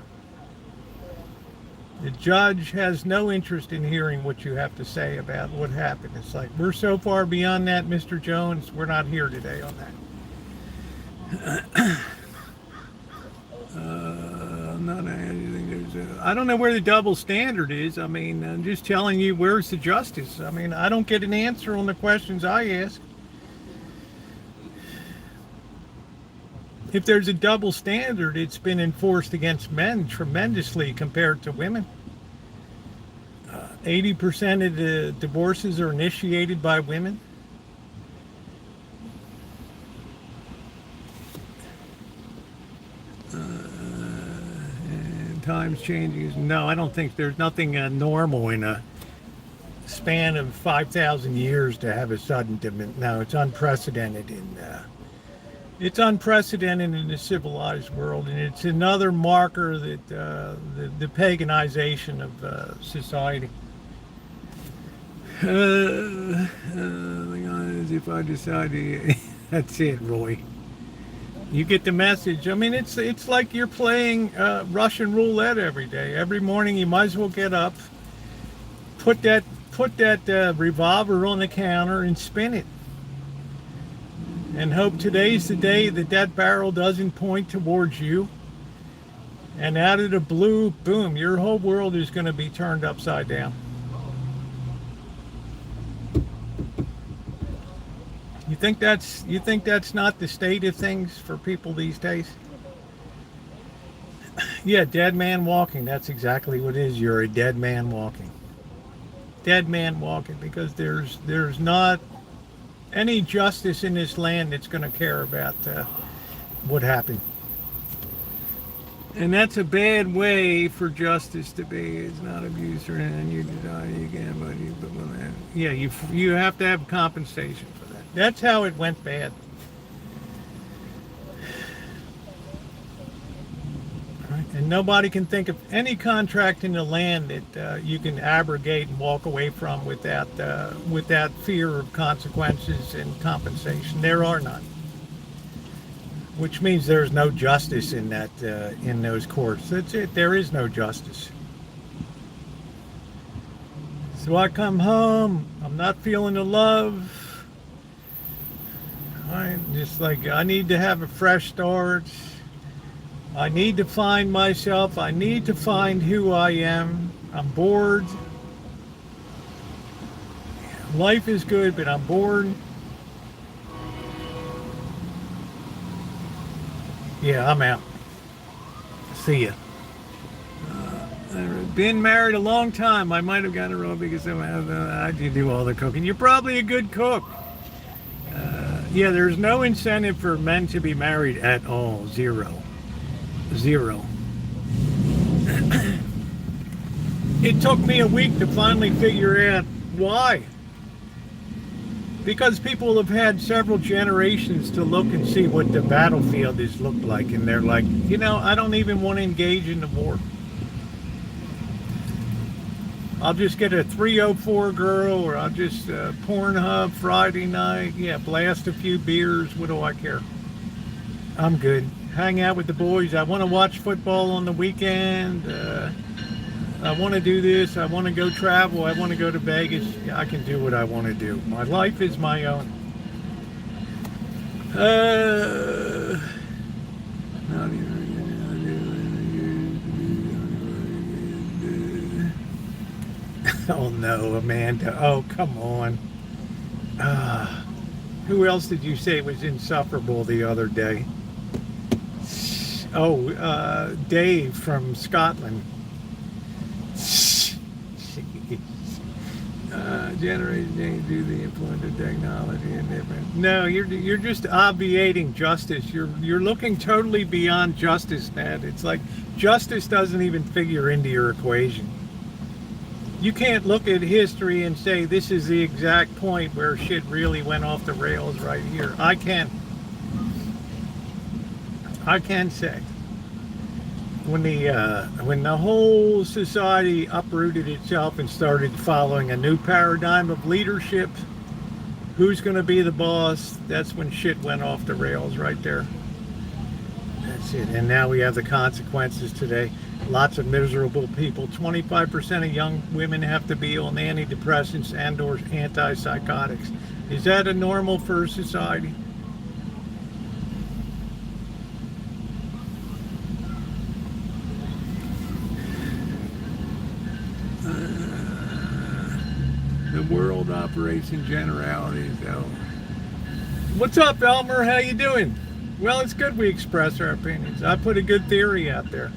The judge has no interest in hearing what you have to say about what happened. It's like, we're so far beyond that, Mr. Jones, we're not here today on that. I don't know where the double standard is. I mean, I'm just telling you, where's the justice? I mean, I don't get an answer on the questions I ask. If there's a double standard, it's been enforced against men tremendously compared to women. 80% of the divorces are initiated by women. Times changing. No, I don't think there's nothing normal in a span of 5,000 years to have a sudden diminution. No, it's unprecedented in the civilized world, and it's another marker that the paganization of society. If I decide to, that's it, Roy. You get the message. I mean, it's like you're playing Russian roulette every day. Every morning you might as well get up, put that put that revolver on the counter and spin it. And hope today's the day that that barrel doesn't point towards you. And out of the blue, boom, your whole world is going to be turned upside down. You think that's not the state of things for people these days? Yeah, dead man walking. That's exactly what it is. You're a dead man walking. Dead man walking, because there's not any justice in this land that's going to care about what happened. And that's a bad way for justice to be. It's not abuse or anything. You die, you can, but yeah, you have to have compensation for that. That's how it went bad. Right? And nobody can think of any contract in the land that you can abrogate and walk away from without fear of consequences and compensation. There are none. Which means there's no justice in that in those courts. That's it. There is no justice. So I come home. I'm not feeling the love. I'm just like, I need to have a fresh start. I need to find myself. I need to find who I am. I'm bored. Life is good, but I'm bored. Yeah, I'm out. See ya. I've been married a long time. I might have gotten it wrong because I do all the cooking. You're probably a good cook. Yeah, there's no incentive for men to be married at all. Zero. It took me a week to finally figure out why. Because people have had several generations to look and see what the battlefield has looked like, and they're like, I don't even want to engage in the war. I'll just get a 304 girl, or I'll just Pornhub Friday night. Yeah, blast a few beers. What do I care? I'm good. Hang out with the boys. I want to watch football on the weekend. I want to do this. I want to go travel. I want to go to Vegas. I can do what I want to do. My life is my own. Oh no, Amanda. Oh, come on. Who else did you say was insufferable the other day? Oh, Dave from Scotland. Generation do the influence of technology and different. No, you're just obviating justice. You're looking totally beyond justice, Ned. It's like justice doesn't even figure into your equation. You can't look at history and say this is the exact point where shit really went off the rails right here. I can say. When the whole society uprooted itself and started following a new paradigm of leadership, who's going to be the boss, that's when shit went off the rails right there. That's it. And now we have the consequences today. Lots of miserable people. 25% of young women have to be on antidepressants and or antipsychotics. Is that a normal for society? The world operates in generalities. What's up, Elmer? How you doing? Well, it's good we express our opinions. I put a good theory out there.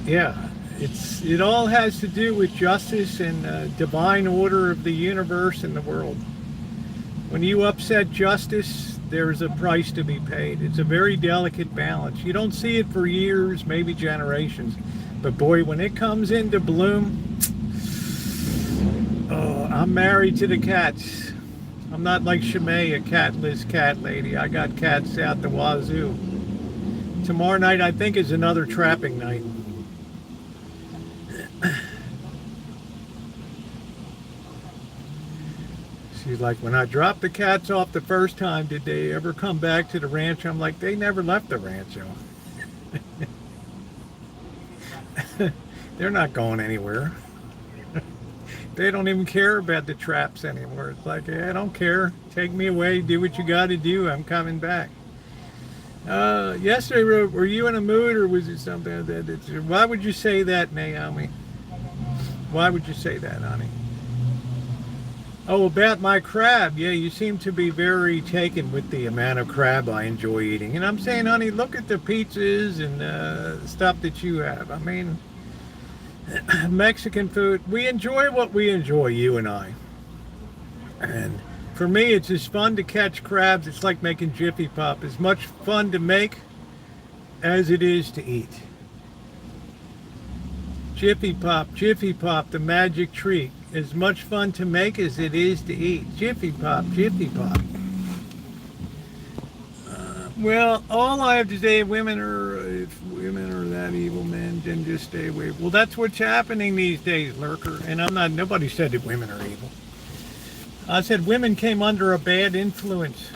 Yeah, it all has to do with justice and divine order of the universe and the world. When you upset justice, there's a price to be paid. It's a very delicate balance. You don't see it for years, maybe generations. But boy, when it comes into bloom, I'm married to the cats. I'm not like Shimei, a catless cat lady. I got cats out the wazoo. Tomorrow night, I think, is another trapping night. She's like, when I dropped the cats off the first time, did they ever come back to the rancho? I'm like, they never left the rancho. They're not going anywhere. They don't even care about the traps anymore. It's like, I don't care. Take me away. Do what you got to do. I'm coming back. Yesterday, were you in a mood, or was it something that? Why would you say that, Naomi? Why would you say that, honey? Oh, about my crab. Yeah, you seem to be very taken with the amount of crab I enjoy eating. And I'm saying, honey, look at the pizzas and stuff that you have. I mean, Mexican food. We enjoy what we enjoy, you and I. And for me, it's as fun to catch crabs. It's like making Jiffy Pop. As much fun to make as it is to eat. Jiffy Pop, the magic treat. As much fun to make as it is to eat. Jiffy Pop, Jiffy Pop. Well, all I have to say, if women are that evil, men, then just stay away. Well, that's what's happening these days, Lurker. And nobody said that women are evil. I said women came under a bad influence.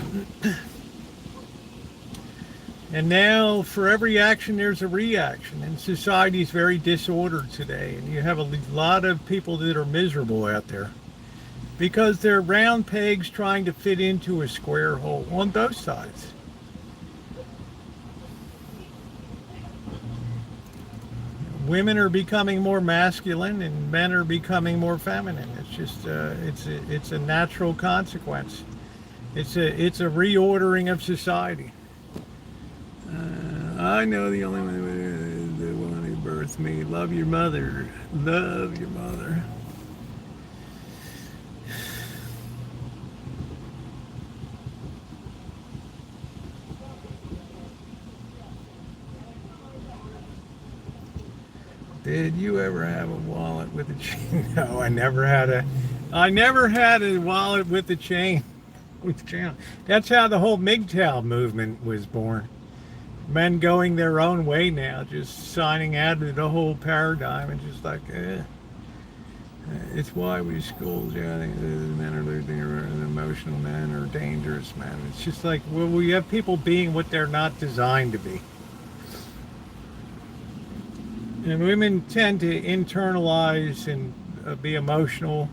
And now for every action, there's a reaction. And society is very disordered today. And you have a lot of people that are miserable out there. Because they're round pegs trying to fit into a square hole on both sides. Women are becoming more masculine and men are becoming more feminine. It's just, it's a natural consequence. It's a reordering of society. I know the only one is the one who birthed me. Love your mother. Love your mother. Did you ever have a wallet with a chain? No, I never had a wallet with a chain. That's how the whole MGTOW movement was born. Men going their own way now, just signing out of the whole paradigm and just like, it's why we school, yeah, I think men are losing, emotional men are dangerous men. It's just like, well, we have people being what they're not designed to be. And women tend to internalize and be emotional,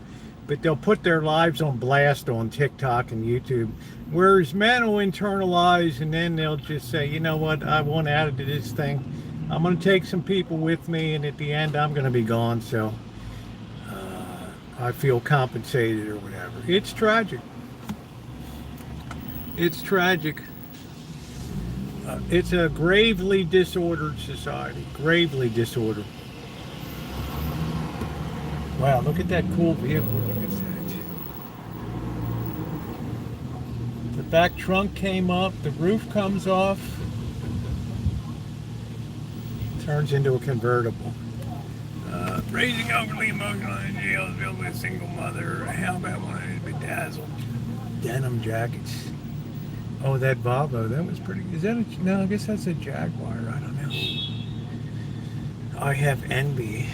but they'll put their lives on blast on TikTok and YouTube. Whereas men will internalize and then they'll just say, you know what, I want out of this thing. I'm going to take some people with me, and at the end I'm going to be gone, so I feel compensated or whatever. It's tragic. It's tragic. It's a gravely disordered society. Gravely disordered. Wow, look at that cool vehicle. Look at that. The back trunk came up. The roof comes off. Turns into a convertible. Raising overly emotional in jail is filled with a single mother. How about one of these bedazzled denim jackets? Oh, that Volvo, that was pretty. Is that no, I guess that's a Jaguar. I don't know. I have envy.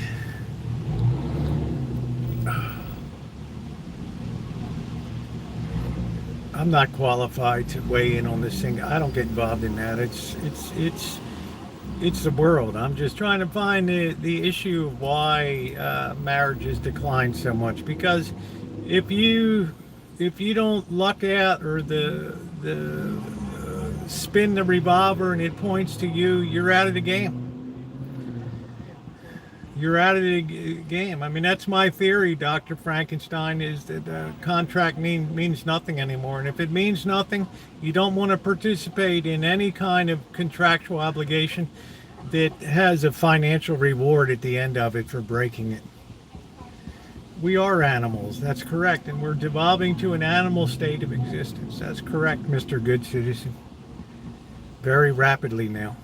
I'm not qualified to weigh in on this thing. I don't get involved in that. It's the world. I'm just trying to find the issue of why marriages decline so much. Because if you don't luck out or the spin the revolver and it points to you, you're out of the game. You're out of the game. I mean, that's my theory, Dr. Frankenstein, is that contract means nothing anymore. And if it means nothing, you don't want to participate in any kind of contractual obligation that has a financial reward at the end of it for breaking it. We are animals, that's correct, and we're devolving to an animal state of existence. That's correct, Mr. Good Citizen. Very rapidly now.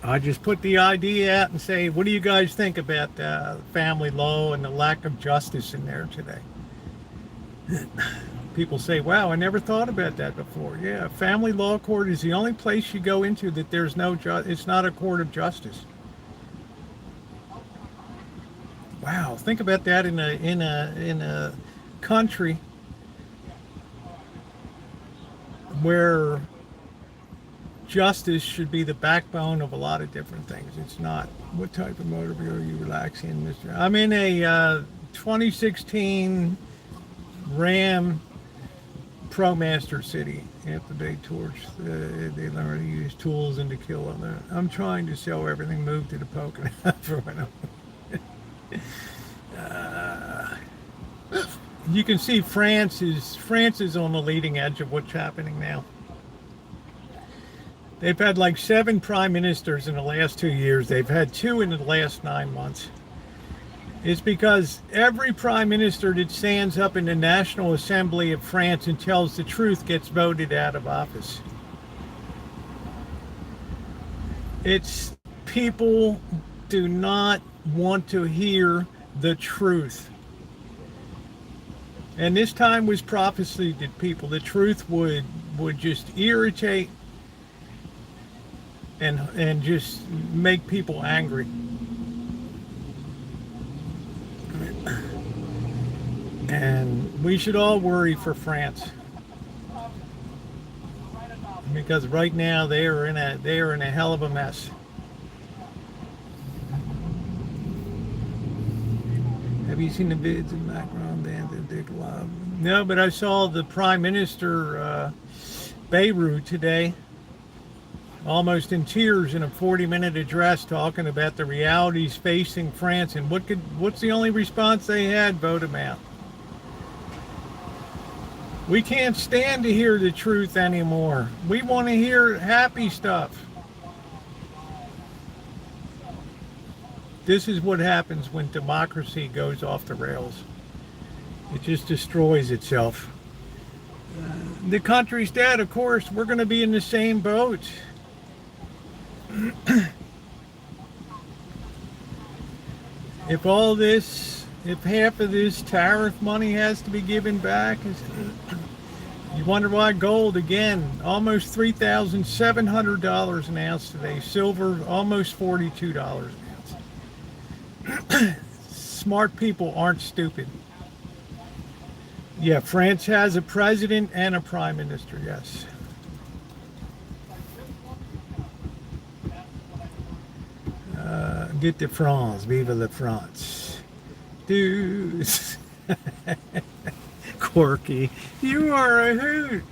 I just put the idea out and say, what do you guys think about family law and the lack of justice in there today? People say, wow, I never thought about that before. Yeah, family law court is the only place you go into that there's no it's not a court of justice. Wow, think about that in a country where justice should be the backbone of a lot of different things. It's not. What type of motor vehicle are you relaxing in, Mr.? I'm in a 2016 Ram ProMaster City after they torch. They learn to use tools and to kill them. I'm trying to sell everything, move to the Pocono for when you can see France is on the leading edge of what's happening now. They've had like 7 prime ministers in the last 2 years. They've had 2 in the last 9 months. It's because every prime minister that stands up in the National Assembly of France and tells the truth gets voted out of office. It's people do not want to hear the truth. And this time was prophesied to people. The truth would just irritate and just make people angry. And we should all worry for France, because right now they are in a hell of a mess. Have you seen the vids in the background? No, but I saw the Prime Minister Beirut today, almost in tears in a 40-minute address, talking about the realities facing France. And what's the only response they had? Vote him out. We can't stand to hear the truth anymore. We want to hear happy stuff. This is what happens when democracy goes off the rails. It just destroys itself. The country's dead, of course. We're going to be in the same boat. If half of this tariff money has to be given back, you wonder why gold, again, almost $3,700 an ounce today. Silver, almost $42 an ounce. Smart people aren't stupid. Yeah, France has a president and a prime minister, yes. Get to France, vive la France. Dude. Quirky, you are a hoot.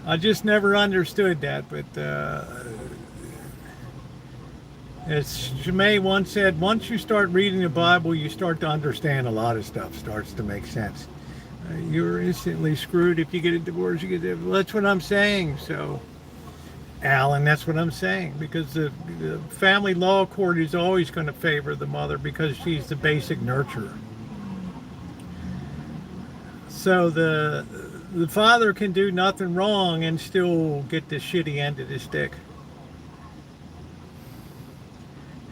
I just never understood that, but as Jemay once said, once you start reading the Bible, you start to understand a lot of stuff starts to make sense. You're instantly screwed if you get a divorce. That's what I'm saying. So, Alan, that's what I'm saying, because the family law court is always going to favor the mother because she's the basic nurturer. So the father can do nothing wrong and still get the shitty end of the stick.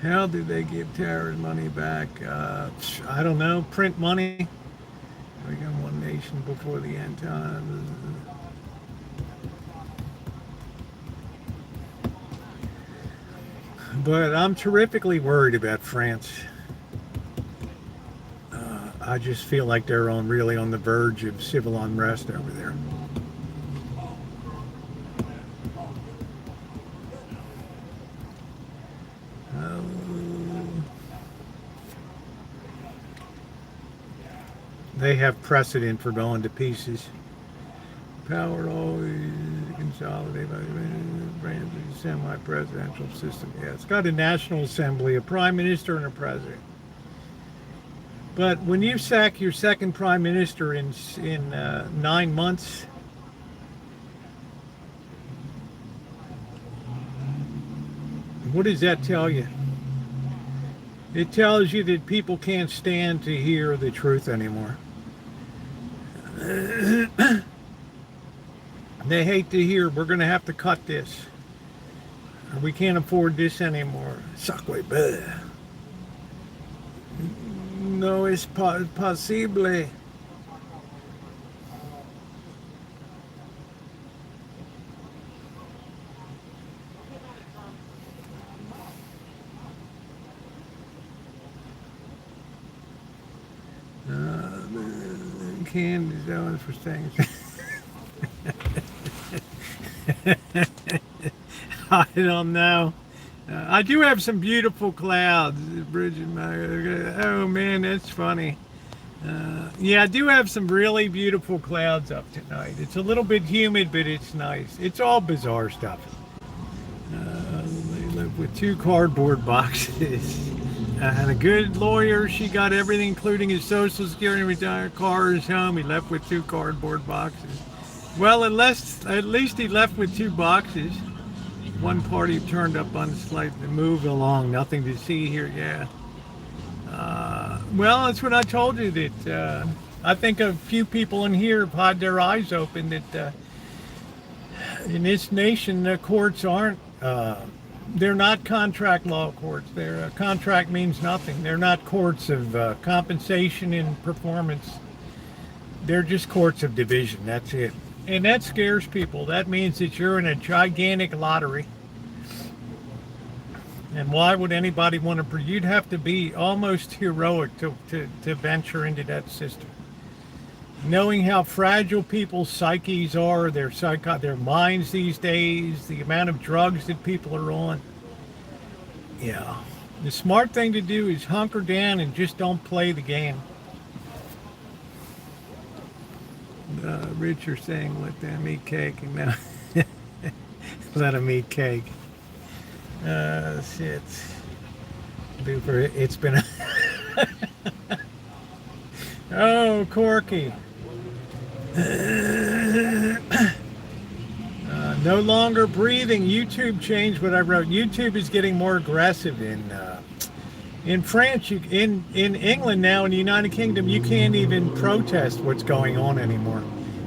How do they give terrorist money back? I don't know. Print money. We got one nation before the end times. But I'm terrifically worried about France. I just feel like they're really on the verge of civil unrest over there. They have precedent for going to pieces. Power always consolidated by the semi-presidential system. Yeah, it's got a national assembly, a prime minister, and a president. But when you sack your second prime minister in 9 months, what does that tell you? It tells you that people can't stand to hear the truth anymore. They hate to hear, we're going to have to cut this. Or we can't afford this anymore. Sacre bleu. No es posible. candy zones for things. I don't know. I do have some beautiful clouds. Bridget, oh man, that's funny. Yeah, I do have some really beautiful clouds up tonight. It's a little bit humid, but it's nice. It's all bizarre stuff. They live with 2 cardboard boxes. And a good lawyer, she got everything, including his social security, retired car, his home. He left with 2 cardboard boxes. Well, at least he left with 2 boxes. One party turned up on the slide to move along. Nothing to see here. Yeah. Well, that's what I told you. That I think a few people in here have had their eyes open. That in this nation, the courts aren't. They're not contract law courts. Their contract means nothing. They're not courts of compensation and performance. They're just courts of division. That's it. And that scares people. That means that you're in a gigantic lottery. And why would anybody want to? You'd have to be almost heroic to venture into that system. Knowing how fragile people's psyches are, their minds these days, the amount of drugs that people are on. Yeah. The smart thing to do is hunker down and just don't play the game. Rich are saying let them eat cake and now let them eat cake. Shit. It's been oh, Corky. No longer breathing. YouTube changed what I wrote. YouTube is getting more aggressive in France. In England now, in the United Kingdom, you can't even protest what's going on anymore.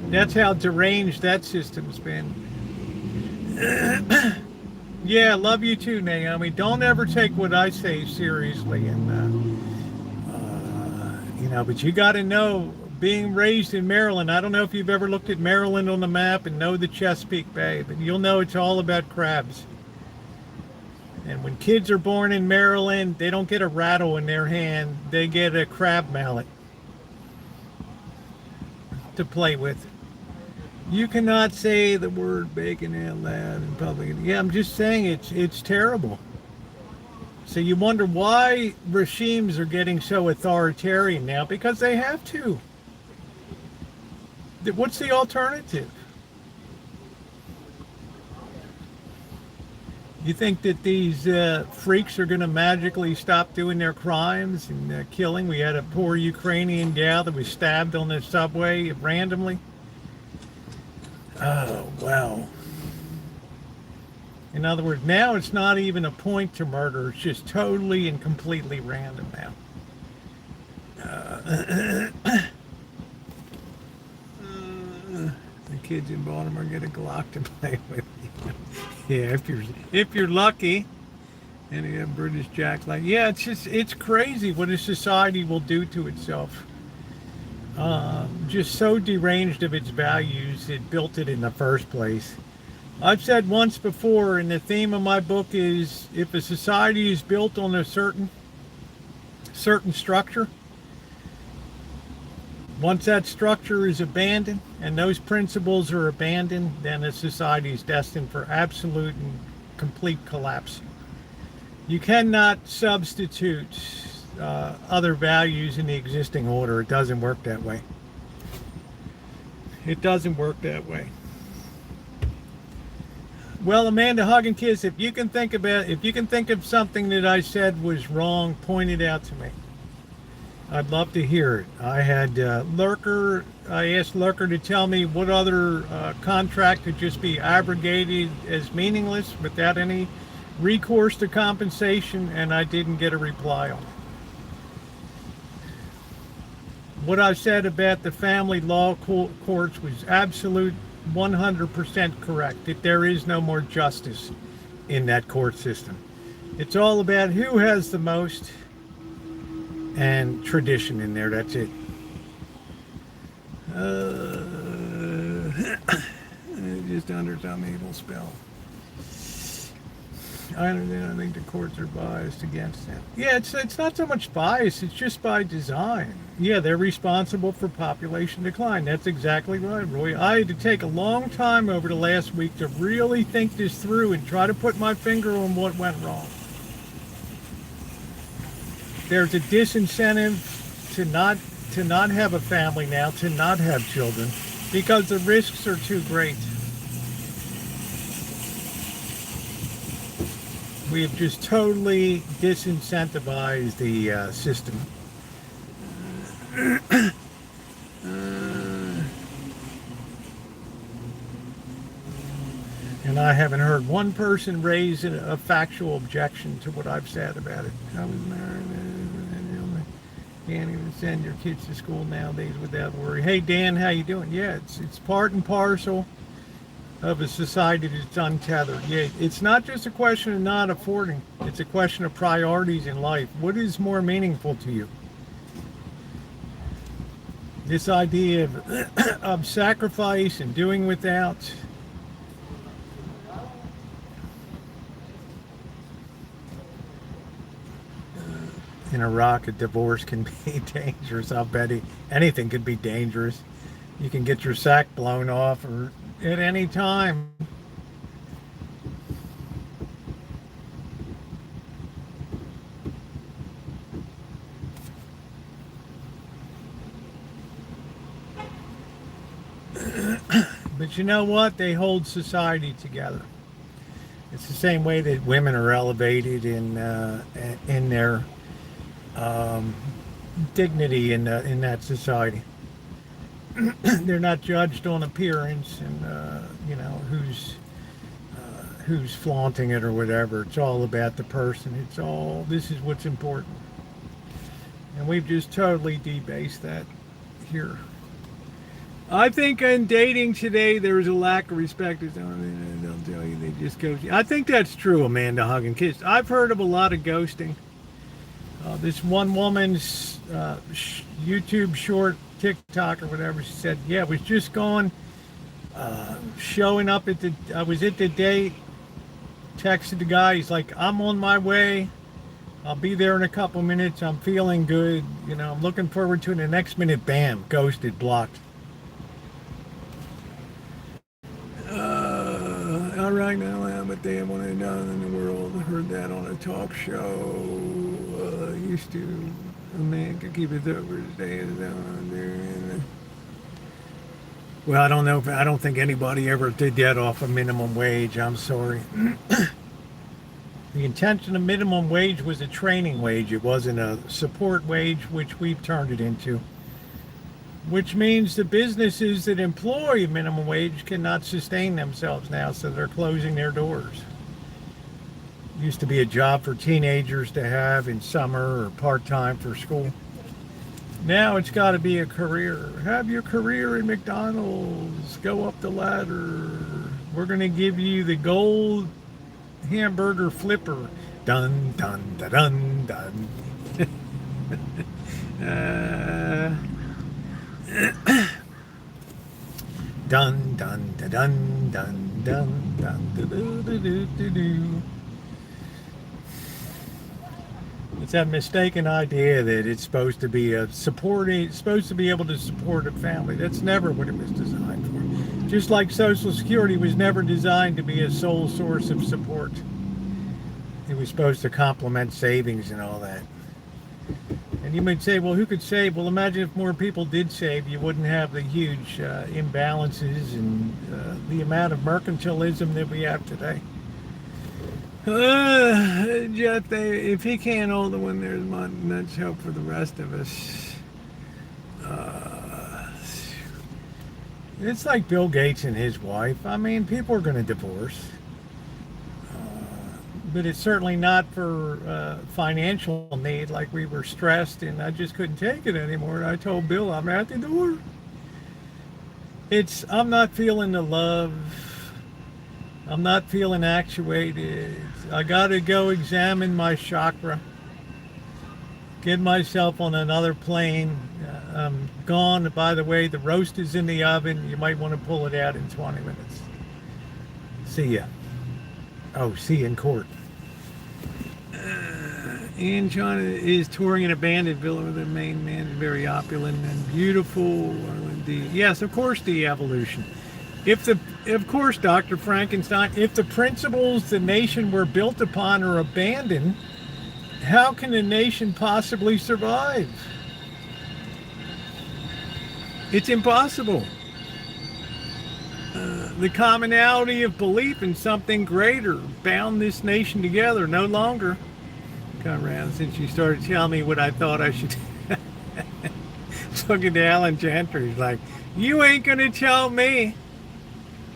That's how deranged that system's been. Yeah, love you too, Naomi. Don't ever take what I say seriously, and but you got to know. Being raised in Maryland, I don't know if you've ever looked at Maryland on the map and know the Chesapeake Bay, but you'll know it's all about crabs. And when kids are born in Maryland, they don't get a rattle in their hand, they get a crab mallet to play with. You cannot say the word bacon out loud in public. Yeah, I'm just saying it's terrible. So you wonder why regimes are getting so authoritarian now, because they have to. What's the alternative? You think that these freaks are going to magically stop doing their crimes and killing? We had a poor Ukrainian gal that was stabbed on the subway randomly. Oh, wow. In other words, now it's not even a point to murder. It's just totally and completely random now. The kids in Baltimore get a Glock to play with. Yeah, if you're lucky. And you have British Jack like, yeah, it's crazy what a society will do to itself. Just so deranged of its values, it built it in the first place. I've said once before, and the theme of my book is, if a society is built on a certain structure, once that structure is abandoned and those principles are abandoned, then a society is destined for absolute and complete collapse. You cannot substitute other values in the existing order. It doesn't work that way. It doesn't work that way. Well, Amanda, hug and kiss. If you can think of something that I said was wrong, point it out to me. I'd love to hear it. I had Lurker. I asked Lurker to tell me what other contract could just be abrogated as meaningless without any recourse to compensation, and I didn't get a reply on it. What I said about the family law courts was absolute 100% correct, that there is no more justice in that court system. It's all about who has the most and tradition in there. That's it. Just under some evil spell. I think the courts are biased against them. Yeah, it's not so much bias, it's just by design. Yeah, they're responsible for population decline. That's exactly right, Roy. I had to take a long time over the last week to really think this through and try to put my finger on what went wrong. There's a disincentive to not have a family now, to not have children, because the risks are too great. We have just totally disincentivized the system. And I haven't heard one person raise a factual objection to what I've said about it. I was married. Can't even send your kids to school nowadays without worry. Hey Dan, how you doing? Yeah, it's part and parcel of a society that's untethered. Yeah, it's not just a question of not affording. It's a question of priorities in life. What is more meaningful to you? This idea of sacrifice and doing without. In Iraq, a divorce can be dangerous. I'll bet anything could be dangerous. You can get your sack blown off or at any time. But you know what? They hold society together. It's the same way that women are elevated in their dignity in that society. They're not judged on appearance and who's flaunting it or whatever. It's all about the person. This is what's important. And we've just totally debased that here. I think in dating today there's a lack of respect. They'll tell you, they just ghost you. I think that's true, Amanda Hug and Kiss. I've heard of a lot of ghosting. This one woman's YouTube short, TikTok or whatever, she said, yeah, was just gone, showing up I was at the date, texted the guy, he's like, I'm on my way, I'll be there in a couple minutes, I'm feeling good, I'm looking forward to it, and the next minute, bam, ghosted, blocked. All right, now I'm a damn one and done in the world. I heard that on a talk show. Used to, a man could keep his over days down there. Well, I don't know. I don't think anybody ever did that off a minimum wage. I'm sorry. The intention of minimum wage was a training wage. It wasn't a support wage, which we've turned it into. Which means the businesses that employ minimum wage cannot sustain themselves now, so they're closing their doors. Used to be a job for teenagers to have in summer or part-time for school. Now it's got to be a career. Have your career in McDonald's. Go up the ladder. We're going to give you the gold hamburger flipper. Dun, dun, da, dun, dun. Dun, dun, da, dun, dun, dun, dun, do, do, do, do, do. It's that mistaken idea that it's supposed to be supposed to be able to support a family. That's never what it was designed for. Just like Social Security was never designed to be a sole source of support. It was supposed to complement savings and all that. And you might say, well, who could save? Well, imagine if more people did save, you wouldn't have the huge imbalances and the amount of mercantilism that we have today. Jeff, if he can't hold it when there's money, let's hope for the rest of us. It's like Bill Gates and his wife. I mean, people are going to divorce. But it's certainly not for financial need, like we were stressed and I just couldn't take it anymore. And I told Bill, I'm at the door. I'm not feeling the love. I'm not feeling actuated. I got to go examine my chakra. Get myself on another plane. I'm gone. By the way, the roast is in the oven. You might want to pull it out in 20 minutes. See ya. Oh, see you in court. in China is touring an abandoned villa with the main man, very opulent and beautiful. Yes, of course, the evolution. Of course, Dr. Frankenstein, if the principles the nation were built upon are abandoned, how can a nation possibly survive? It's impossible. The commonality of belief in something greater bound this nation together. No longer. Come around since you started telling me what I thought I should. Looking to Alan Gentry, he's like, you ain't gonna tell me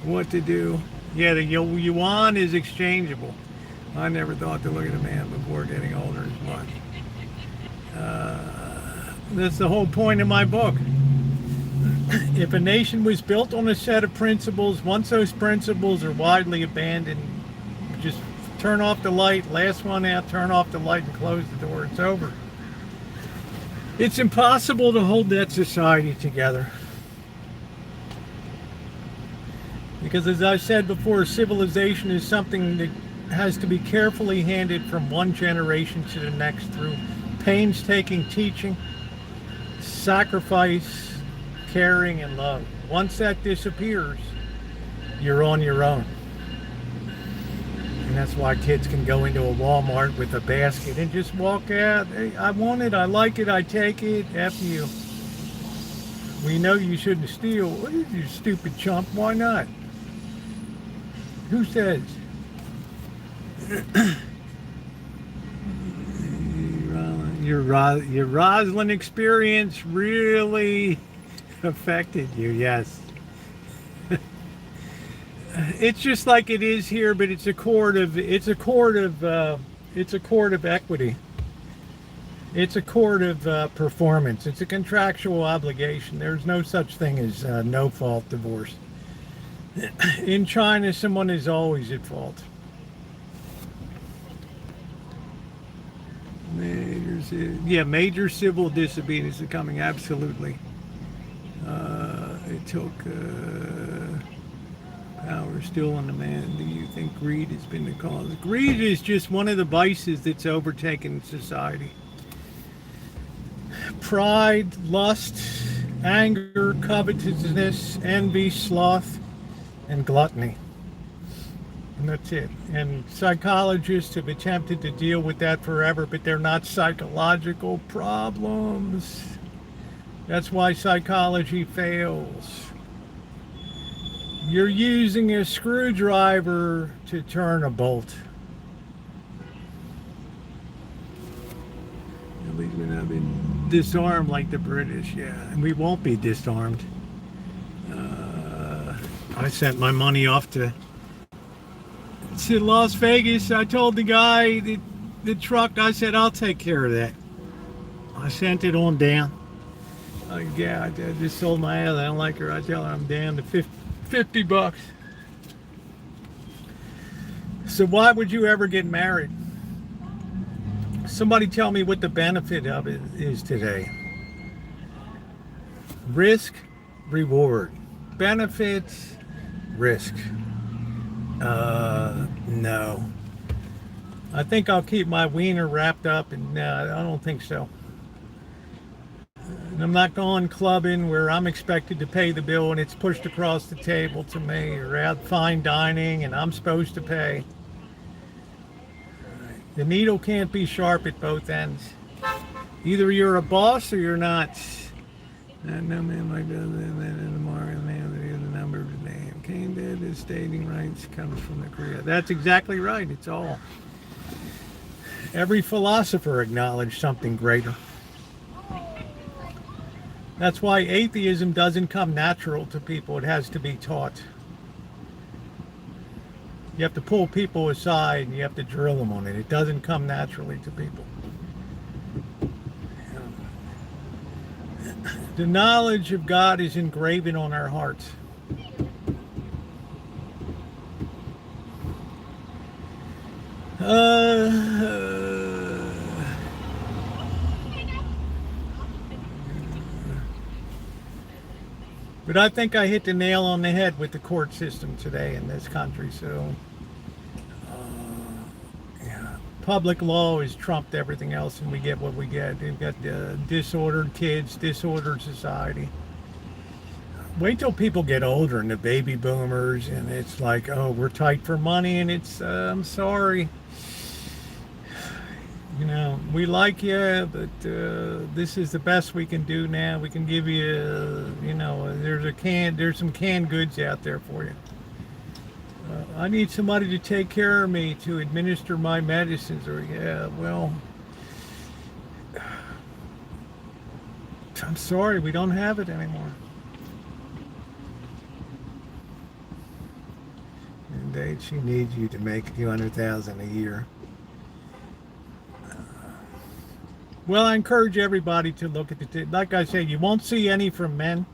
what to do. Yeah, the yuan is exchangeable. I never thought to look at a man before getting older as much. That's the whole point of my book. If a nation was built on a set of principles, once those principles are widely abandoned, just turn off the light, last one out, turn off the light and close the door, it's over. It's impossible to hold that society together. Because as I said before, civilization is something that has to be carefully handed from one generation to the next through painstaking teaching, sacrifice, caring, and love. Once that disappears, you're on your own. And that's why kids can go into a Walmart with a basket and just walk out. Hey, I want it, I like it, I take it, F you. We know you shouldn't steal. What is you stupid chump? Why not? Who says? Your Roslyn experience really affected you, yes. It's just like it is here, but it's a court of equity. It's a court of performance. It's a contractual obligation. There's no such thing as no fault divorce. In China, someone is always at fault. Major civil disobedience is coming, absolutely. It took power still on the man. Do you think greed has been the cause? Greed is just one of the vices that's overtaken society. Pride, lust, anger, covetousness, envy, sloth, and gluttony. And that's it. And psychologists have attempted to deal with that forever, but they're not psychological problems. That's why psychology fails. You're using a screwdriver to turn a bolt. At least we've not been disarmed like the British, yeah. And we won't be disarmed. I sent my money off to Las Vegas. I told the guy, the truck, I said, I'll take care of that. I sent it on down. I just sold my ass. I don't like her. I tell her I'm down to $50. So why would you ever get married? Somebody tell me what the benefit of it is today. Risk, reward. Benefits, risk. No. I think I'll keep my wiener wrapped up, and no, I don't think so. And I'm not going clubbing where I'm expected to pay the bill and it's pushed across the table to me, or out fine dining and I'm supposed to pay. The needle can't be sharp at both ends. Either you're a boss or you're not. No man like that in the market, man, the number of the name. Came dead as stating rights comes from the Korea. That's exactly right. It's all. Every philosopher acknowledged something greater. That's why atheism doesn't come natural to people. It has to be taught. You have to pull people aside and you have to drill them on it. It doesn't come naturally to people. The knowledge of God is engraven on our hearts. But I think I hit the nail on the head with the court system today in this country. So, public law is trumped everything else, and we get what we get. We've got disordered kids, disordered society. Wait till people get older and the baby boomers, and it's like, oh, we're tight for money, and it's, I'm sorry. You know, we like you, but this is the best we can do now. We can give you, you know, there's some canned goods out there for you. I need somebody to take care of me, to administer my medicines, or yeah, well, I'm sorry, we don't have it anymore. And she needs you to make $200,000 a year. Well, I encourage everybody to look at like I say, you won't see any from men,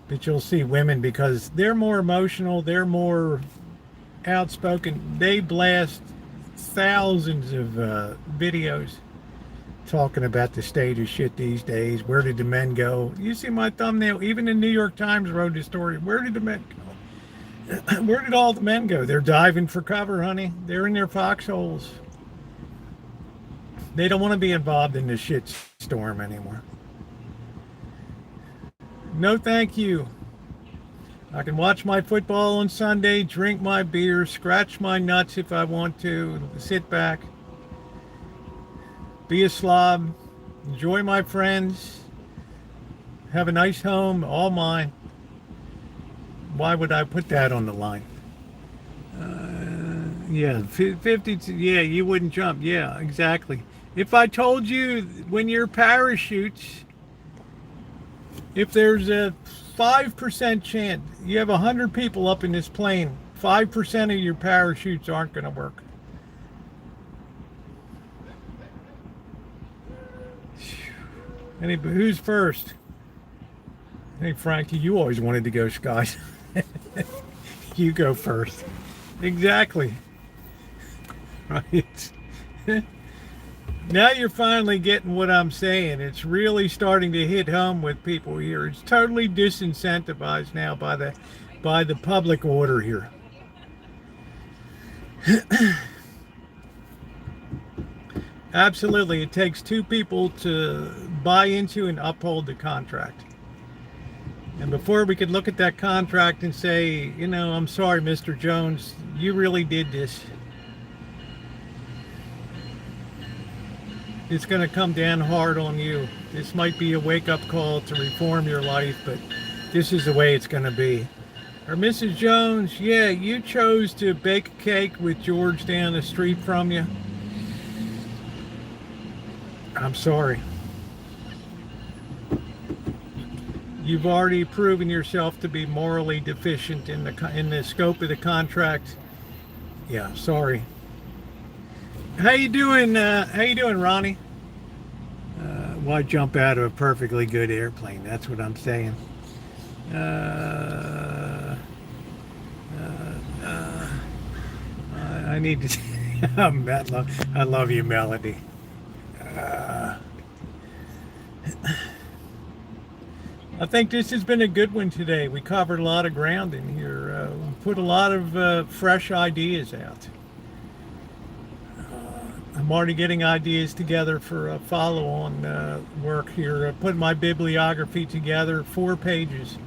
but you'll see women, because they're more emotional, they're more outspoken. They blast thousands of videos talking about the state of shit these days. Where did the men go? You see my thumbnail, even the New York Times wrote a story. Where did the men go? Where did all the men go? They're diving for cover, honey. They're in their foxholes. They don't want to be involved in this shit storm anymore. No, thank you. I can watch my football on Sunday, drink my beer, scratch my nuts if I want to, sit back, be a slob, enjoy my friends, have a nice home, all mine. Why would I put that on the line? Yeah, 50, yeah, you wouldn't jump. Yeah, exactly. If I told you when your parachutes, if there's a 5% chance, you have 100 people up in this plane, 5% of your parachutes aren't going to work. Anybody, who's first? Hey, Frankie, you always wanted to go sky. You go first. Exactly. Right. Now you're finally getting what I'm saying. It's really starting to hit home with people here. It's totally disincentivized now by the public order here. Absolutely. It takes two people to buy into and uphold the contract. And before we could look at that contract and say, you know, I'm sorry, Mr. Jones, you really did this. It's going to come down hard on you. This might be a wake-up call to reform your life, but this is the way it's going to be. Or Mrs. Jones, yeah, you chose to bake a cake with George down the street from you. I'm sorry. You've already proven yourself to be morally deficient in the scope of the contract. Yeah, sorry. How you doing, Ronnie? Why jump out of a perfectly good airplane? That's what I'm saying. I need to. I love you, Melody. I think this has been a good one today. We covered a lot of ground in here. Put a lot of fresh ideas out. I'm already getting ideas together for a follow-on work here. I put my bibliography together, 4 pages.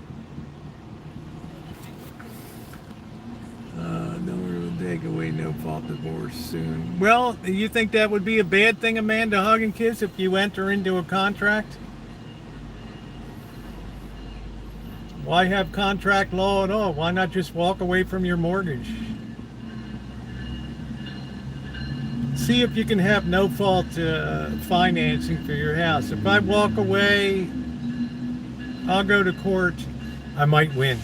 No take away, no fault divorce soon. Well, you think that would be a bad thing, Amanda, hug and kiss, if you enter into a contract? Why have contract law at all? Why not just walk away from your mortgage? See if you can have no fault financing for your house. If I walk away, I'll go to court. I might win.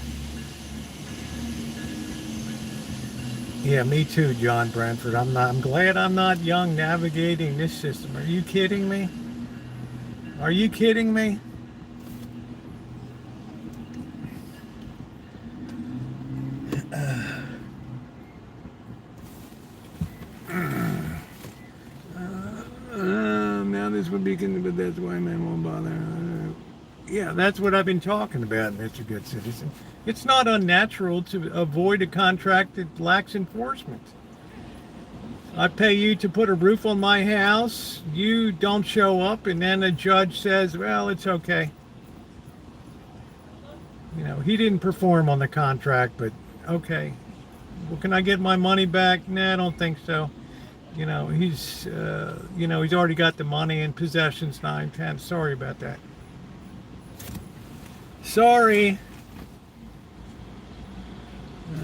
Yeah, me too, John Brentford. I'm glad I'm not young navigating this system. Are you kidding me? Are you kidding me? Now this would be, but that's why men won't bother. Yeah, that's what I've been talking about, Mr. Good Citizen. It's not unnatural to avoid a contract that lacks enforcement. I pay you to put a roof on my house. You don't show up, and then a judge says, well, it's okay. You know, he didn't perform on the contract, but okay. Well, can I get my money back? Nah, I don't think so. He's already got the money and possessions 9/10. Sorry about that. Sorry. I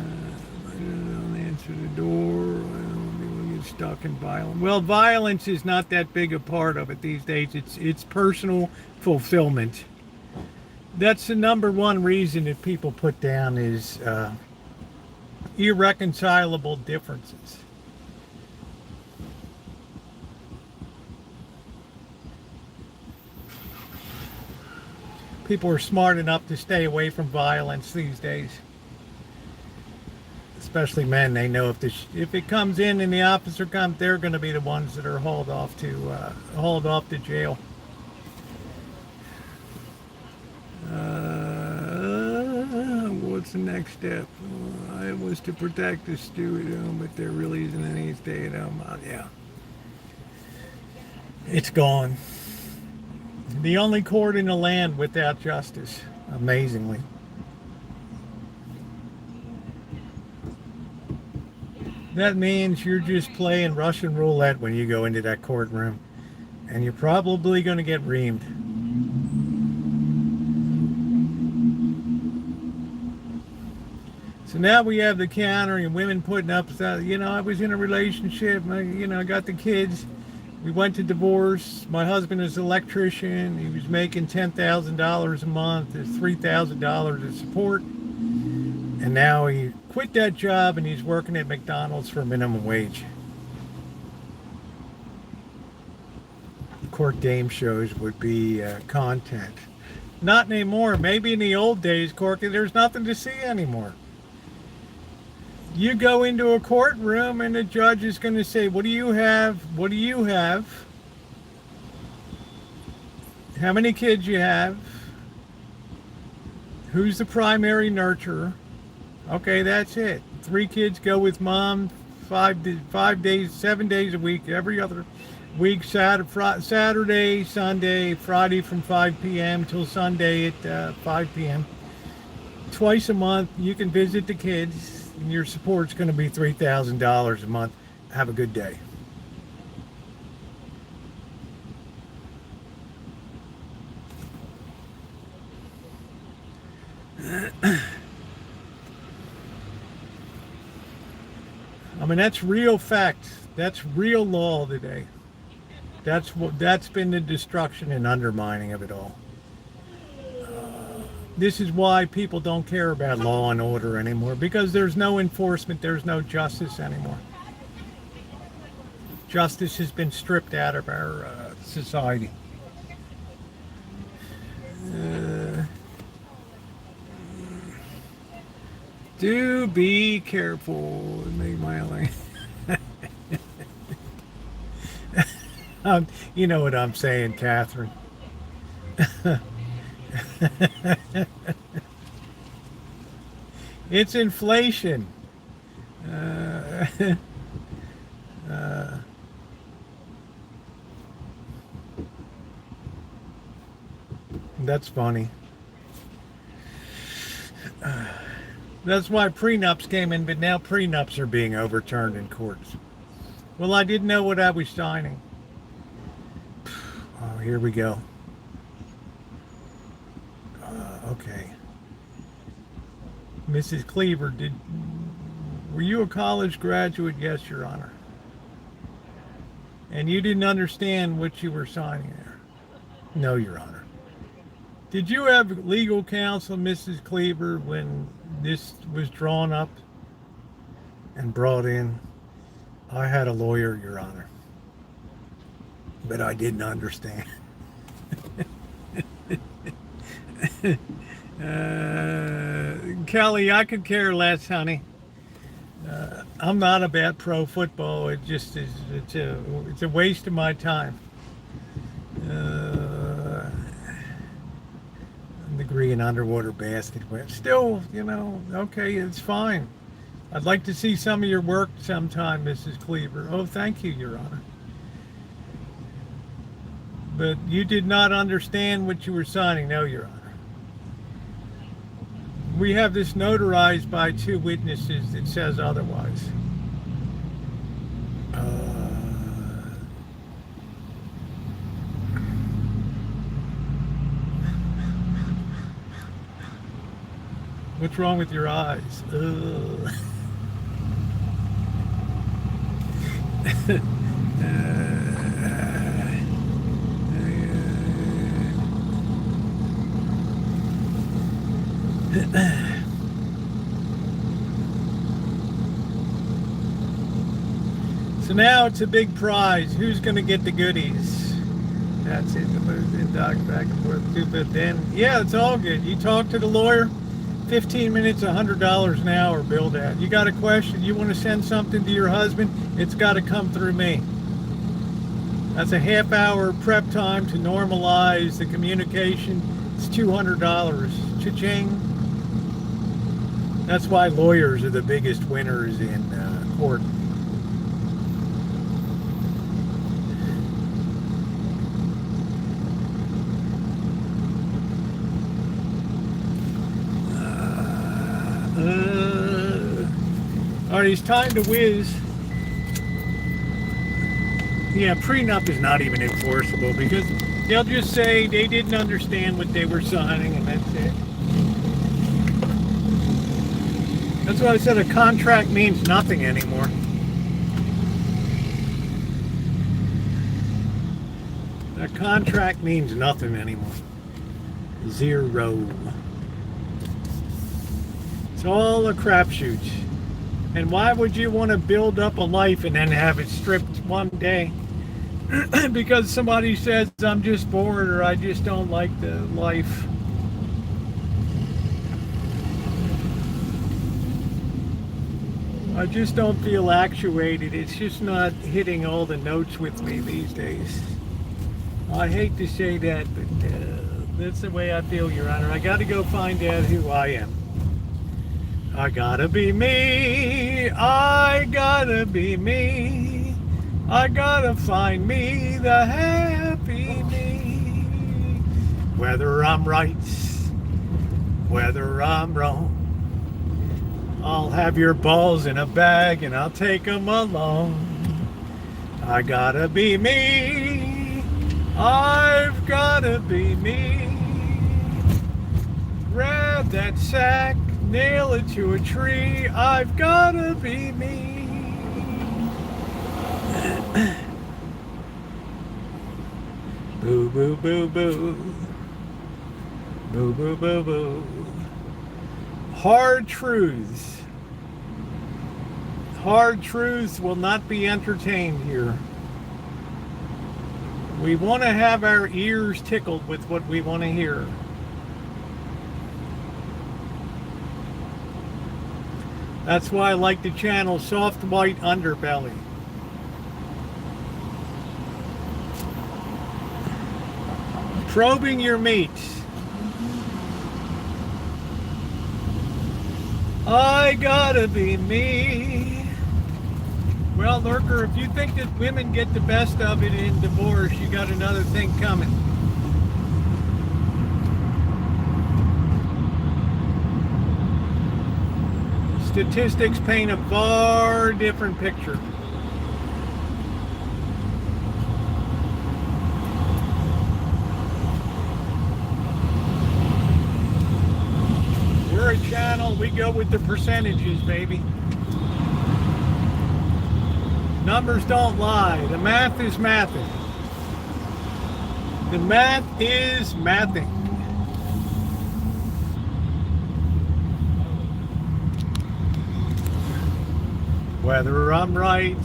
don't answer the door. I don't get stuck in violence. Well, violence is not that big a part of it these days. It's personal fulfillment. That's the number one reason that people put down is irreconcilable differences. People are smart enough to stay away from violence these days. Especially men. They know if it comes in and the officer comes, they're going to be the ones that are hauled off to jail. What's the next step? It was to protect the stay-at-home, but there really isn't any stay-at-home. Yeah, it's gone. The only court in the land without justice, amazingly. That means you're just playing Russian roulette when you go into that courtroom, and you're probably going to get reamed. So now we have the counter and women putting up, I was in a relationship, I got the kids. We went to divorce. My husband is an electrician. He was making $10,000 a month. There's $3,000 of support. And now he quit that job and he's working at McDonald's for minimum wage. Court game shows would be content. Not anymore. Maybe in the old days, Corky, there's nothing to see anymore. You go into a courtroom and the judge is going to say, what do you have? What do you have? How many kids you have? Who's the primary nurturer? Okay, that's it. 3 kids go with mom 5 days, 7 days a week, every other week, Saturday, Sunday, Friday from 5 p.m. till Sunday at 5 p.m. Twice a month, you can visit the kids. And your support's going to be $3,000 a month. Have a good day. I mean, that's real fact. That's real law today. That's been the destruction and undermining of it all. This is why people don't care about law and order anymore, because there's no enforcement, there's no justice anymore. Justice has been stripped out of our society. Do be careful. Make my own. You know what I'm saying, Catherine. It's inflation. That's funny. That's why prenups came in, but now prenups are being overturned in courts. Well, I didn't know what I was signing. Oh, here we go. Okay. Mrs. Cleaver, were you a college graduate? Yes, Your Honor. And you didn't understand what you were signing there? No, Your Honor. Did you have legal counsel, Mrs. Cleaver, when this was drawn up and brought in? I had a lawyer, Your Honor. But I didn't understand. Kelly, I could care less, honey. I'm not about pro football. It just is. It's a waste of my time. Degree in underwater basketball. Still, okay, it's fine. I'd like to see some of your work sometime, Mrs. Cleaver. Oh, thank you, Your Honor. But you did not understand what you were signing. No, Your Honor. We have this notarized by 2 witnesses that says otherwise. What's wrong with your eyes? So now it's a big prize. Who's going to get the goodies? That's it. The dog back and forth too. But then, yeah, it's all good. You talk to the lawyer. 15 minutes, $100 an hour. Bill that. You got a question? You want to send something to your husband? It's got to come through me. That's a half-hour prep time to normalize the communication. It's $200. Cha-ching. That's why lawyers are the biggest winners in court. All right, it's time to whiz. Yeah, prenup is not even enforceable because they'll just say they didn't understand what they were signing and that's it. That's why I said a contract means nothing anymore. A contract means nothing anymore. Zero. It's all a crapshoot. And why would you want to build up a life and then have it stripped one day? Because somebody says, I'm just bored or I just don't like the life. I just don't feel actuated. It's just not hitting all the notes with me these days. I hate to say that, but that's the way I feel, Your Honor. I got to go find out who I am. I gotta be me. I gotta be me. I gotta find me, the happy me. Whether I'm right, whether I'm wrong, I'll have your balls in a bag and I'll take them along. I gotta be me. I've gotta be me. Grab that sack, nail it to a tree. I've gotta be me. Boo, boo, boo, boo. Boo, boo, boo, boo. Hard truths. Hard truths will not be entertained here. We want to have our ears tickled with what we want to hear. That's why I like the channel Soft White Underbelly. Probing your meats. I gotta be me. Well, Lurker, if you think that women get the best of it in divorce, you got another thing coming. Statistics paint a far different picture. We're a channel, we go with the percentages, baby. Numbers don't lie. The math is mathing. The math is mathing. Whether I'm right,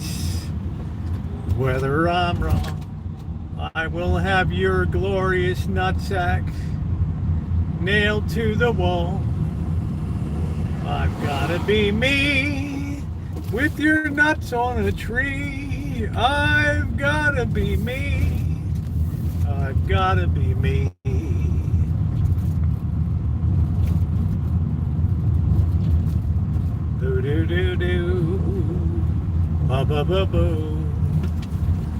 whether I'm wrong, I will have your glorious nutsack nailed to the wall. I've gotta be me with your nuts on a tree. I've gotta be me. I've gotta be me. Do do do do. Ba ba ba boo.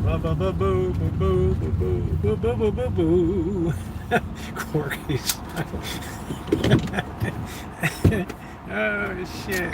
Ba ba ba boo boo boo boo boo boo boo boo. Corky's. Oh shit.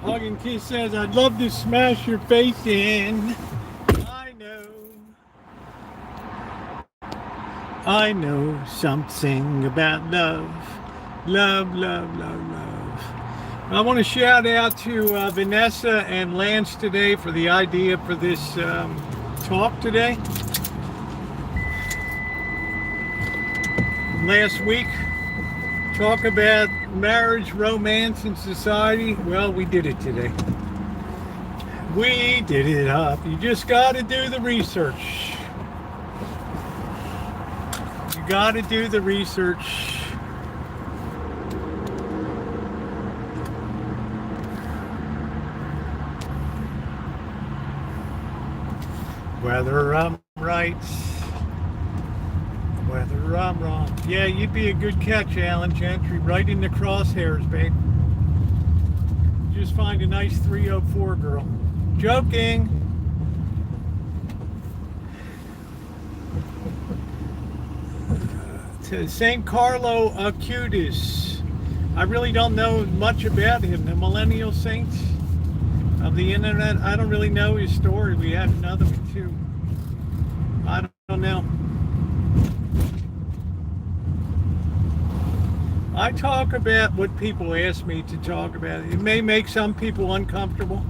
Hugging Kiss says, I'd love to smash your face in. I know something about love. Love, love, love, love. I want to shout out to Vanessa and Lance today for the idea for this talk today. Last week, talk about marriage, romance, and society. Well, we did it today. We did it up. You just got to do the research. You got to do the research. Whether I'm right, whether I'm wrong. Yeah, you'd be a good catch, Alan Gentry. Right in the crosshairs, babe. Just find a nice 304 girl. Joking. To St. Carlo Acutis. I really don't know much about him. The millennial saint of the internet. I don't really know his story. We had another one too. I don't know. I talk about what people ask me to talk about. It may make some people uncomfortable,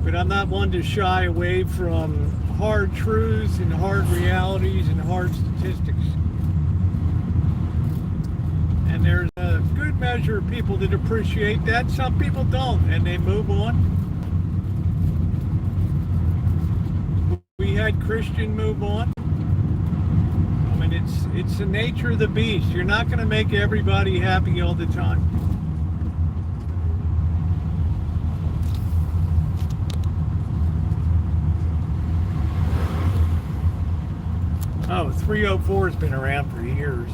but I'm not one to shy away from hard truths and hard realities and hard statistics. And there's a good measure of people that appreciate that. Some people don't, and they move on. We had Christian move on. I mean, it's the nature of the beast. You're not going to make everybody happy all the time. Oh, 304 has been around for years.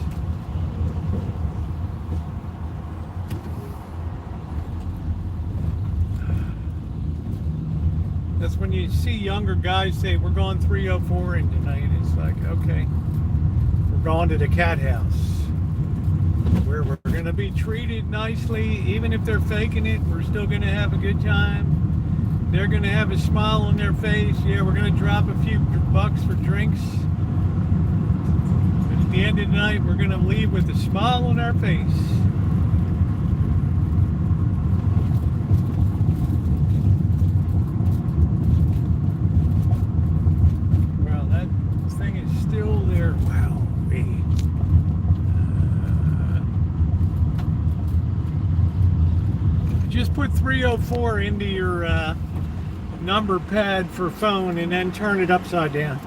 That's when you see younger guys say, we're going 304 in tonight. It's like, okay, we're going to the cat house where we're going to be treated nicely. Even if they're faking it, we're still going to have a good time. They're going to have a smile on their face. Yeah, we're going to drop a few bucks for drinks. But at the end of the night, we're going to leave with a smile on our face. 304 into your number pad for phone and then turn it upside down.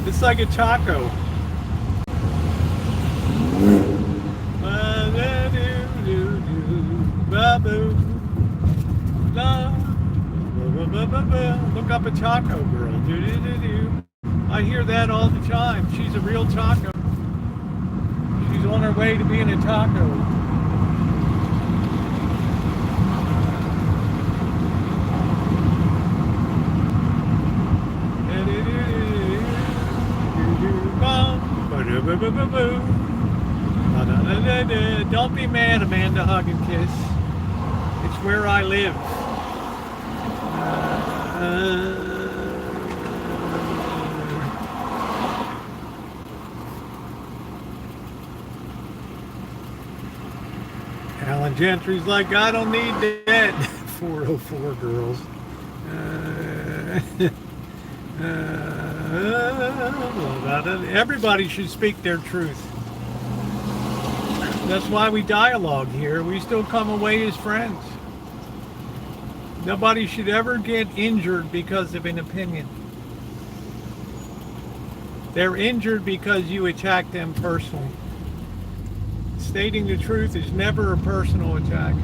It's like a taco. Look up a taco girl. I hear that all the time. She's a real taco. She's on her way to being a taco. Don't be mad, Amanda Hug and Kiss. It's where I live. Alan Gentry's like, I don't need that. 404 girls. Everybody should speak their truth. That's why we dialogue here. We still come away as friends. Nobody should ever get injured because of an opinion. They're injured because you attack them personally. Stating the truth is never a personal attack.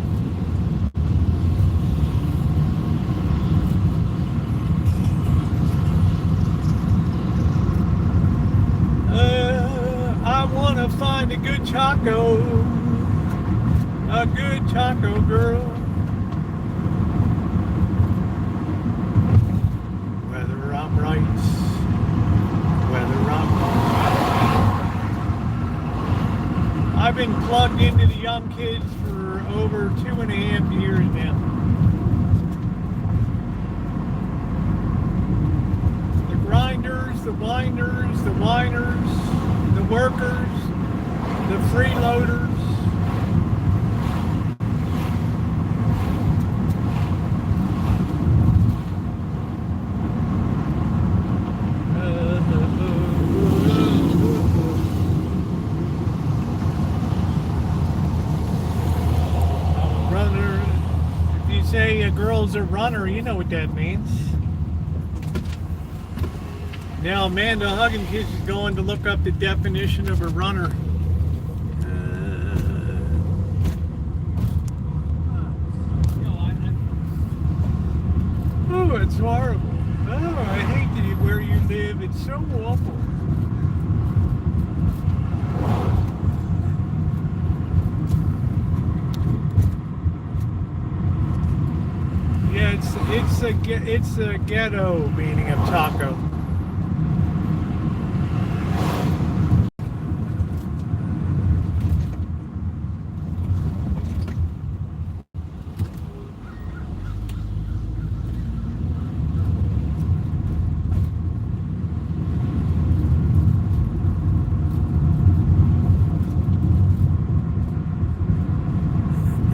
I want to find a good taco girl. Whether I'm right, whether I'm wrong. I've been plugged into the young kids for over 2.5 years now. The grinders, the winders, the whiners, the workers, the freeloaders. Runner. If you say a girl's a runner, you know what that means. Now Amanda Huggins is going to look up the definition of a runner. Oh, it's horrible. Oh, I hate where you live. It's so awful. Yeah, it's a ghetto meaning of taco.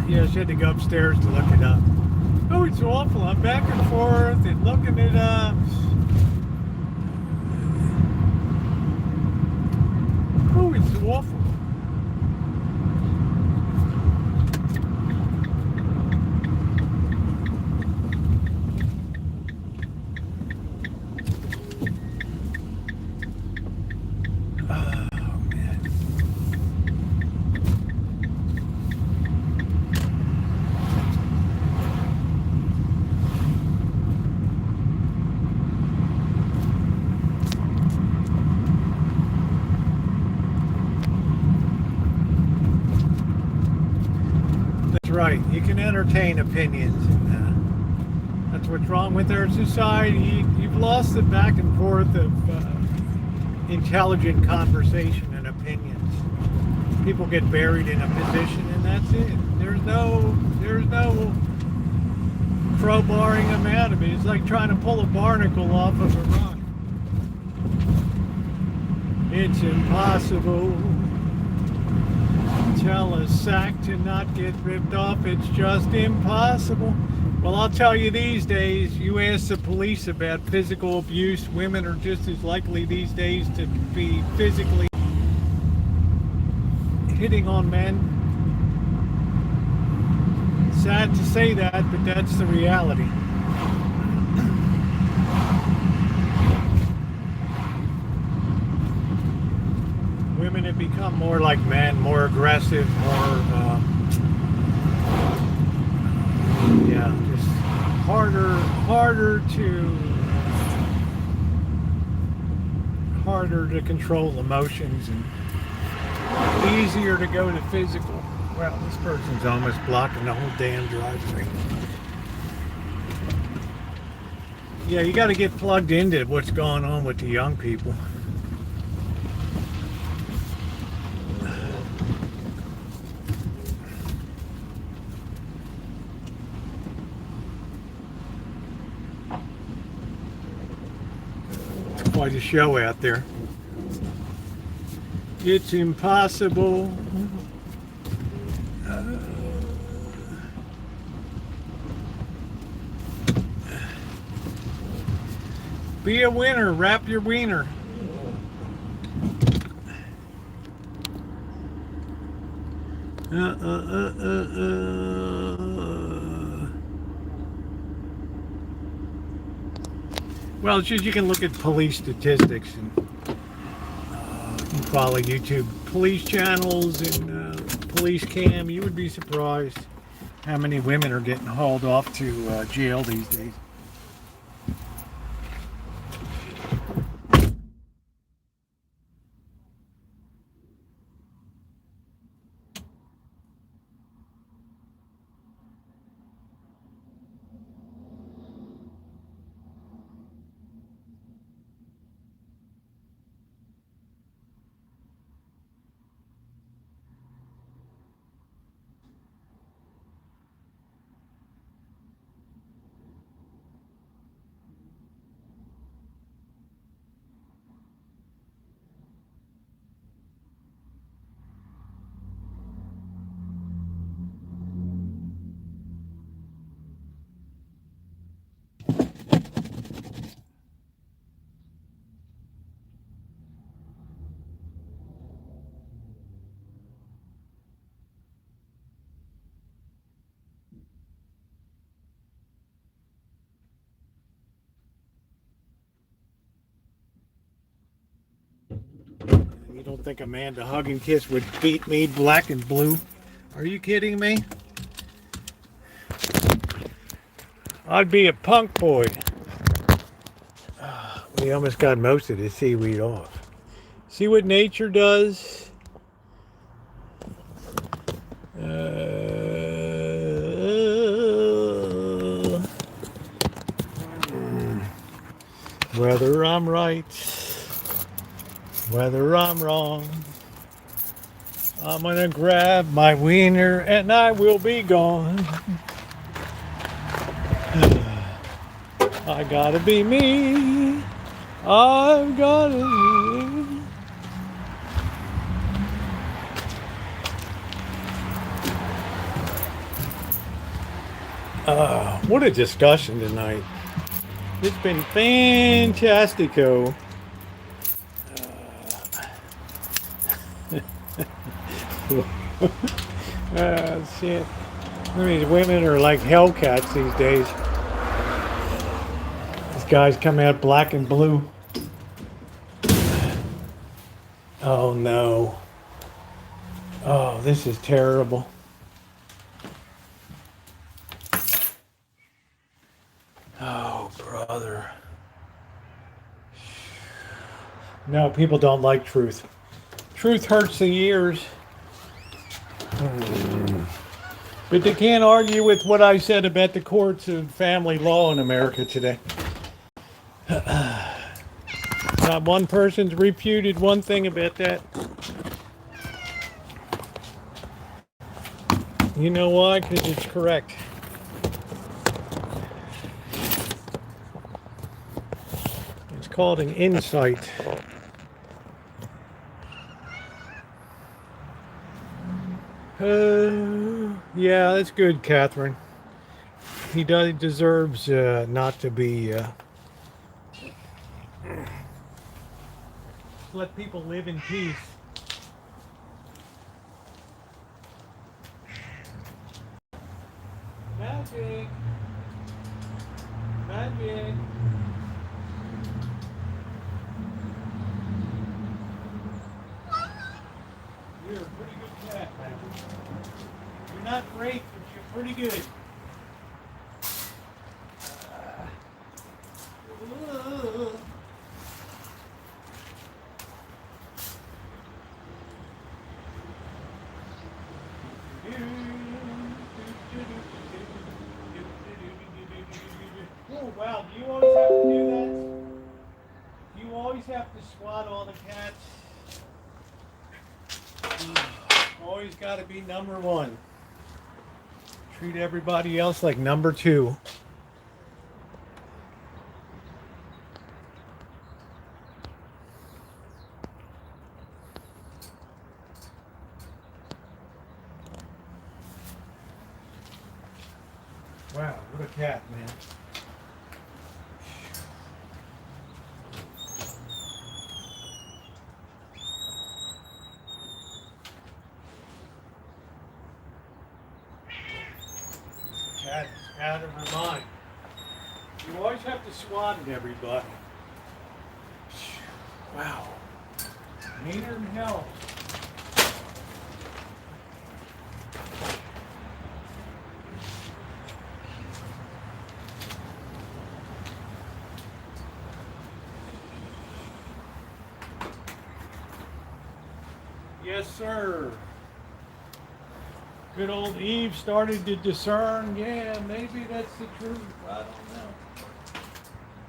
Yeah, she had to go upstairs to look it up. Oh, it's awful. I'm back and forth and looking it up. Oh, it's awful. Right, you can entertain opinions, and that's what's wrong with our society. You've lost the back and forth of intelligent conversation and opinions. People get buried in a position, and that's it. There's no crowbarring them out of it. It's like trying to pull a barnacle off of a rock. It's impossible. Tell a sack to not get ripped off. It's just impossible. Well, I'll tell you these days, you ask the police about physical abuse, women are just as likely these days to be physically hitting on men. Sad to say that, but that's the reality. Women have become more like men, more aggressive, just harder to control emotions and easier to go to physical. Well, this person's almost blocking the whole damn driveway. Yeah, you got to get plugged into what's going on with the young people. It's quite a show out there. It's impossible. Be a winner. Wrap your wiener. Well, it's just you can look at police statistics and you follow YouTube police channels and police cam. You would be surprised how many women are getting hauled off to jail these days. You don't think Amanda Hug and Kiss would beat me black and blue? Are you kidding me? I'd be a punk boy. We almost got most of the seaweed off. See what nature does? Whether I'm right, whether I'm wrong, I'm gonna grab my wiener and I will be gone. I gotta be me. I've gotta be. What a discussion tonight. It's been fantastico. Shit. These women are like Hellcats these days. These guys come out black and blue. Oh no. Oh, this is terrible. Oh, brother. No, people don't like truth. Truth hurts the ears. But they can't argue with what I said about the courts of family law in America today. Not one person's refuted one thing about that. You know why? Because it's correct. It's called an insight. Yeah, that's good, Catherine. He deserves not to be. Let people live in peace. Magic. Magic. You're a pretty good cat, Magic. You're not great, but you're pretty good. Oh, wow. Do you always have to do that? Do you always have to swat all the cats? Always got to be number one. Treat everybody else like number two. Wow, what a cat, man. Cat is out of her mind. You always have to swat at everybody. Wow. Meaner than hell. Yes, sir. Good old Eve started to discern. Yeah, maybe that's the truth. I don't know.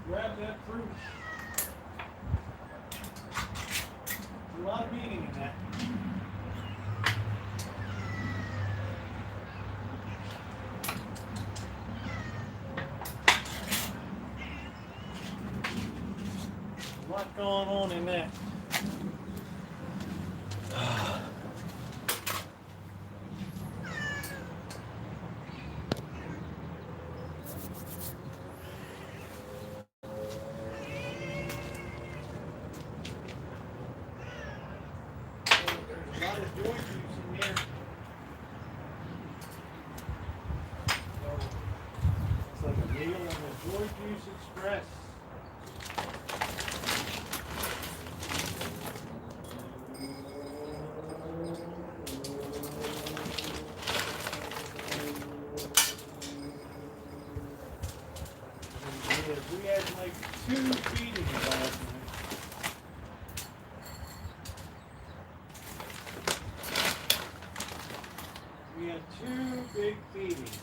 Grab that fruit. There's a lot of meaning in that. A lot going on in that. Express. We had like 2 feedings last night. We had 2 big feedings.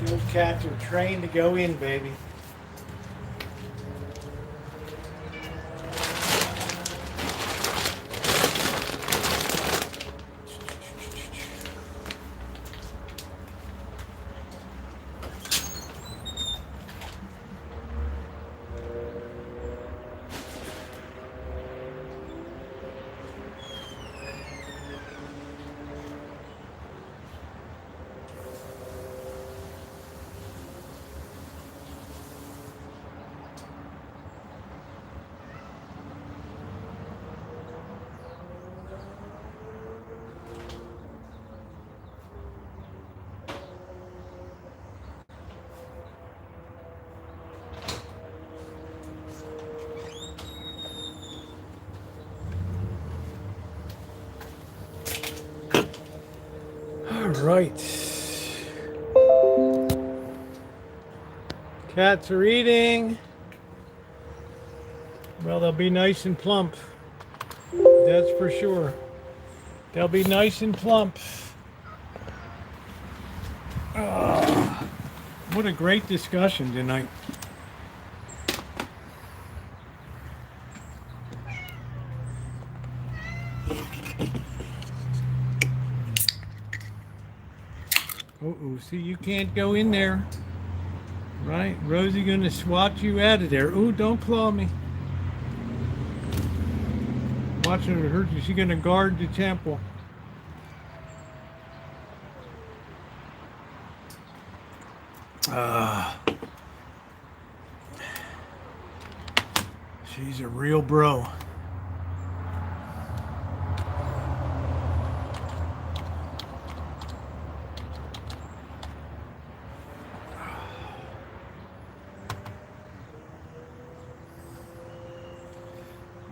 Those cats are trained to go in, baby. Right. Cats are eating. Well, they'll be nice and plump. That's for sure. They'll be nice and plump. What a great discussion tonight. Uh-oh, see, you can't go in there. Right? Rosie gonna swat you out of there. Ooh, don't claw me. Watching her hurt you. She's gonna guard the temple. She's a real bro.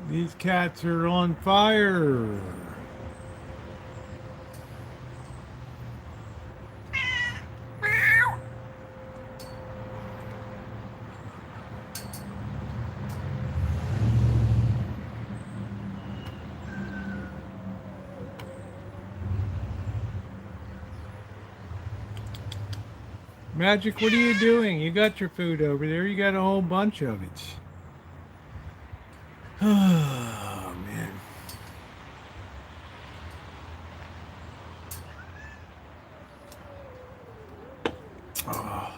These cats are on fire. Magic, what are you doing? You got your food over there. You got a whole bunch of it. Oh, man. Oh.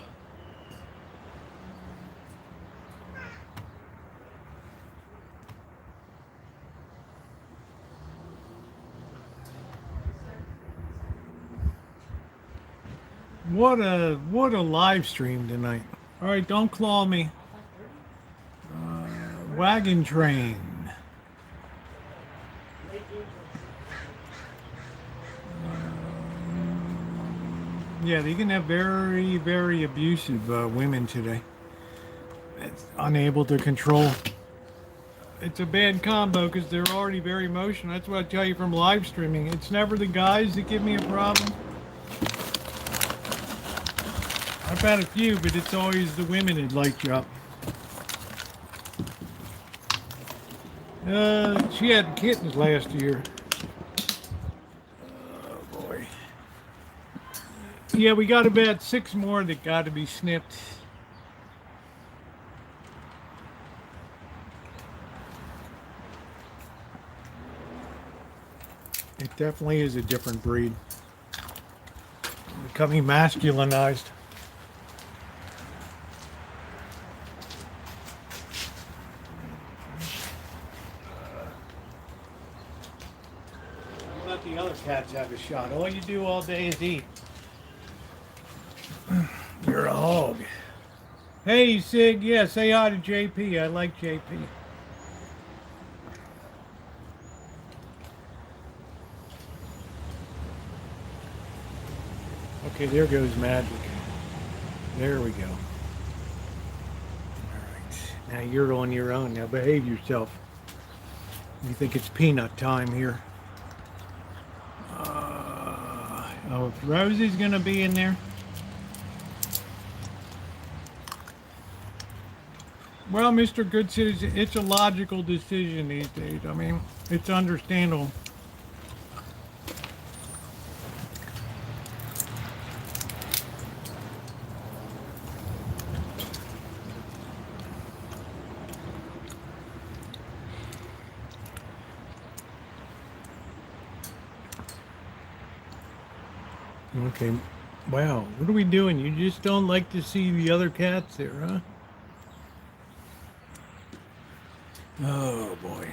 What a live stream tonight. All right, don't claw me. Wagon train. Yeah, they can have very, very abusive women today. It's unable to control. It's a bad combo because they're already very emotional. That's what I tell you from live streaming. It's never the guys that give me a problem. I've had a few, but it's always the women that light you up. She had kittens last year. Oh boy. Yeah, we got about 6 more that got to be snipped. It definitely is a different breed. Becoming masculinized. Let the other cats have a shot. All you do all day is eat. You're a hog. Hey, Sig. Yeah, say hi to JP. I like JP. Okay, there goes magic. There we go. All right. Now you're on your own. Now behave yourself. You think it's peanut time here. Oh, Rosie's going to be in there. Well, Mr. Good Citizen, it's a logical decision these days. I mean, it's understandable. Okay. Wow. What are we doing? You just don't like to see the other cats there, huh? Oh, boy.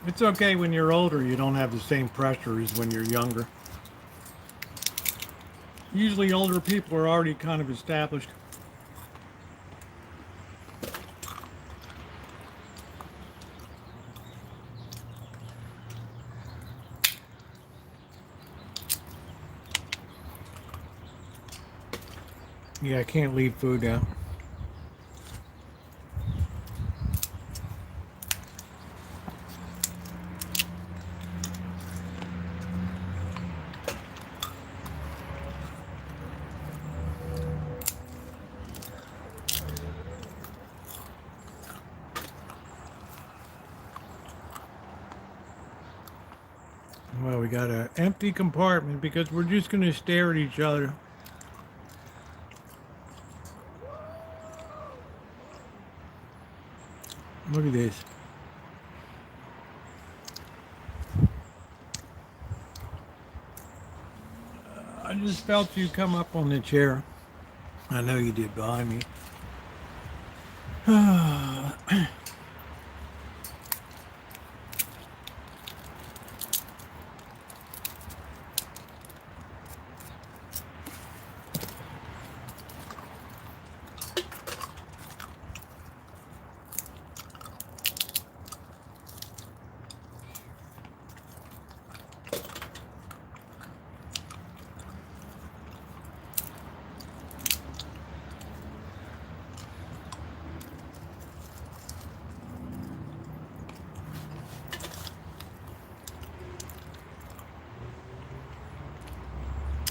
It's okay when you're older, you don't have the same pressure as when you're younger. Usually older people are already kind of established. Yeah, I can't leave food out. Well, we got an empty compartment because we're just going to stare at each other. Look at this. I just felt you come up on the chair. I know you did behind me.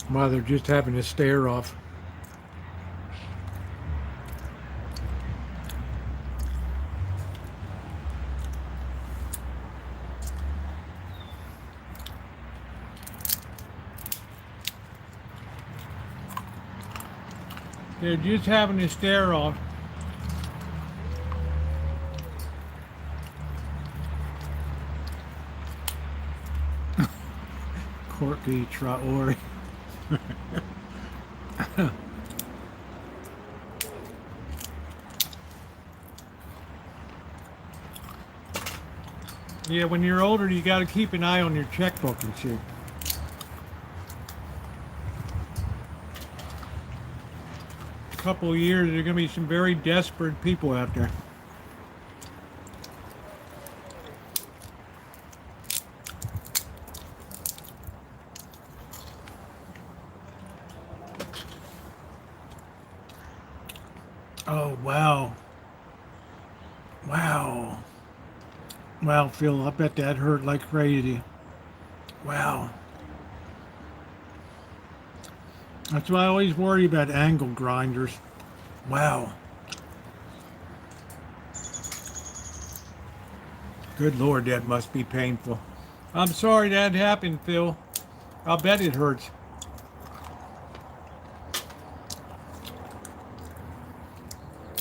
While they're just having a stare off. They're just having a stare off. Corky Traore. Yeah, when you're older, you got to keep an eye on your checkbook and shit. A couple of years, there are going to be some very desperate people out there. Oh, wow. Wow. Wow, Phil, I bet that hurt like crazy. Wow. That's why I always worry about angle grinders. Wow. Good Lord, that must be painful. I'm sorry that happened, Phil. I'll bet it hurts.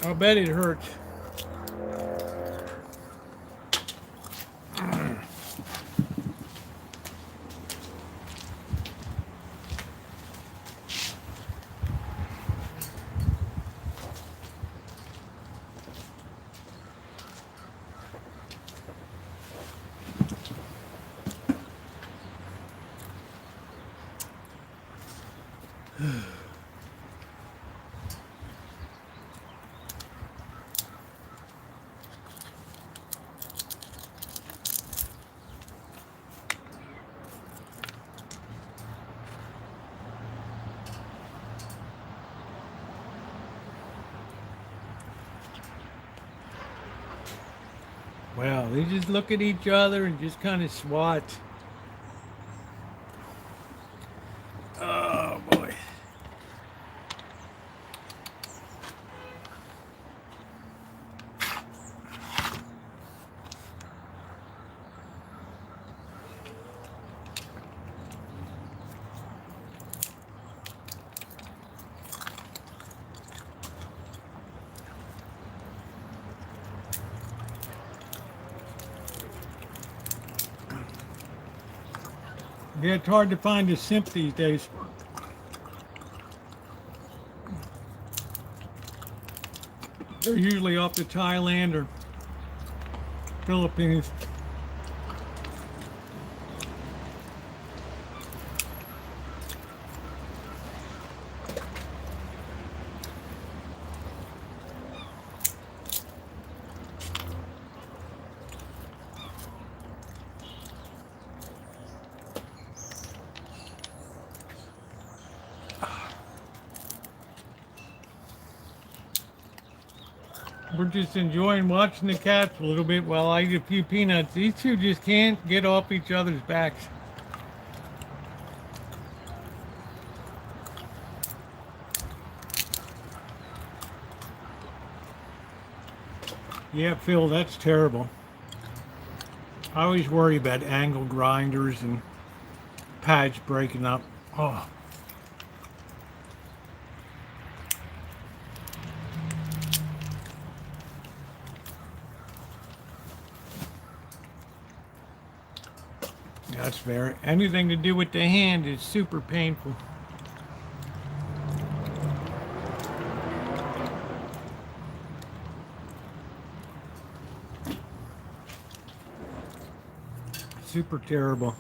I'll bet it hurts. Wow, they just look at each other and just kind of swat. Oh boy. Yeah, it's hard to find a simp these days. They're usually off to Thailand or Philippines. We're just enjoying watching the cats a little bit while I eat a few peanuts. These two just can't get off each other's backs. Yeah, Phil, that's terrible. I always worry about angle grinders and pads breaking up. Oh. That's very, anything to do with the hand is super painful. Super terrible.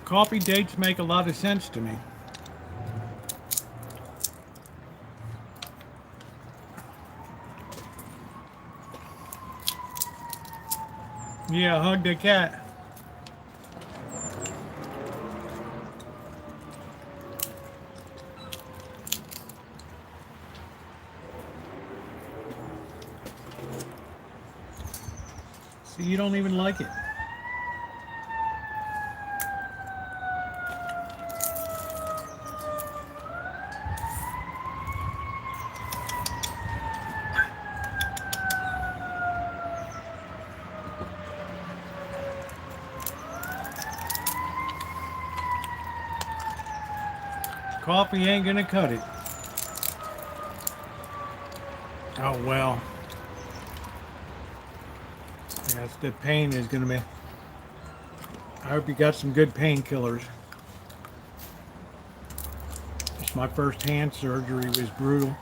Coffee dates make a lot of sense to me. Yeah, hug the cat. See, you don't even like it. Coffee ain't gonna cut it. Oh well. Yes, the pain is gonna be. I hope you got some good painkillers. My first hand surgery was brutal.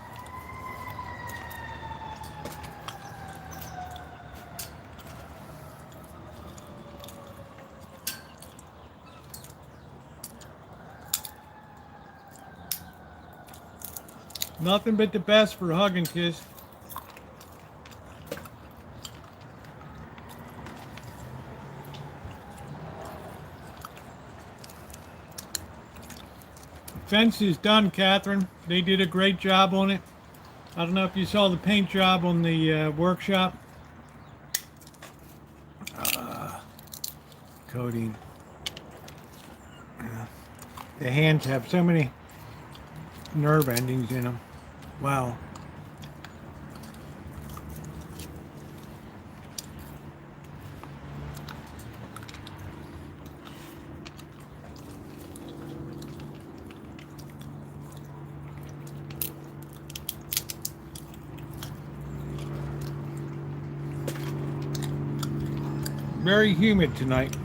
Nothing but the best for hug and kiss. Fence is done, Catherine. They did a great job on it. I don't know if you saw the paint job on the workshop. Coating. Yeah. The hands have so many nerve endings in them. Wow. Very humid tonight.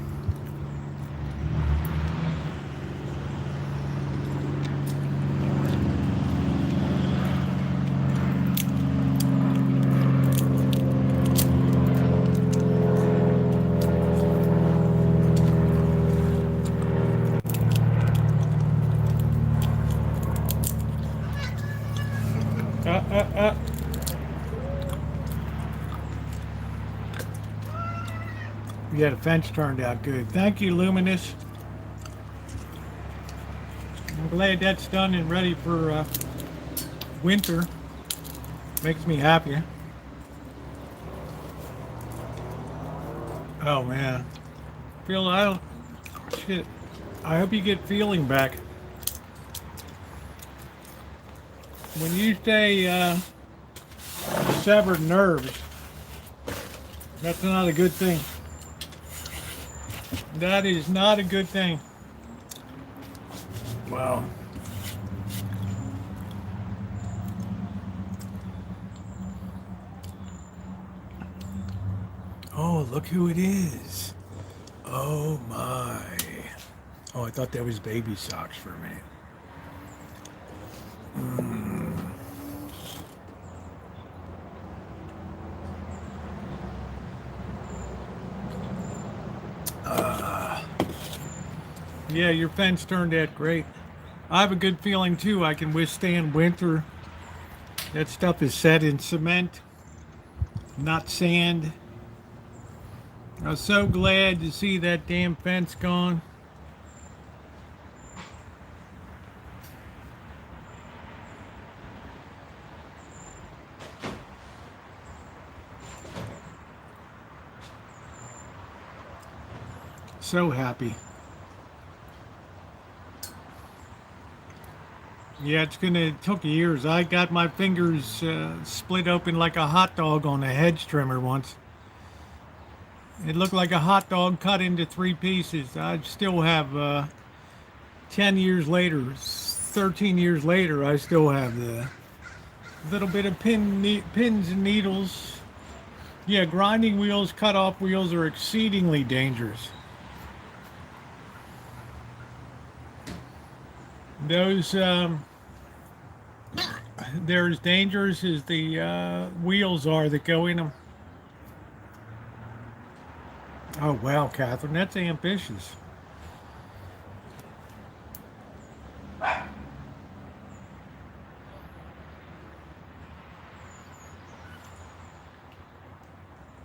Yeah, the fence turned out good. Thank you, Luminous. I'm glad that's done and ready for winter. Makes me happier. Oh man, shit. I hope you get feeling back. When you say severed nerves, that's not a good thing. That is not a good thing. Wow. Oh, look who it is. Oh my. Oh, I thought that was baby socks for a minute. Yeah, your fence turned out great. I have a good feeling too I can withstand winter. That stuff is set in cement, not sand. I was so glad to see that damn fence gone. so happy. Yeah, it took years. I got my fingers split open like a hot dog on a hedge trimmer once. It looked like a hot dog cut into three pieces. I still have 10 years later, 13 years later, I still have the little bit of pins and needles. Yeah, grinding wheels, cut off wheels are exceedingly dangerous. Those, they're as dangerous as the wheels are that go in them. Oh, wow, Catherine, that's ambitious.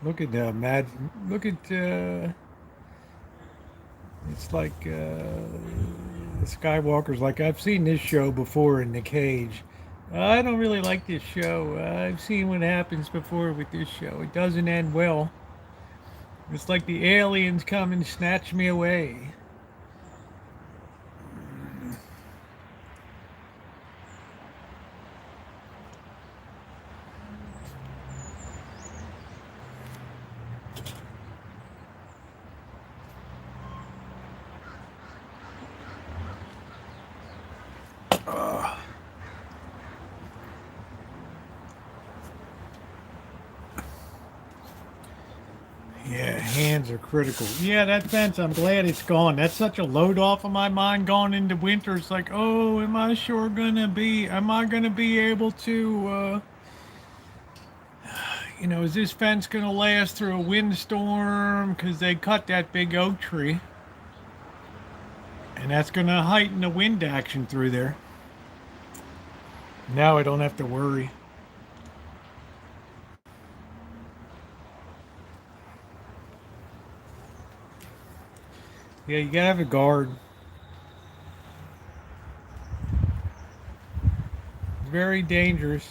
Look at that, look at, it's like Skywalker's like, I've seen this show before in the cage. I don't really like this show. I've seen what happens before with this show. It doesn't end well. It's like the aliens come and snatch me away. Yeah, hands are critical. Yeah, that fence, I'm glad it's gone. That's such a load off of my mind going into winter. It's like, oh, am I gonna be able to, is this fence gonna last through a windstorm? Because they cut that big oak tree. And that's gonna heighten the wind action through there. Now I don't have to worry. Yeah, you gotta have a guard. It's very dangerous.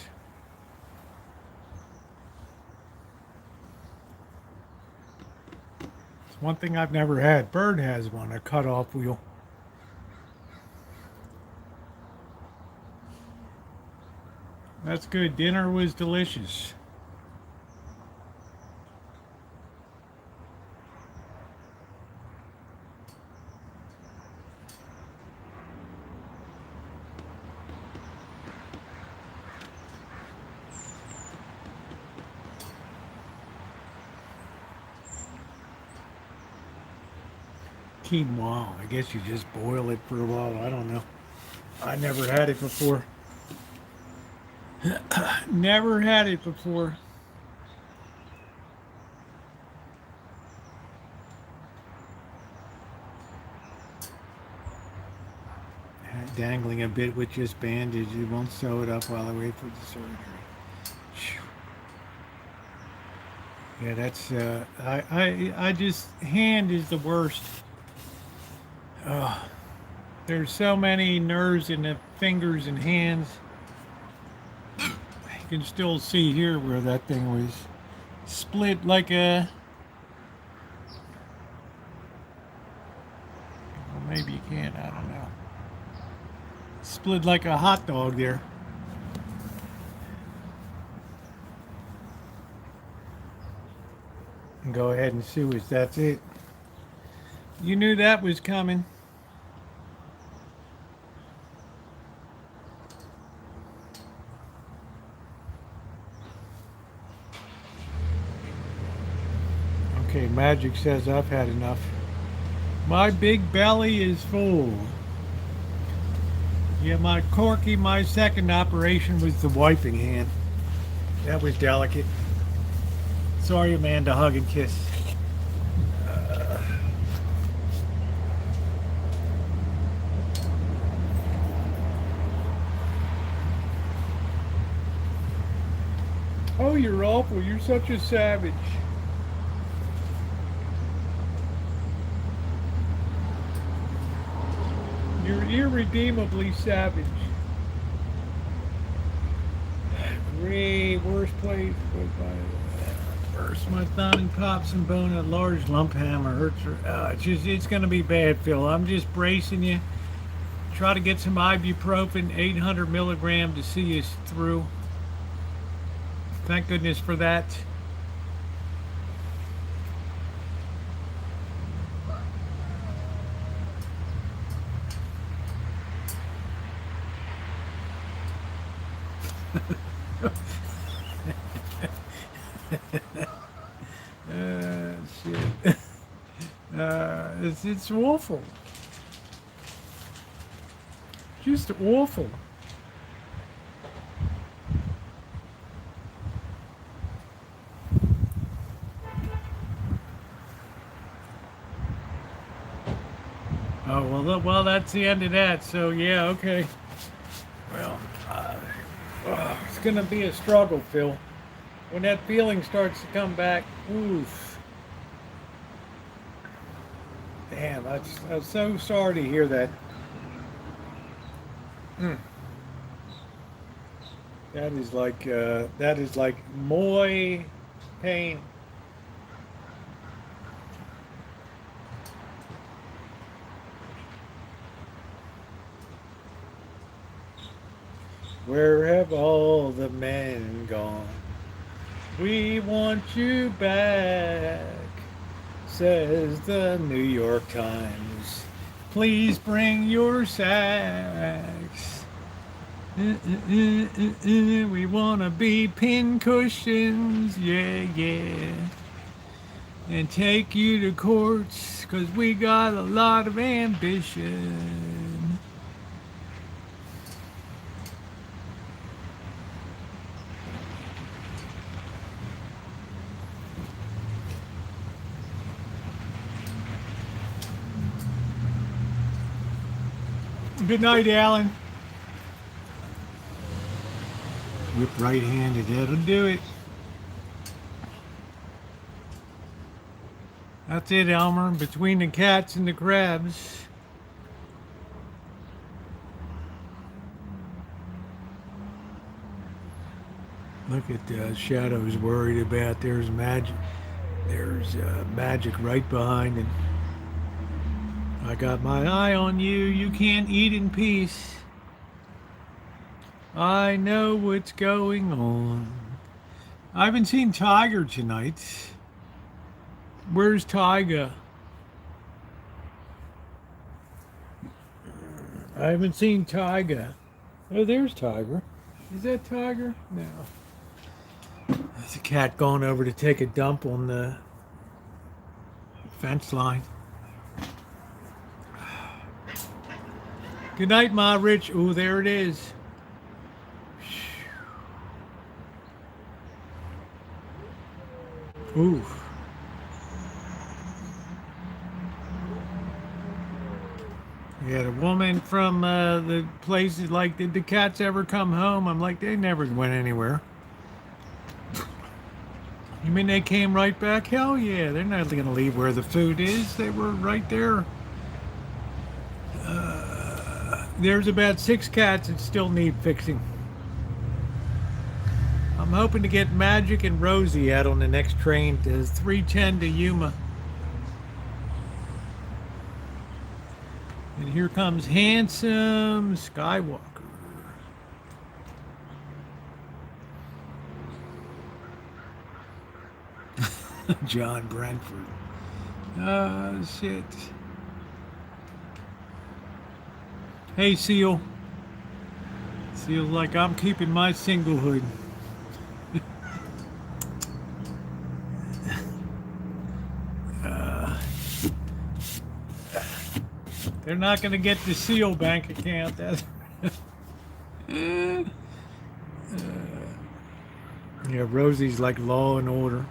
It's one thing I've never had. Bird has one, a cut-off wheel. That's good. Dinner was delicious. Quinoa. I guess you just boil it for a while. I don't know. I never had it before. Never had it before. Dangling a bit with just bandage. You won't sew it up while I wait for the surgery. Yeah, that's I just hand is the worst. There's so many nerves in the fingers and hands. You can still see here where that thing was split like a... Well, maybe you can't, I don't know. Split like a hot dog there. And go ahead and sue us, that's it. You knew that was coming. Okay, Magic says I've had enough. My big belly is full. Yeah, my second operation was the wiping hand. That was delicate. Sorry, Amanda, hug and kiss. Oh, you're awful. You're such a savage. You're irredeemably savage. Great, worst place was by... Burst my thumb and pop some bone. A large lump hammer hurts her. It's going to be bad, Phil. I'm just bracing you. Try to get some ibuprofen, 800 milligram to see us through. Thank goodness for that. Shit. It's awful. Just awful. Oh, well, that's the end of that. So, yeah, okay. Well, it's going to be a struggle, Phil. When that feeling starts to come back, oof. Damn, I'm so sorry to hear that. That is like muy pain. Where have all the men gone? We want you back, says the New York Times. Please bring your sacks. We want to be pin cushions, yeah, yeah. And take you to courts, 'cause we got a lot of ambition. Good night, Alan. Whip right-handed, that'll do it. That's it, Elmer. Between the cats and the crabs. Look at Shadow's worried about. There's magic. There's magic right behind him. I got my eye on you. You can't eat in peace. I know what's going on. I haven't seen Tiger tonight. Where's Tiger? I haven't seen Tiger. Oh, there's Tiger. Is that Tiger? No. There's a cat going over to take a dump on the fence line. Good night, Ma Rich. Oh, there it is. Ooh. Yeah, the woman from the places like, did the cats ever come home? I'm like, they never went anywhere. You mean they came right back? Hell yeah, they're not going to leave where the food is. They were right there. There's about 6 cats that still need fixing. I'm hoping to get Magic and Rosie out on the next train to 310 to Yuma. And here comes handsome Skywalker. John Brentford. Oh, shit. Hey, Seal. Seal's like, I'm keeping my singlehood. They're not going to get the Seal bank account. That's yeah, Rosie's like law and order.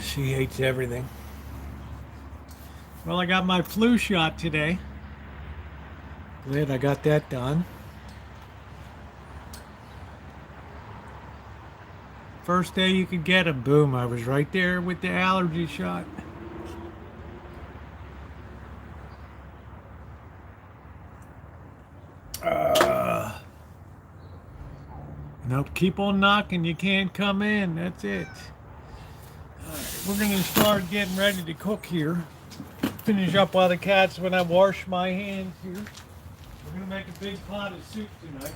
She hates everything. Well, I got my flu shot today. Glad I got that done. First day you could get them, boom, I was right there with the allergy shot. Nope, keep on knocking. You can't come in. That's it. We're going to start getting ready to cook here. Finish up while the cat's when I wash my hands here. We're going to make a big pot of soup tonight.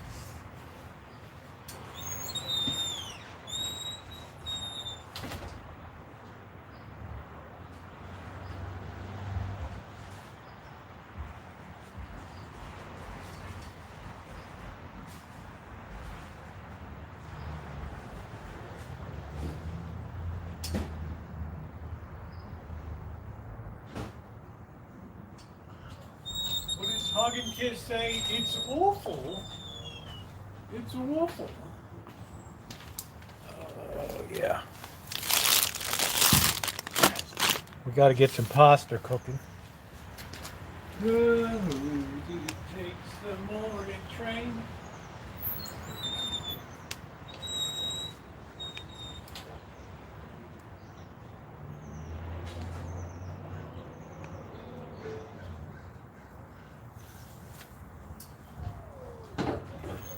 What does Hug and Kiss say? It's awful. It's awful. Oh, yeah. We got to get some pasta cooking. Rosie takes the morning train.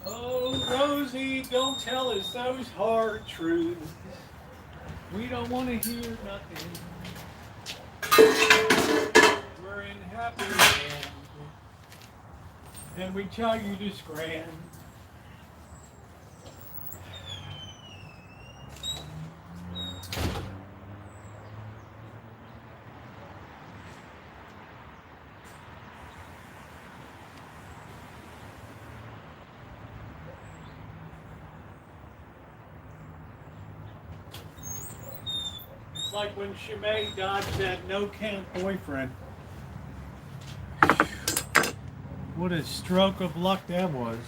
Oh, Rosie, don't tell us those hard truths. We don't want to hear nothing. We're in happy land, and we tell you to scram. It's like when Shimei dodged that no-count boyfriend. What a stroke of luck that was.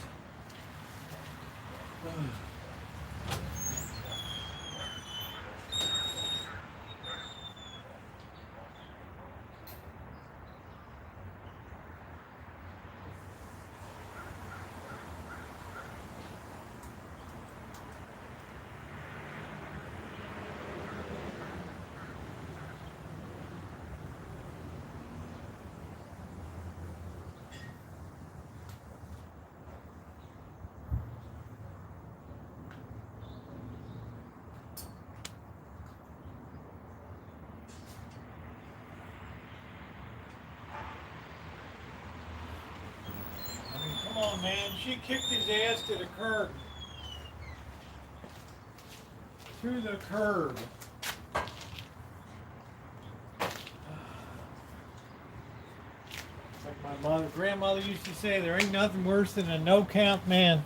Come on, man. She kicked his ass to the curb. To the curb. Like my grandmother used to say, there ain't nothing worse than a no-count man.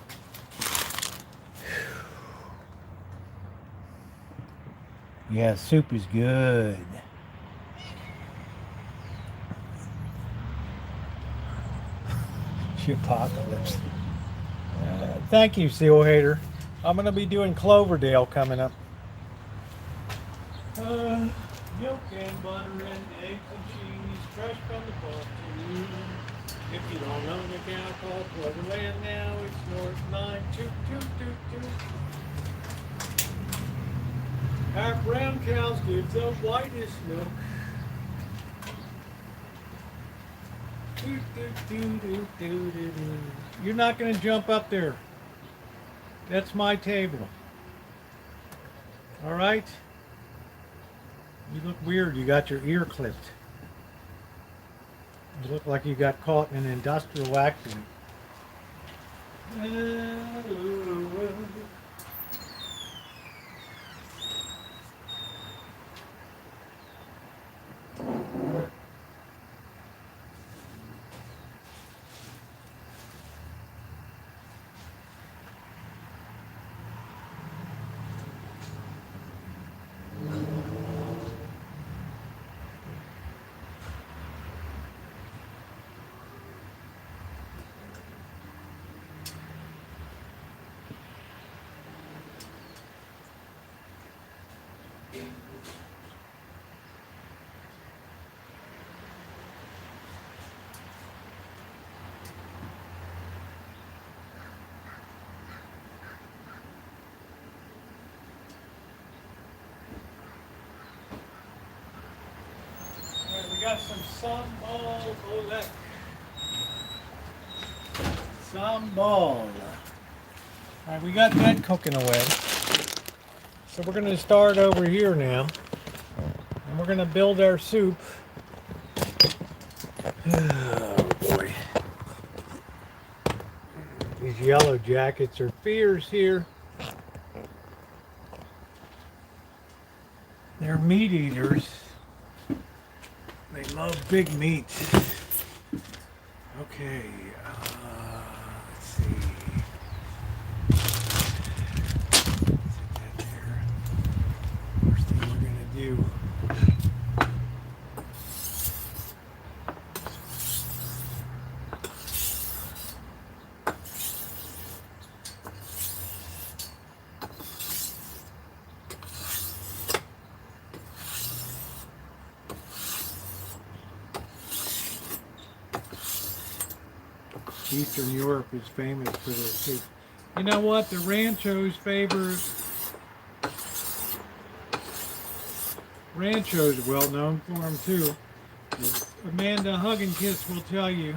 Yeah, soup is good. Apocalypse. Thank you, Seal Hater. I'm going to be doing Cloverdale coming up. Milk and butter and eggs and cheese, fresh from the farm to you. If you don't know the cow called Cloverland now, it's North 92222. Our brown cows give the whitest milk. You're not going to jump up there. That's my table. All right? You look weird. You got your ear clipped. You look like you got caught in an industrial accident. Got some sambal olek. Sambal. All right, we got that cooking away. So we're going to start over here now. And we're going to build our soup. Oh, boy. These yellow jackets are fierce here. They're meat eaters. They love big meat. Okay, let's see. Set that there. First thing we're gonna do. Eastern Europe is famous for their soup. You know what? The Rancho's Rancho's well known for them too. Amanda Hug and Kiss will tell you.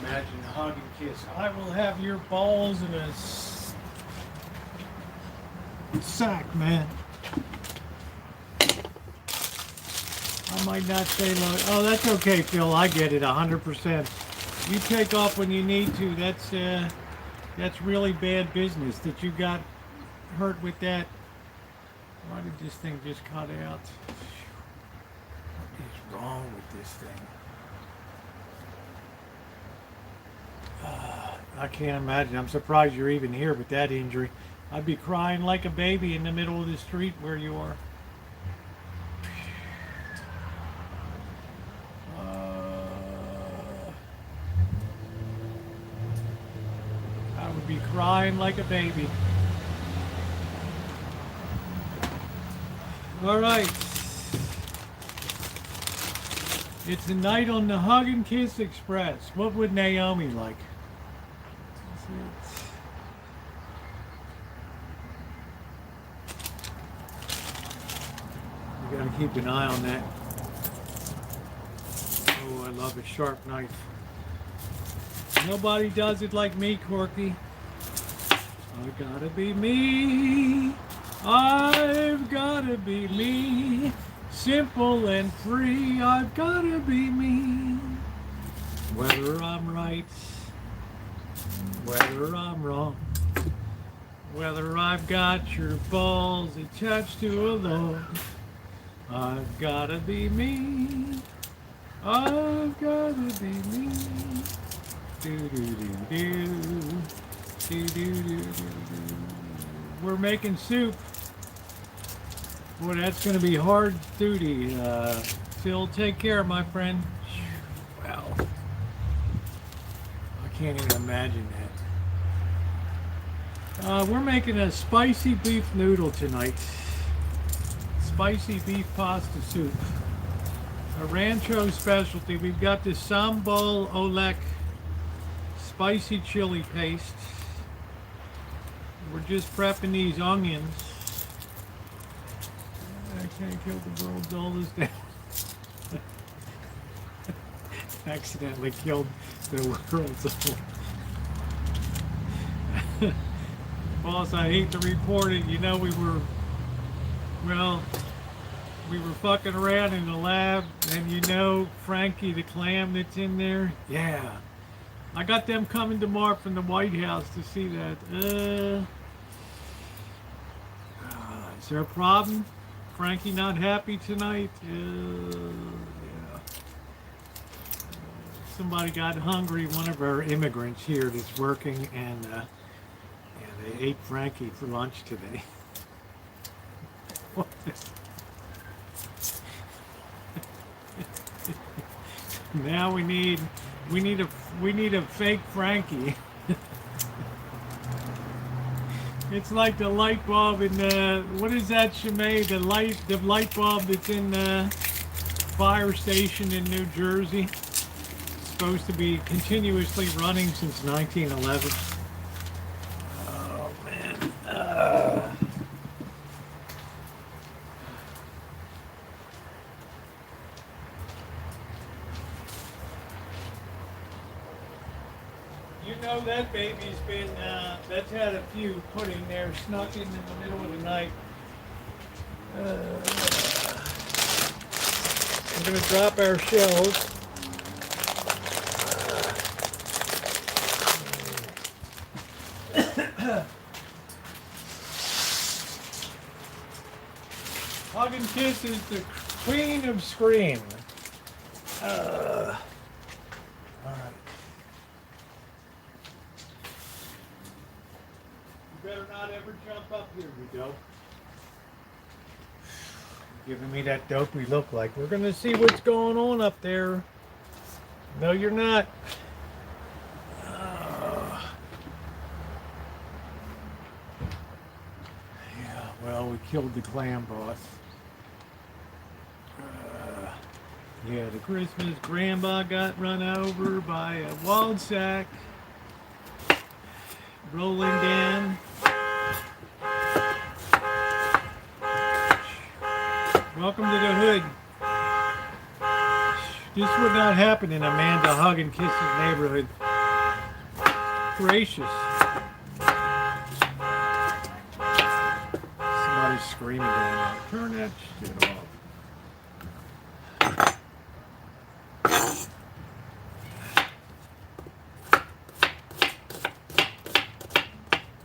Imagine a hug and kiss. I will have your balls in a sack, man. I might not say low. Oh, that's okay, Phil. I get it 100%. You take off when you need to. That's really bad business that you got hurt with that. Why did this thing just cut out? What is wrong with this thing? I can't imagine. I'm surprised you're even here with that injury. I'd be crying like a baby in the middle of the street where you are. I would be crying like a baby. All right. It's a night on the Hug and Kiss Express. What would Naomi like? You gotta keep an eye on that. Oh, I love a sharp knife. Nobody does it like me, Corky. I gotta be me. I've gotta be me. Simple and free. I've gotta be me. Whether I'm right, whether I'm wrong, whether I've got your balls attached to a log, I've gotta be me. I've gotta be me. Do do do do. Do do do do do. We're making soup. Boy, that's gonna be hard duty. Phil, take care, my friend. Wow. I can't even imagine that. We're making a spicy beef noodle tonight. Spicy beef pasta soup. A Rancho specialty. We've got the sambal olek spicy chili paste. We're just prepping these onions. I can't kill the world's oldest down. Accidentally killed the world's oldest. Boss, I hate to report it. You know, we were fucking around in the lab, and you know Frankie the clam that's in there? Yeah. I got them coming tomorrow from the White House to see that. Is there a problem? Frankie not happy tonight? Yeah. Somebody got hungry, one of our immigrants here that's working, and they ate Frankie for lunch today. Now we need a fake Frankie. It's like the light bulb in the, what is that, Shimei? The light bulb that's in fire station in New Jersey. Supposed to be continuously running since 1911. Oh man. You know that baby's been, that's had a few put in there, snuck in the middle of the night. We're going to drop our shells. Hug and Kiss is the queen of scream. All right. You better not ever jump up here, you dope. Giving me that dopey look like we're gonna see what's going on up there. No, you're not. Yeah, well, we killed the clam boss. Yeah, the Christmas grandma got run over by a wild sack. Rolling down. Welcome to the hood. This would not happen in Amanda Hug and Kiss's neighborhood. Gracious. Somebody's screaming down there. Turn that shit off.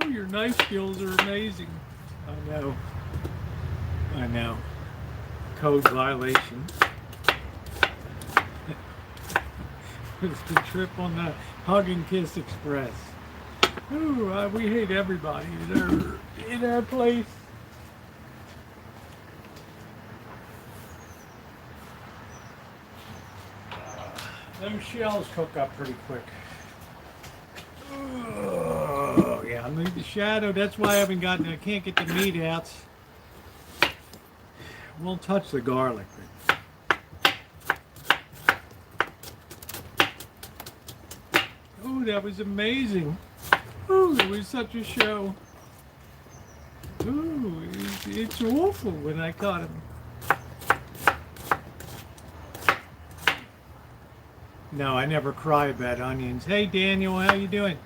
Oh, your knife skills are amazing. I know. I know. Code violation. It's the trip on the Hug and Kiss Express. Ooh, we hate everybody in our place. Those shells cook up pretty quick. Oh, yeah, I need the shadow. That's why I can't get the meat out. Won't touch the garlic. Oh, that was amazing. Oh, it was such a show. Ooh, it's awful when I caught him. No, I never cry about onions. Hey, Daniel, how you doing?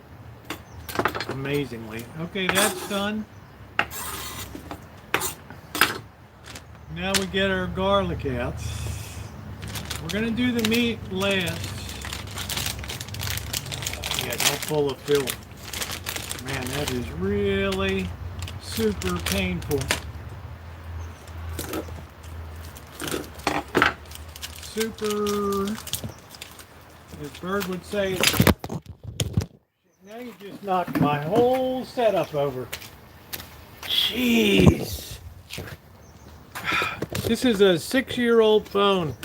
Amazingly. Okay, that's done. Now we get our garlic out. We're going to do the meat last. Yeah, don't pull a fill. Man, that is really super painful. Super, as Bird would say, now you just knocked my whole setup over. Jeez. This is a 6-year-old phone.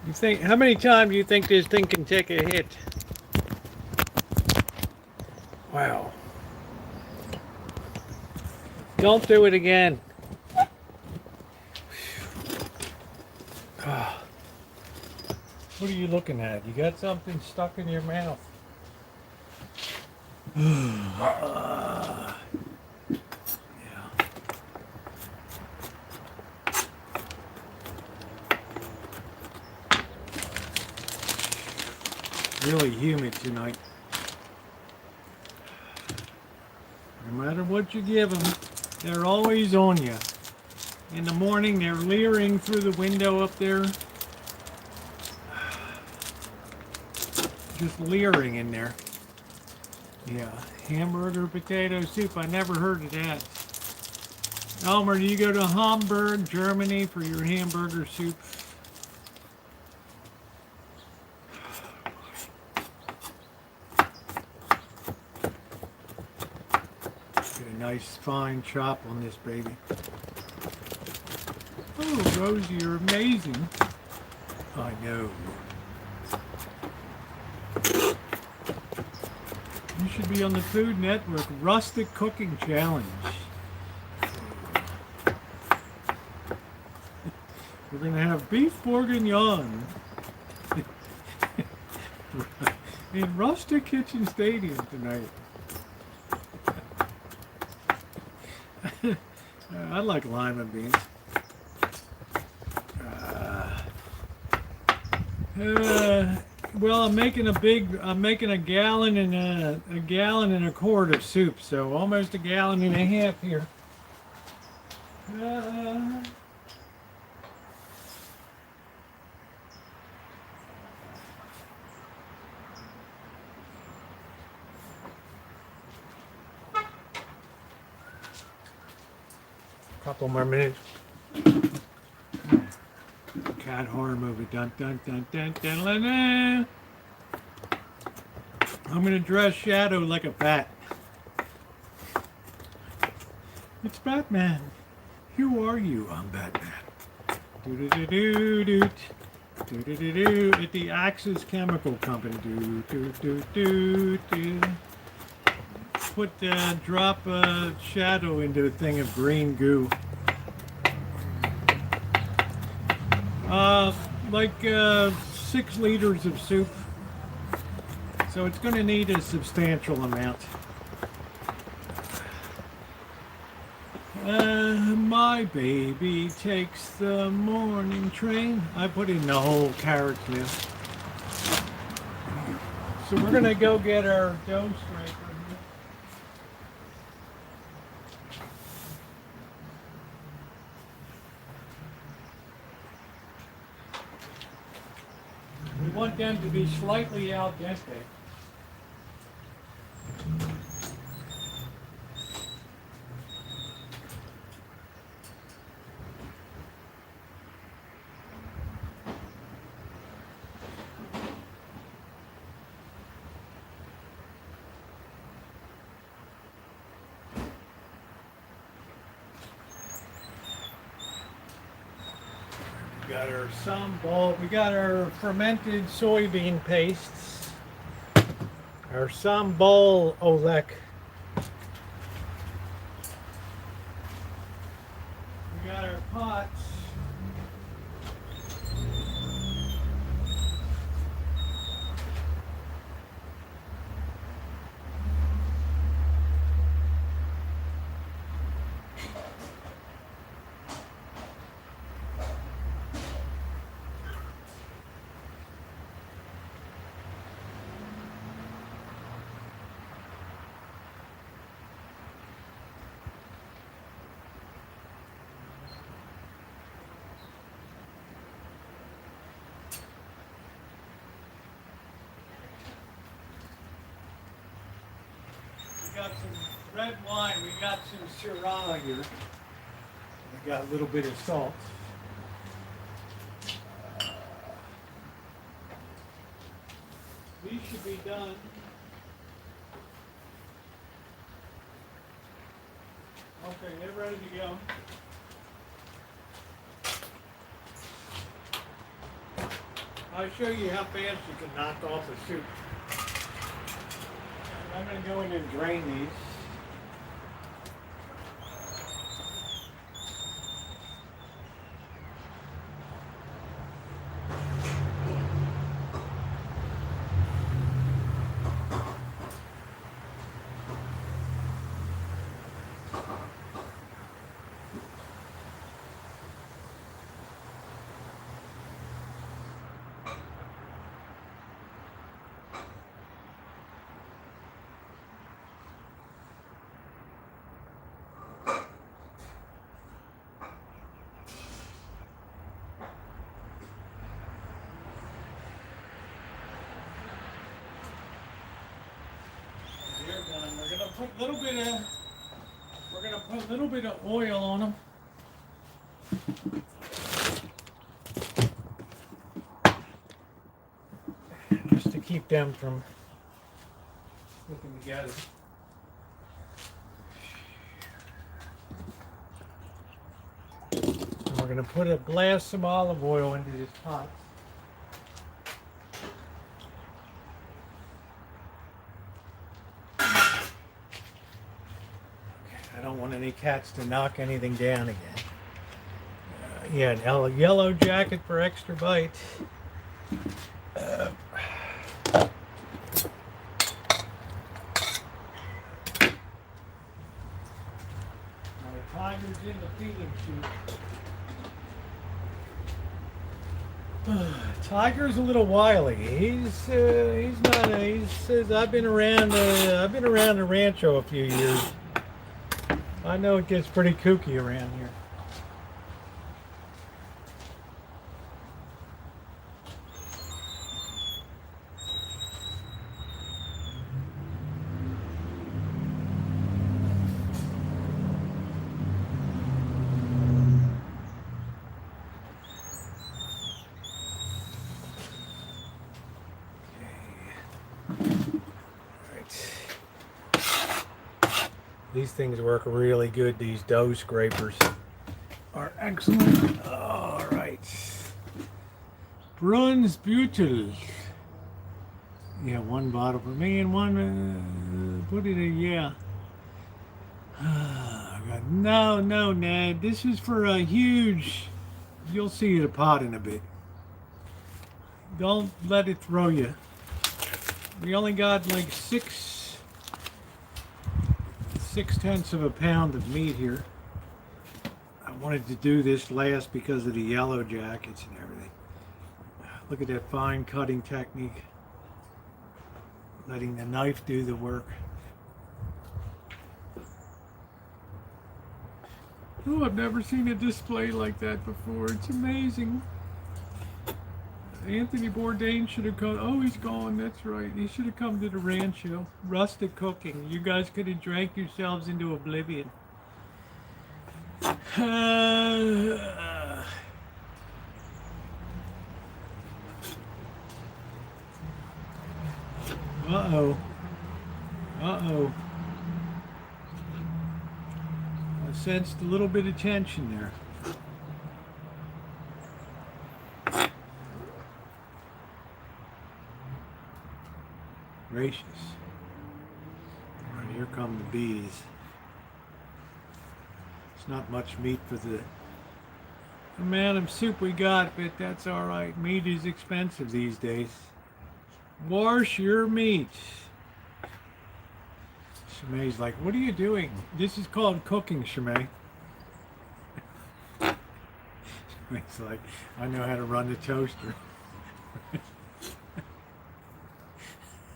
You think, how many times do you think this thing can take a hit? Wow. Don't do it again. What are you looking at? You got something stuck in your mouth. Really humid tonight. No matter what you give them, they're always on you. In the morning, they're leering through the window up there. Just leering in there. Yeah, hamburger potato soup. I never heard of that. Elmer, do you go to Hamburg, Germany for your hamburger soup? Nice fine chop on this baby. Oh, Rosie, you're amazing. I know. You should be on the Food Network Rustic Cooking Challenge. We're gonna have beef bourguignon in Rustic Kitchen Stadium tonight. I like lima beans. Well, I'm making a gallon and a quart of soup, so almost a gallon and a half here. Couple more minutes. Cat horror movie. Dun dun dun dun dun dun dun. I'm gonna dress Shadow like a bat. It's Batman. Who are you? I'm Batman. Do do do do do do do do do. At the Axis Chemical Company. Do do do do do. Drop Shadow into a thing of green goo. Like 6 liters of soup. So it's going to need a substantial amount. My baby takes the morning train. I put in the whole character. So we're going to go get our dough scraper here. We want them to be slightly al dente. We got our fermented soybean pastes, our sambal olek. We got our pots. We got some red wine. We got some Syrah here. We got a little bit of salt. These should be done. Okay, they're ready to go. I'll show you how fast you can knock off a soup. I'm going to go in and drain these. Put a little bit of oil on them. Just to keep them from sticking together. And we're going to blast some olive oil into this pot. I don't want any cats to knock anything down again. Yeah, a yellow jacket for extra bite. Tiger's in the feeding chute. Tiger's a little wily. He's not. He says I've been around the Rancho a few years. I know it gets pretty kooky around here. These things work really good. These dough scrapers are excellent. All right. Brunsbüttel. Yeah, one bottle for me and one, put it in, yeah. No, Ned. This is for a huge, you'll see the pot in a bit. Don't let it throw you. We only got like 6/10 of a pound of meat here. I wanted to do this last because of the yellow jackets and everything. Look at that fine cutting technique. Letting the knife do the work. Oh, I've never seen a display like that before. It's amazing. Anthony Bourdain should have come. Oh, he's gone. That's right. He should have come to the Rancho. Rustic cooking. You guys could have drank yourselves into oblivion. Uh-oh. Uh-oh. I sensed a little bit of tension there. Gracious. All right, here come the bees. It's not much meat for the amount of soup we got, but that's all right. Meat is expensive these days. Wash your meat. Shemai's like, what are you doing? This is called cooking, Shemai. Shemai's like, I know how to run the toaster.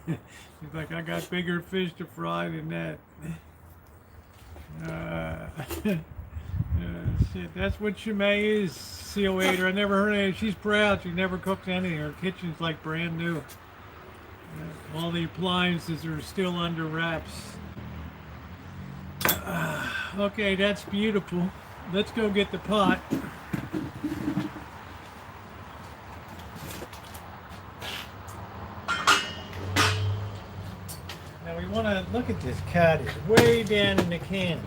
He's like, I got bigger fish to fry than that. Shit, that's what Shemai is, seal eater. I never heard of it. She's proud. She never cooks anything. Her kitchen's like brand new. All the appliances are still under wraps. Okay, that's beautiful. Let's go get the pot. Now we want to look at this cat. It's way down in the can.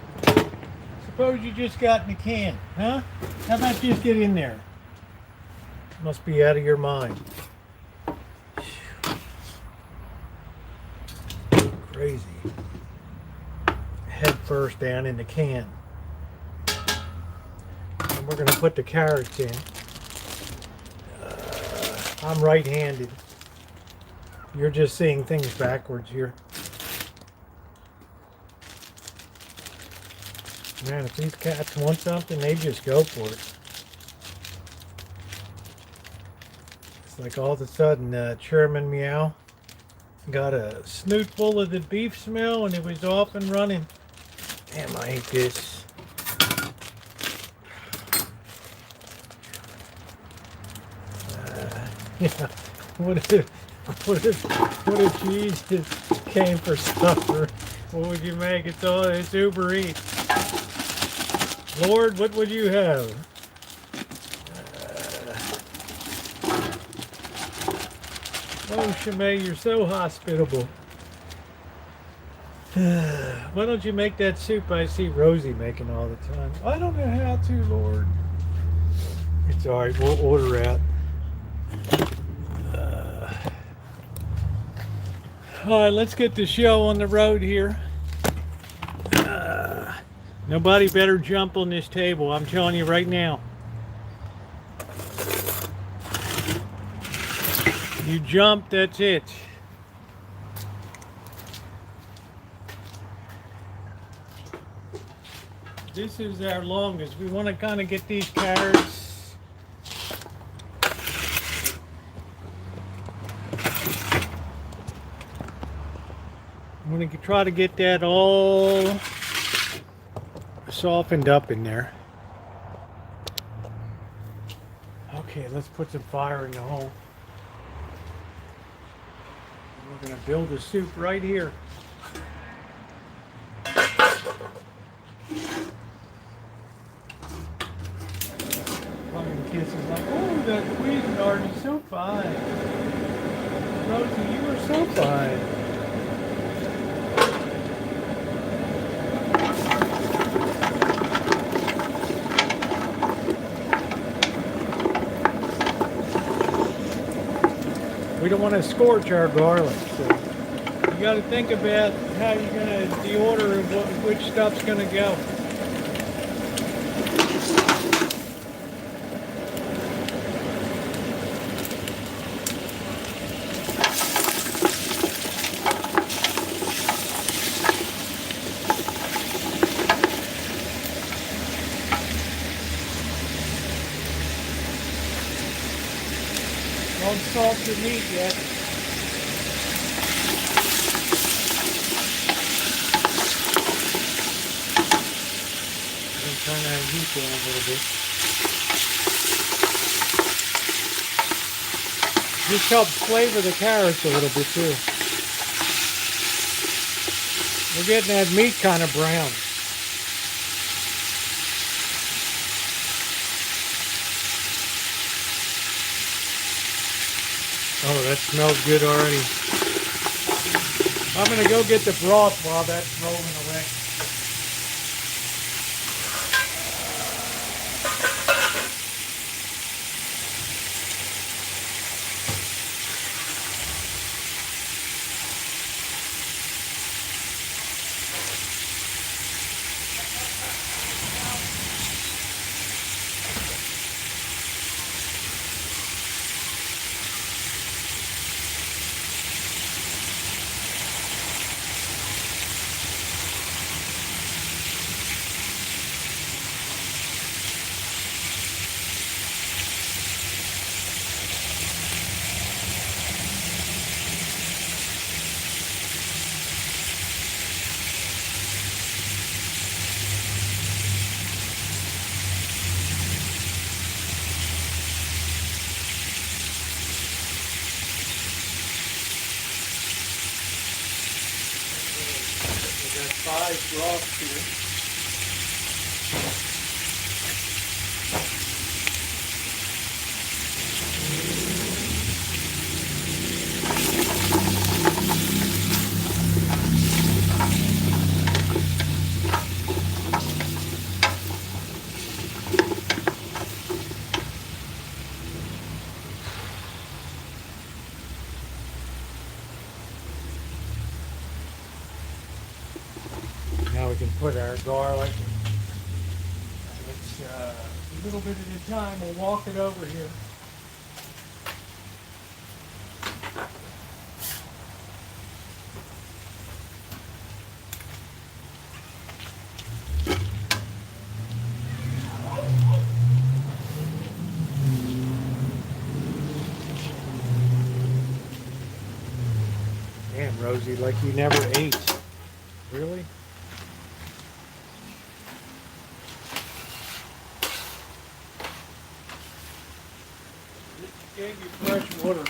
Suppose you just got in the can, huh? How about just get in there? Must be out of your mind. Crazy. Head first down in the can. And we're going to put the carrots in. I'm right-handed. You're just seeing things backwards here. Man, if these cats want something, they just go for it. It's like all of a sudden, Chairman Meow got a snoot full of the beef smell and it was off and running. Damn, I hate this. Yeah, what if Jesus came for supper? What would you make? It's Uber Eats. Lord, what would you have? Oh, Shemai, you're so hospitable. Why don't you make that soup I see Rosie making all the time? I don't know how to, Lord. It's all right. We'll order out. All right, let's get the show on the road here. Nobody better jump on this table. I'm telling you right now. You jump, that's it. This is our longest. We want to kind of get these carrots. I'm going to try to get that all softened up in there. Okay, let's put some fire in the hole. We're going to build a soup right here. Pumpkin Kiss is like, oh, that Cuisinart is so fine. Rosie, you are so fine. We don't want to scorch our garlic, so you got to think about how you're going to, the order of which stuff's going to go. Don't salt your meat yet. Turn that heat down a little bit. This helps flavor the carrots a little bit too. We're getting that meat kind of brown. Oh, that smells good already. I'm going to go get the broth while that's rolling away. Five broths here. Now we can put our garlic. It's a little bit at a time. We'll walk it over here. Damn, Rosie, like you never ate. Really? Gave you fresh water.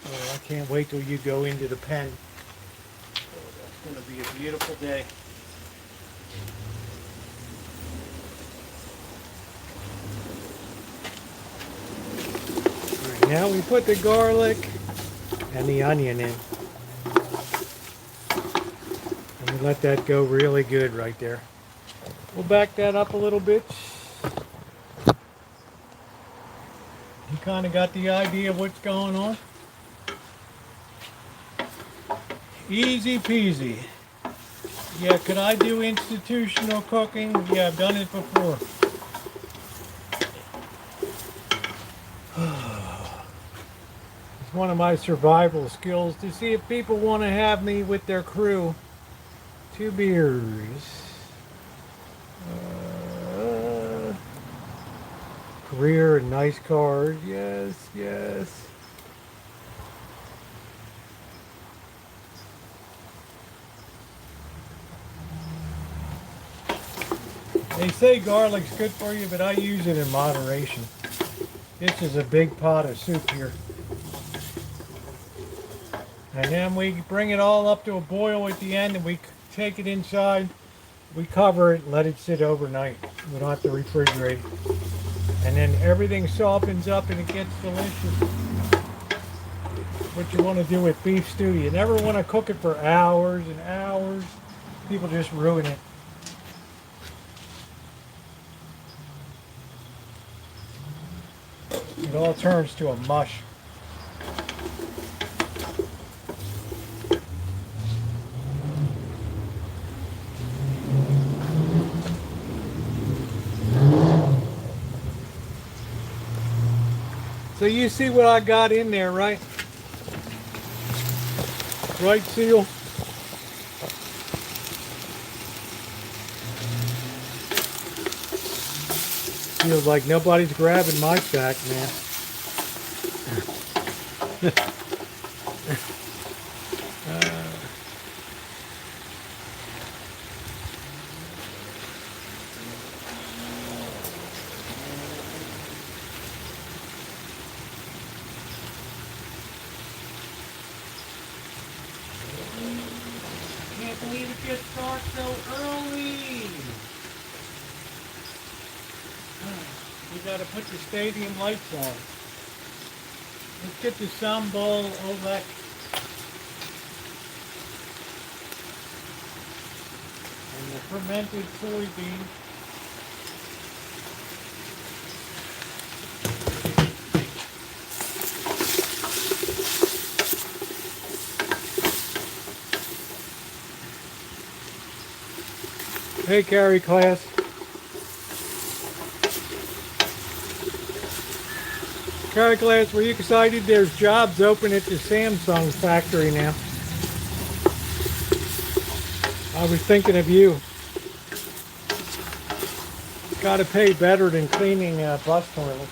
Oh, I can't wait till you go into the pen. Oh, that's going to be a beautiful day. Now we put the garlic and the onion in. And we let that go really good right there. We'll back that up a little bit. You kind of got the idea of what's going on. Easy peasy. Yeah, could I do institutional cooking? Yeah, I've done it before. It's one of my survival skills to see if people want to have me with their crew. 2 beers. Career and nice cars. Yes, yes. They say garlic's good for you, but I use it in moderation. This is a big pot of soup here. And then we bring it all up to a boil at the end and we take it inside. We cover it and let it sit overnight. We don't have to refrigerate it. And then everything softens up and it gets delicious. What you want to do with beef stew. You never want to cook it for hours and hours. People just ruin it. It all turns to a mush. So you see what I got in there, right? Right, Seal? Feels like nobody's grabbing my sack, man. Can't believe it gets dark so early. We gotta put the stadium lights on. Let's get the sambal Olek. And the fermented soybean. Hey, Carrie class. Carrie class, were you excited? There's jobs open at the Samsung factory now. I was thinking of you. Got to pay better than cleaning bus toilets.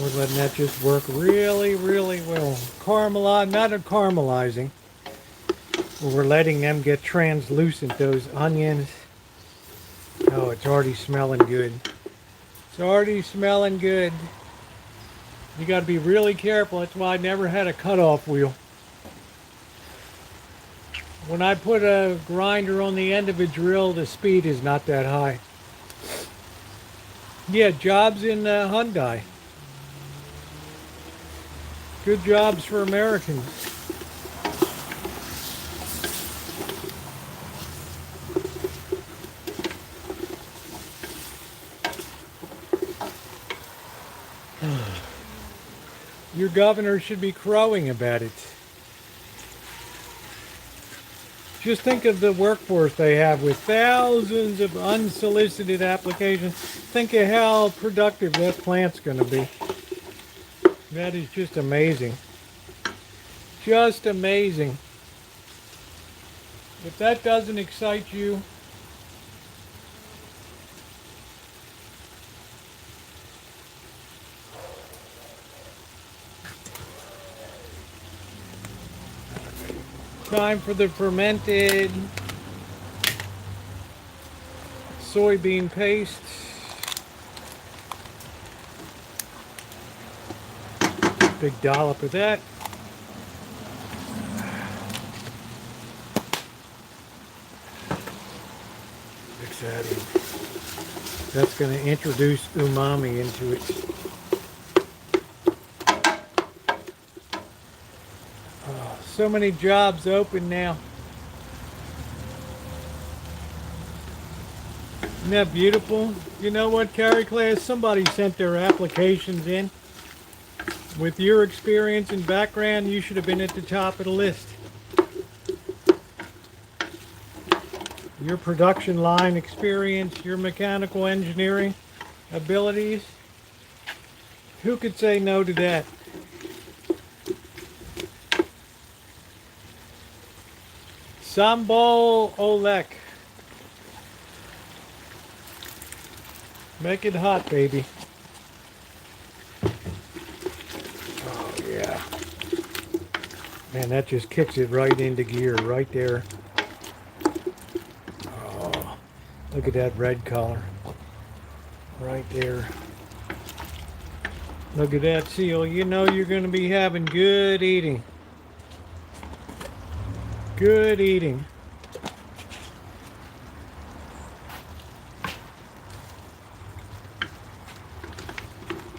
We're letting that just work really, really well. Not a caramelizing. We're letting them get translucent, those onions. Oh, it's already smelling good. It's already smelling good. You got to be really careful. That's why I never had a cutoff wheel. When I put a grinder on the end of a drill, the speed is not that high. Yeah, jobs in Hyundai. Good jobs for Americans. Your governor should be crowing about it. Just think of the workforce they have with thousands of unsolicited applications. Think of how productive that plant's going to be. That is just amazing. Just amazing. If that doesn't excite you, time for the fermented soybean paste. Big dollop of that. Mix that in. That's going to introduce umami into it. Oh, so many jobs open now. Isn't that beautiful? You know what, Carrie class? Somebody sent their applications in. With your experience and background, you should have been at the top of the list. Your production line experience, your mechanical engineering abilities. Who could say no to that? Sambal Olek. Make it hot, baby. Oh, yeah. Man, that just kicks it right into gear right there. Oh, look at that red color. Right there. Look at that seal. You know you're going to be having good eating. Good eating.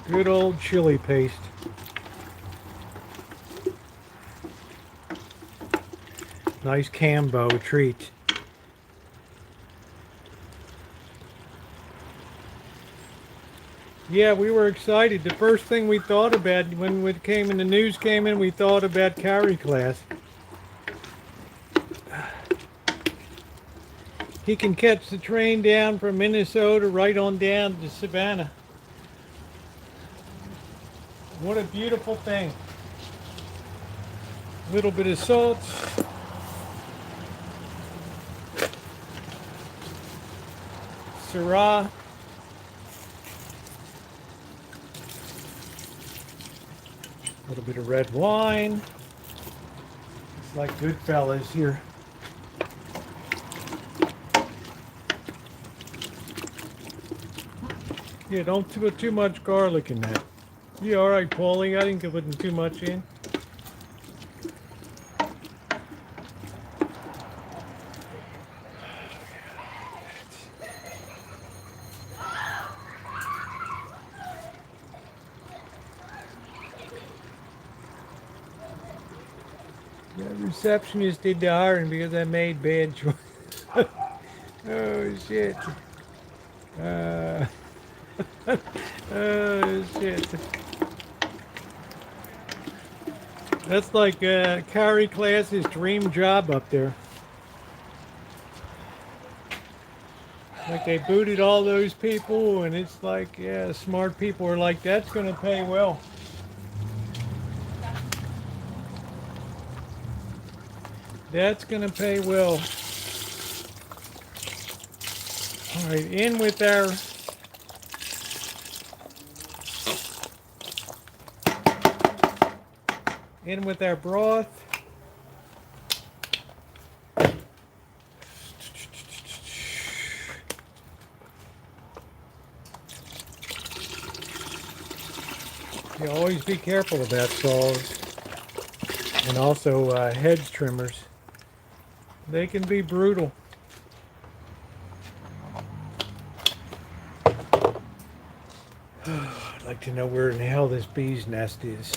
Good old chili paste. Nice Cambo treat. Yeah, we were excited. The first thing we thought about when it came in, the news came in, we thought about Carrie class. He can catch the train down from Minnesota right on down to Savannah. What a beautiful thing. A little bit of salt. Syrah. A little bit of red wine. It's like Goodfellas here. Yeah, don't put too much garlic in that. You all right, Paulie? I didn't put too much in. The receptionist did the hiring because I made bad choices. Oh, shit. Oh, shit. That's like Carrie class's dream job up there. Like they booted all those people, and it's like, yeah, smart people are like, that's going to pay well. That's going to pay well. All right, in with our broth. You always be careful about saws and also hedge trimmers. They can be brutal. I'd like to know where in the hell this bee's nest is.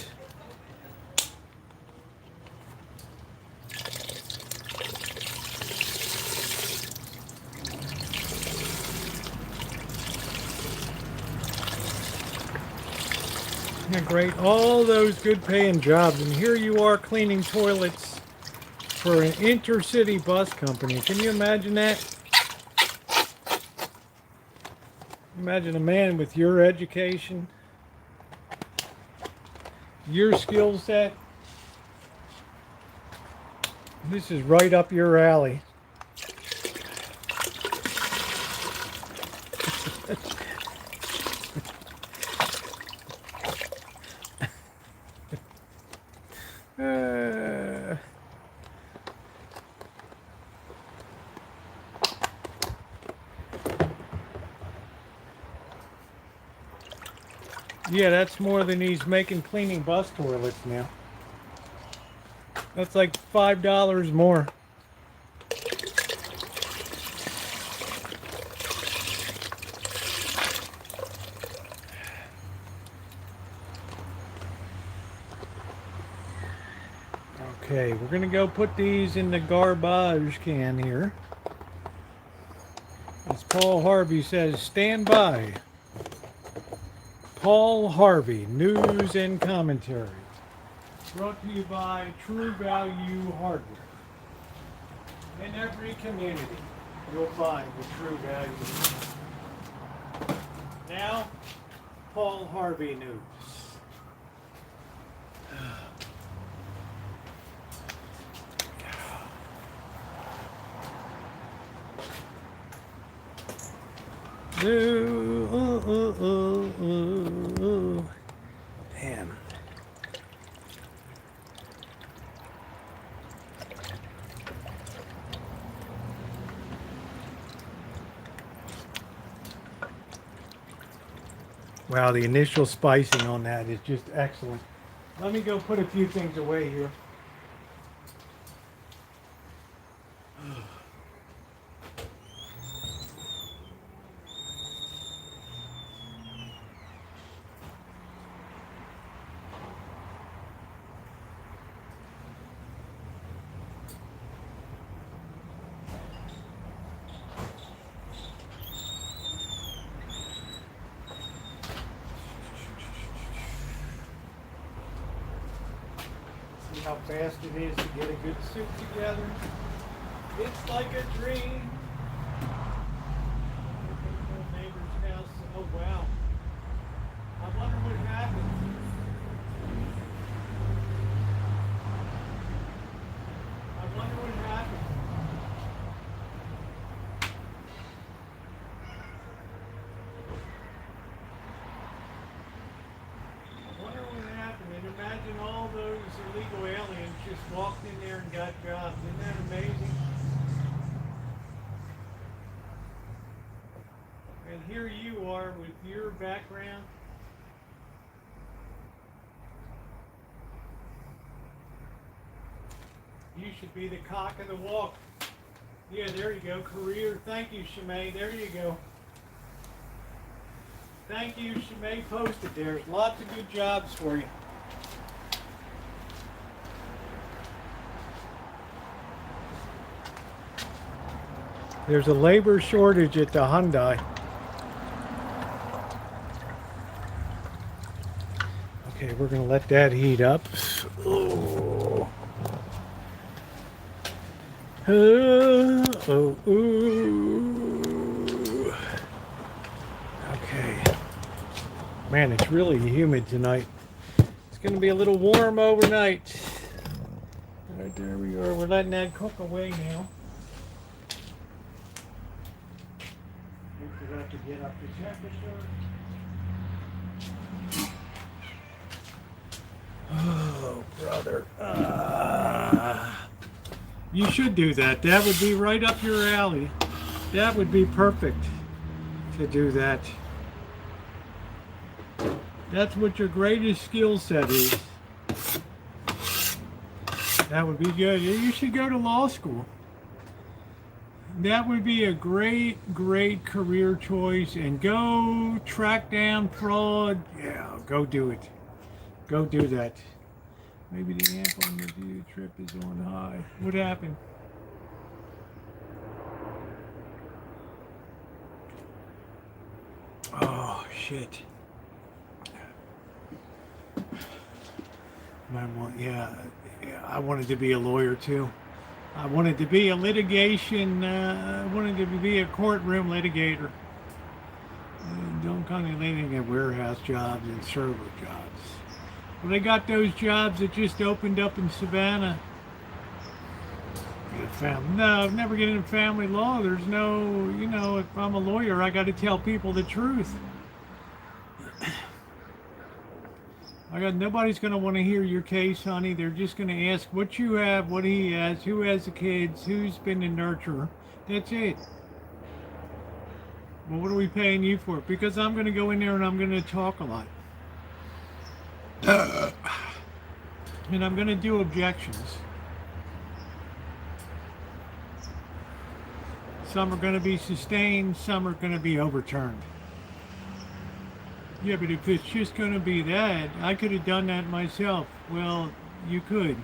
Yeah, great. All those good paying jobs, and here you are cleaning toilets for an intercity bus company. Can you imagine that? Imagine a man with your education, your skill set. This is right up your alley. Yeah, that's more than he's making cleaning bus toilets now. That's like $5 more. Okay, we're gonna go put these in the garbage can here. Let's Paul Harvey says, stand by. Paul Harvey, news and commentary. Brought to you by True Value Hardware. In every community, you'll find the True Value. Now, Paul Harvey news. Damn. Wow, the initial spicing on that is just excellent. Let me go put a few things away here. How fast it is to get a good suit together. It's like a dream. Neighbor's house. Oh wow. I wonder what happened. I wonder what happened. And imagine all those illegal aliens just walked in there and got jobs. Isn't that amazing? And here you are with your background. You should be the cock of the walk. Yeah, there you go. Career. Thank you, Shimei. There you go. Thank you, Shimei posted. There's lots of good jobs for you. There's a labor shortage at the Hyundai. Okay, we're going to let that heat up. Oh. Okay. Man, it's really humid tonight. It's going to be a little warm overnight. All right, there we are. We're letting that cook away now. We forgot to get up the temperature. Oh, brother. You should do that. That would be right up your alley. That would be perfect to do that. That's what your greatest skill set is. That would be good. You should go to law school. That would be a great, great career choice. And go track down fraud. Yeah, go do it. Go do that. Maybe the amp on the view trip is on high. What happened? Oh, shit. Yeah, I wanted to be a lawyer too. I wanted to be a litigation, I wanted to be a courtroom litigator. Don't kind of anything at warehouse jobs and server jobs. Well, they got those jobs that just opened up in Savannah. No, I've never get into family law. There's no, if I'm a lawyer, I got to tell people the truth. Nobody's going to want to hear your case, honey. They're just going to ask what you have, what he has, who has the kids, who's been the nurturer. That's it. Well, what are we paying you for? Because I'm going to go in there and I'm going to talk a lot. And I'm going to do objections. Some are going to be sustained, some are going to be overturned. Yeah, but if it's just going to be that, I could have done that myself. Well, you could.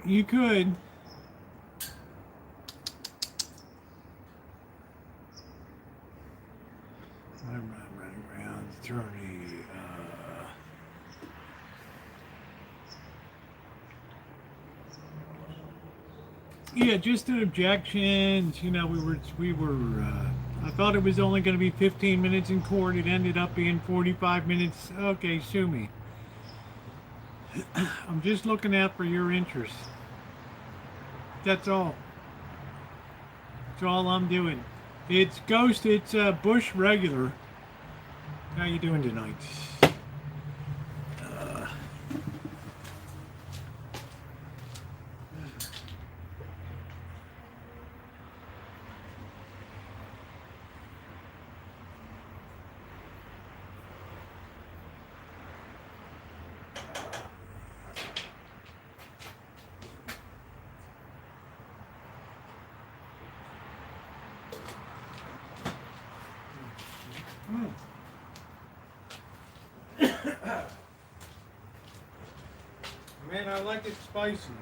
You could. I'm running around, attorney. Yeah, just an objections. You know, we were. I thought it was only going to be 15 minutes in court. It ended up being 45 minutes. Okay, sue me. I'm just looking out for your interests. That's all. That's all I'm doing. It's Ghost. It's Bush regular. How you doing tonight? Man, I like it spicy.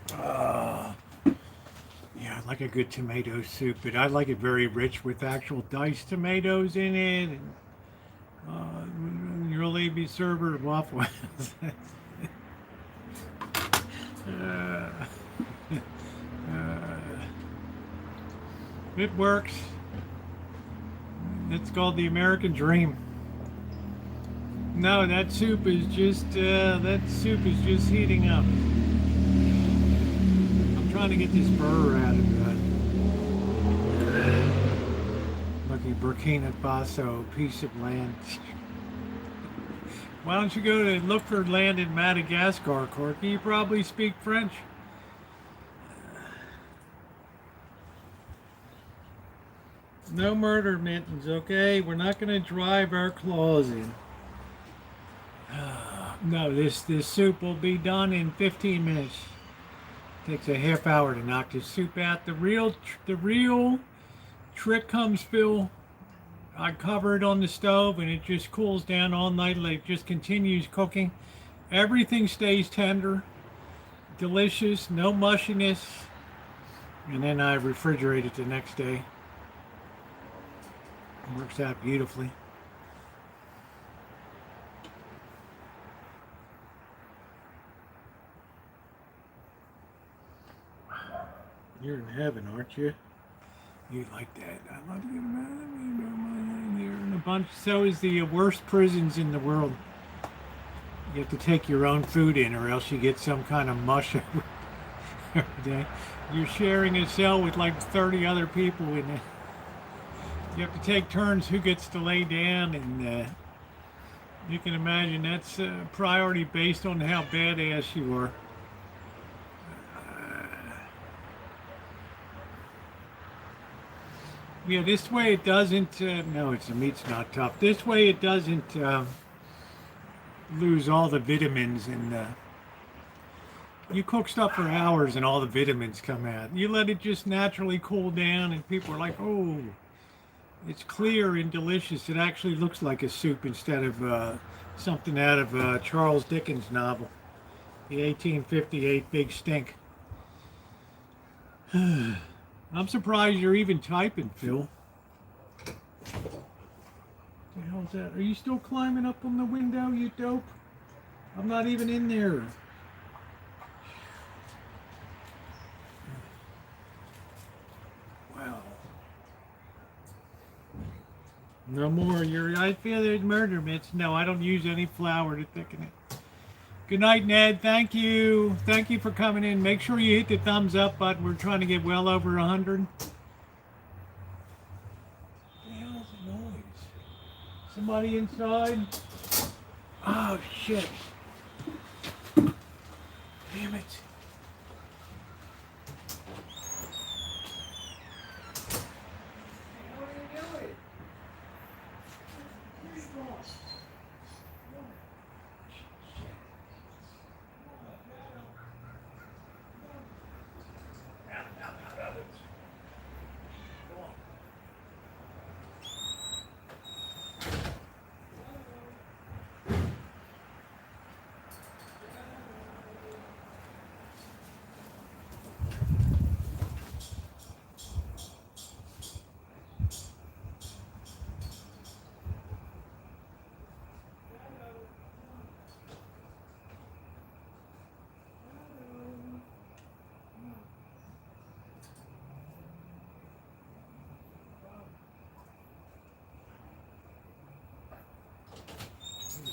Yeah, I like a good tomato soup, but I like it very rich with actual diced tomatoes in it, and really be served with waffles. uh, it works. It's called the American Dream. No, that soup is just heating up. I'm trying to get this burr out of it. Lucky Burkina Faso, piece of land. Why don't you go to look for land in Madagascar, Corky? You probably speak French. No murder mittens, okay? We're not going to drive our claws in. No, this soup will be done in 15 minutes. Takes a half hour to knock this soup out. The real trick comes, Phil. I cover it on the stove and it just cools down all night. Like it just continues cooking. Everything stays tender, delicious, no mushiness. And then I refrigerate it the next day. It works out beautifully. You're in heaven, aren't you? You like that. I love you, man. You're in a bunch. So is the worst prisons in the world. You have to take your own food in, or else you get some kind of mush every day. You're sharing a cell with like 30 other people in it. You have to take turns who gets to lay down, and you can imagine that's a priority based on how badass you are. Yeah, this way it doesn't, no, the meat's not tough. This way it doesn't lose all the vitamins, and you cook stuff for hours and all the vitamins come out. You let it just naturally cool down and people are like, oh, it's clear and delicious. It actually looks like a soup instead of something out of a Charles Dickens novel, the 1858 Big Stink. I'm surprised you're even typing, Phil. What the hell's that? Are you still climbing up on the window, you dope? I'm not even in there. Wow. No more. I feel there's murder mitts. No, I don't use any flour to thicken it. Good night, Ned. Thank you. Thank you for coming in. Make sure you hit the thumbs up button. We're trying to get well over 100. What the hell's the noise? Somebody inside? Oh, shit. Damn it. What are you doing? Where's Ross?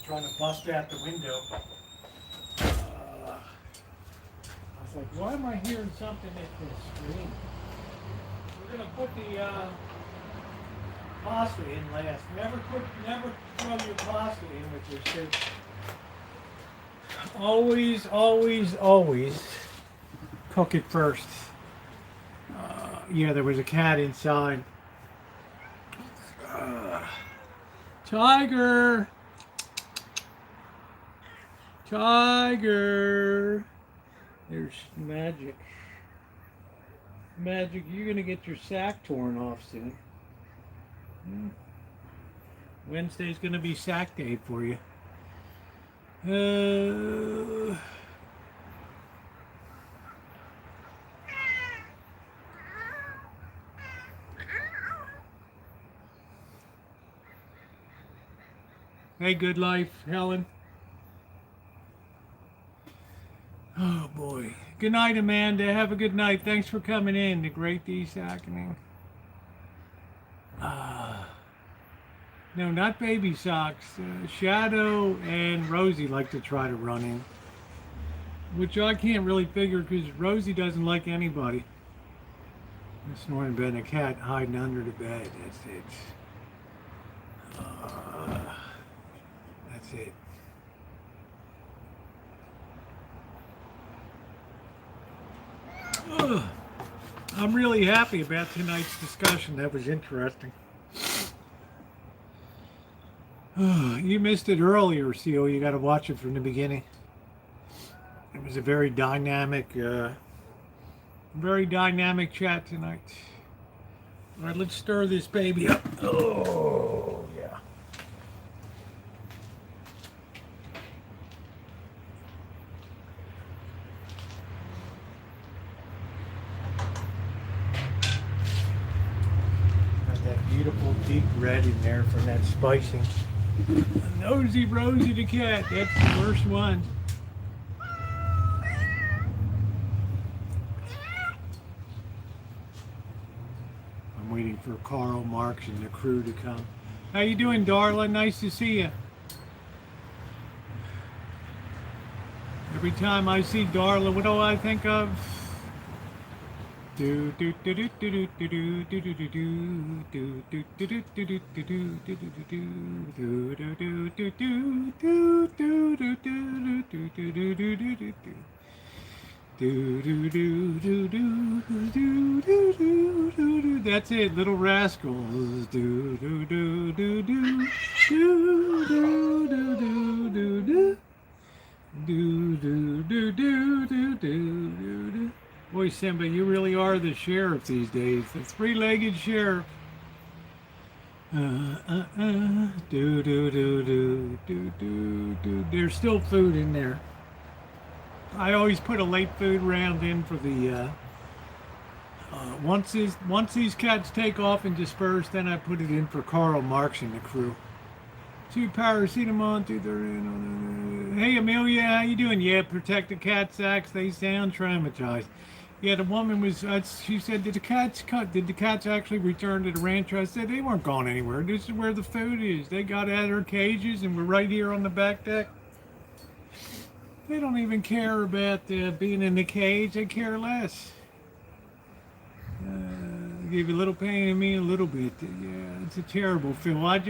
trying to bust out the window. I was like, why am I hearing something at the screen? We're gonna put the pasta in last. Never throw your pasta in with your soup. Always, always, always cook it first. Yeah, there was a cat inside. Tiger! Tiger! There's Magic. Magic, you're gonna get your sack torn off soon. Wednesday's gonna be sack day for you. Hey, good life, Helen. Oh boy. Good night, Amanda. Have a good night. Thanks for coming in. The great desacking. No, not baby socks. Shadow and Rosie like to try to run in, which I can't really figure because Rosie doesn't like anybody. This morning been a cat hiding under the bed. That's it. That's it. Ugh. I'm really happy about tonight's discussion. That was interesting. You missed it earlier, CO. You got to watch it from the beginning. It was a very dynamic chat tonight. All right, let's stir this baby up. Oh, yeah. Got that beautiful deep red in there from that spicing. Nosy Rosie the cat, that's the worst one. I'm waiting for Karl Marx and the crew to come. How you doing, Darla? Nice to see you. Every time I see Darla, what do I think of? Do do do do do do do do do do do do do do do do do do. That's it, Little Rascals. Do do do do do do do do do do do do do do do do. Boy, Simba, you really are the sheriff these days. The three-legged sheriff. Do do do do do do do. There's still food in there. I always put a late food round in for the. Once these cats take off and disperse, then I put it in for Karl Marx and the crew. 2 paracetamol, 2 Hey Amelia, how you doing? Yeah, protect the cat sacks. They sound traumatized. Yeah, the woman was. She said, "Did the cats actually return to the rancho?" I said, "They weren't going anywhere. This is where the food is. They got out of their cages and we're right here on the back deck. They don't even care about being in the cage. They care less. Gave you a little pain in me, a little bit. Yeah, it's a terrible feel. I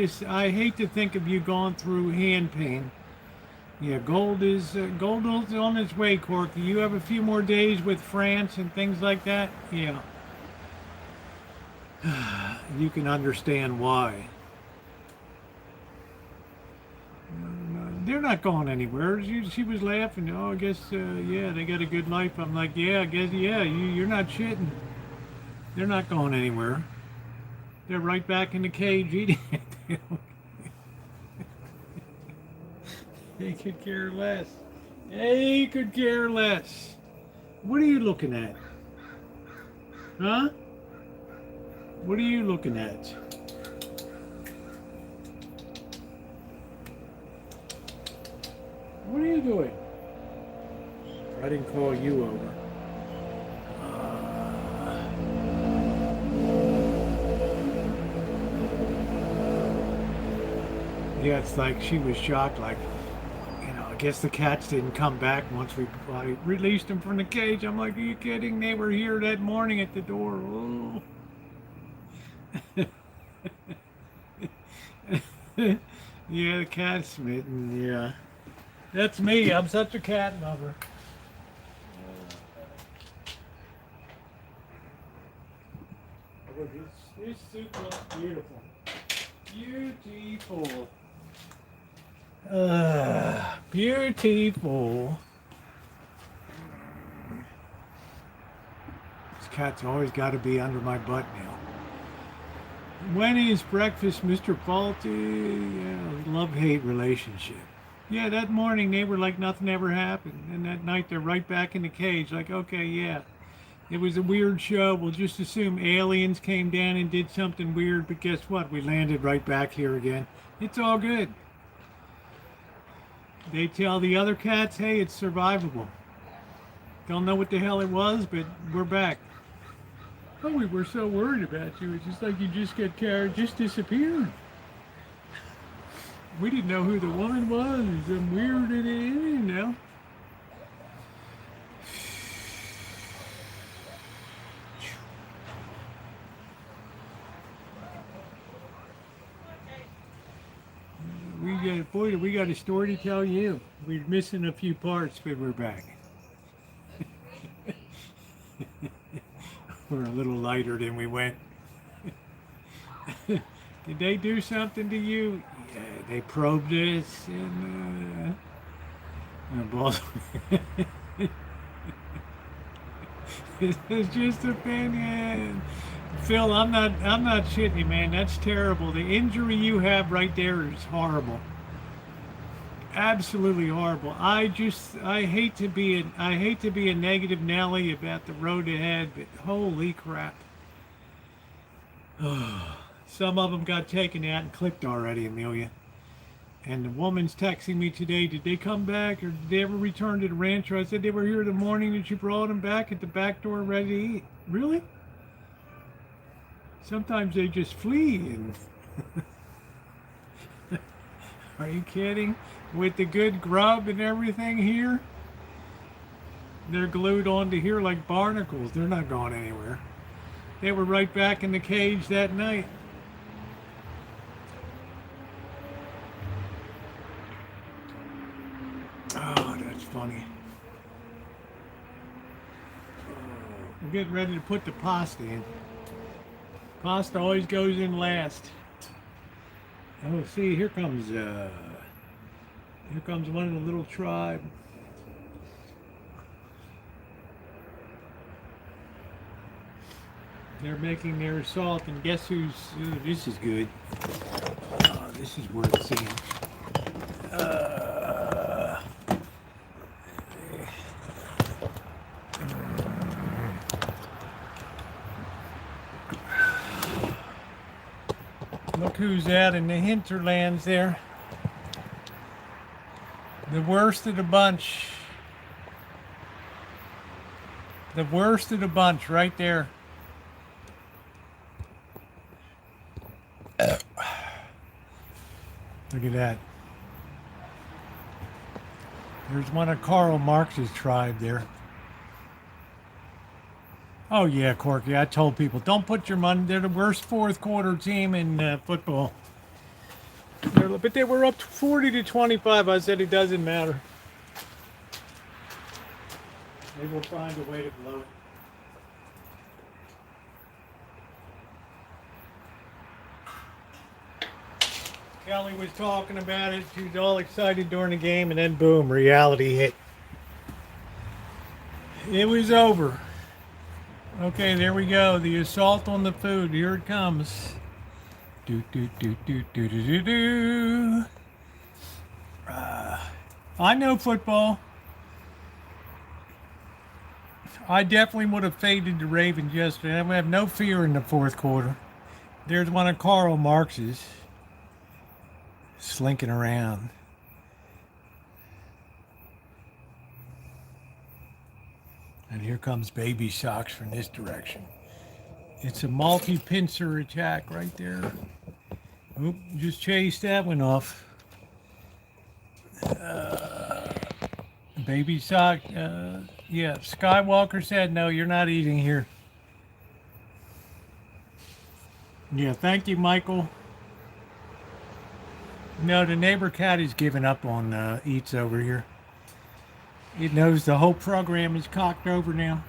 hate to think of you going through hand pain. Yeah, gold is on its way, Corky. You have a few more days with France and things like that. Yeah, you can understand why. They're not going anywhere. She was laughing. Oh, I guess yeah, they got a good life. I'm like, yeah, I guess yeah. You're not shitting. They're not going anywhere. They're right back in the cage eating. They could care less. They could care less. What are you looking at? Huh? What are you looking at? What are you doing? I didn't call you over. Yeah, it's like she was shocked, like, I guess the cats didn't come back once I released them from the cage. I'm like, are you kidding? They were here that morning at the door. Oh. Yeah, the cat's smitten. Yeah. That's me. I'm such a cat lover. Oh, this suit looks beautiful. Beautiful. Beautiful. This cat's always got to be under my butt now. When is breakfast, Mr. Faulty? Yeah, love-hate relationship. Yeah, that morning they were like nothing ever happened. And that night they're right back in the cage. Like, okay, yeah, it was a weird show. We'll just assume aliens came down and did something weird. But guess what? We landed right back here again. It's all good. They tell the other cats, hey, it's survivable. Don't know what the hell it was, but we're back. Oh, we were so worried about you. It's just like you just got carried, just disappeared. We didn't know who the woman was. I'm weirded in, We got a story to tell you. We're missing a few parts, but we're back. We're a little lighter than we went. Did they do something to you? Yeah, they probed us and balls. It's just opinion. Phil, I'm not shitting you, man. That's terrible. The injury you have right there is horrible. Absolutely horrible. I hate to be a negative Nelly about the road ahead, but holy crap. Some of them got taken out and clipped already, Amelia. And the woman's texting me today, did they come back or did they ever return to the Rancho? I said they were here the morning that you brought them back at the back door ready to eat. Really? Sometimes they just flee. And are you kidding? With the good grub and everything here, they're glued onto here like barnacles. They're not going anywhere. They were right back in the cage that night. Oh, that's funny. I'm getting ready to put the pasta in. Pasta always goes in last. Oh, see, here comes one of the little tribe. They're making their assault, and guess who's... Ooh, this is good. Oh, this is worth seeing. Look who's out in the hinterlands there. The worst of the bunch. The worst of the bunch right there. Look at that. There's one of Karl Marx's tribe there. Oh yeah, Corky, I told people, don't put your money, they're the worst fourth quarter team in football. But they were up 40-25. I said it doesn't matter. They will find a way to blow it. Kelly was talking about it. She was all excited during the game, and then boom, reality hit. It was over. Okay, there we go. The assault on the food. Here it comes. Do do do do do do do do. I know football. I definitely would have faded the Ravens yesterday. I would have no fear in the fourth quarter. There's one of Karl Marx's slinking around. And here comes Baby Socks from this direction. It's a multi-pincer attack right there. Oop, just chased that one off. Baby Sock, yeah, Skywalker said, no, you're not eating here. Yeah, thank you, Michael. No, the neighbor cat is giving up on eats over here. It knows the whole program is cocked over now.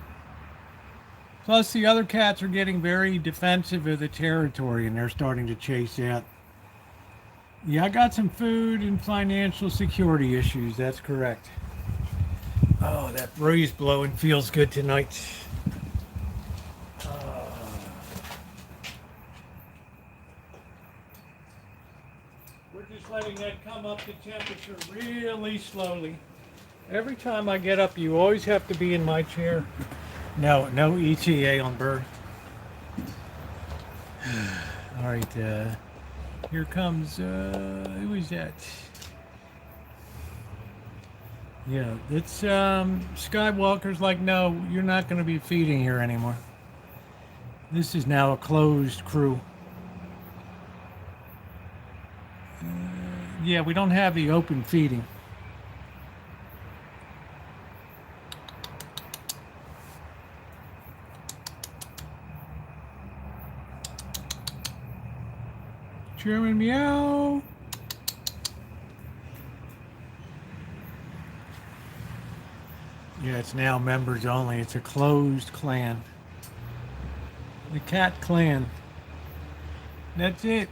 Plus, the other cats are getting very defensive of the territory and they're starting to chase out. Yeah, I got some food and financial security issues. That's correct. Oh, that breeze blowing feels good tonight. We're just letting that come up to temperature really slowly. Every time I get up, you always have to be in my chair. No, no ETA on bird. All right, here comes, who is that? Yeah, it's, Skywalker's like, no, you're not going to be feeding here anymore. This is now a closed crew. Yeah, we don't have the open feeding. Chairman Meow. Yeah, it's now members only. It's a closed clan. The cat clan. That's it.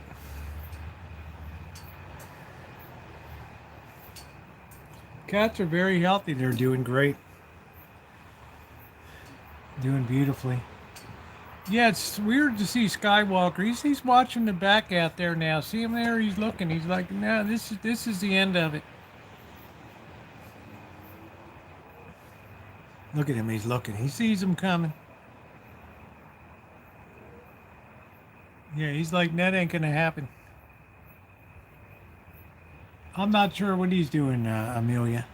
Cats are very healthy. They're doing great. Doing beautifully. Yeah, it's weird to see Skywalker. He's watching the back out there now. See him there? He's looking. He's like, no, this is the end of it. Look at him. He's looking. He sees him coming. Yeah, he's like, that ain't gonna happen. I'm not sure what he's doing, Amelia.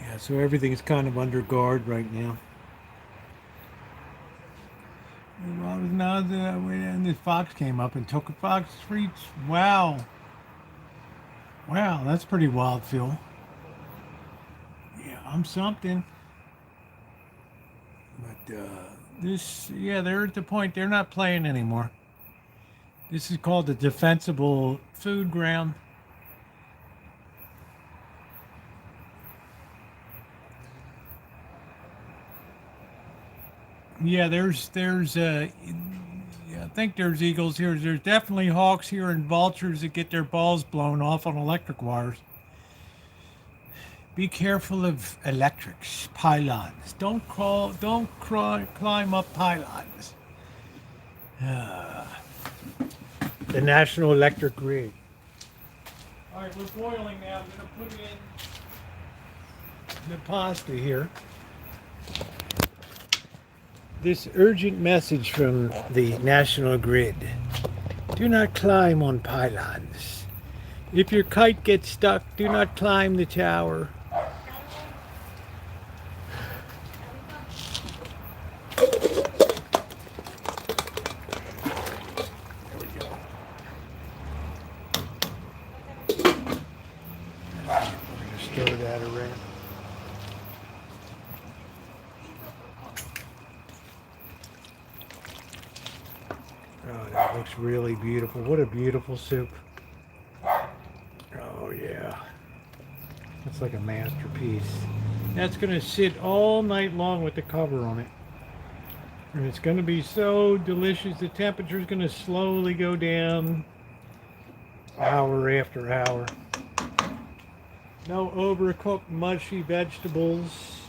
Yeah, so everything's kind of under guard right now. Well, now when the fox came up and took a fox treats. Wow. Wow, that's pretty wild, Phil. Yeah, I'm something. But yeah, they're at the point they're not playing anymore. This is called the defensible food ground. Yeah, yeah, I think there's eagles here. There's definitely hawks here and vultures that get their balls blown off on electric wires. Be careful of electrics, pylons. Don't climb up pylons. The National Electric Grid. All right, we're boiling now. I'm going to put in the pasta here. This urgent message from the National Grid. Do not climb on pylons. If your kite gets stuck, do not climb the tower. There we go. We're going to stir that around. Oh, that looks really beautiful. What a beautiful soup. Oh, yeah. That's like a masterpiece. That's going to sit all night long with the cover on it. And it's going to be so delicious. The temperature is going to slowly go down hour after hour. No overcooked, mushy vegetables.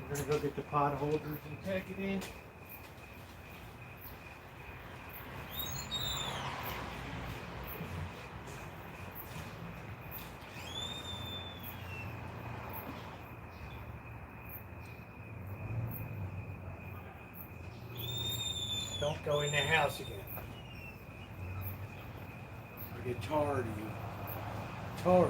We're going to go get the pot holders and take it in. Don't go in the house again. I'll get tired of you. Tar.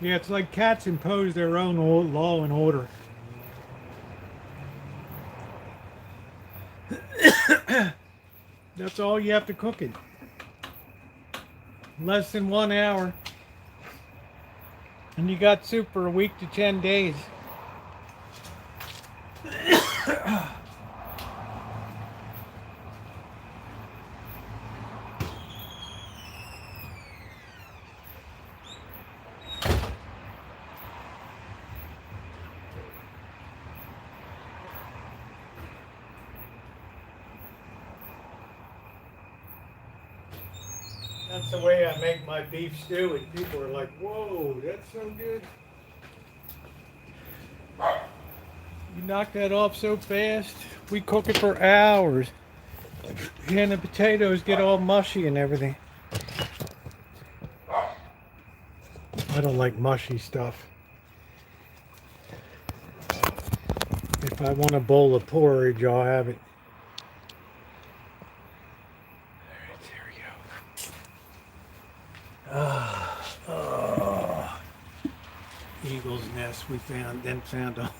Yeah, it's like cats impose their own law and order. That's all you have to cook it. Less than 1 hour. And you got soup for a week to 10 days. That's the way I make my beef stew, and people are like, whoa, that's so good. You knock that off so fast. We cook it for hours. And the potatoes get all mushy and everything. I don't like mushy stuff. If I want a bowl of porridge, I'll have it. Alright, there we go. Oh. Eagle's nest we found, then found a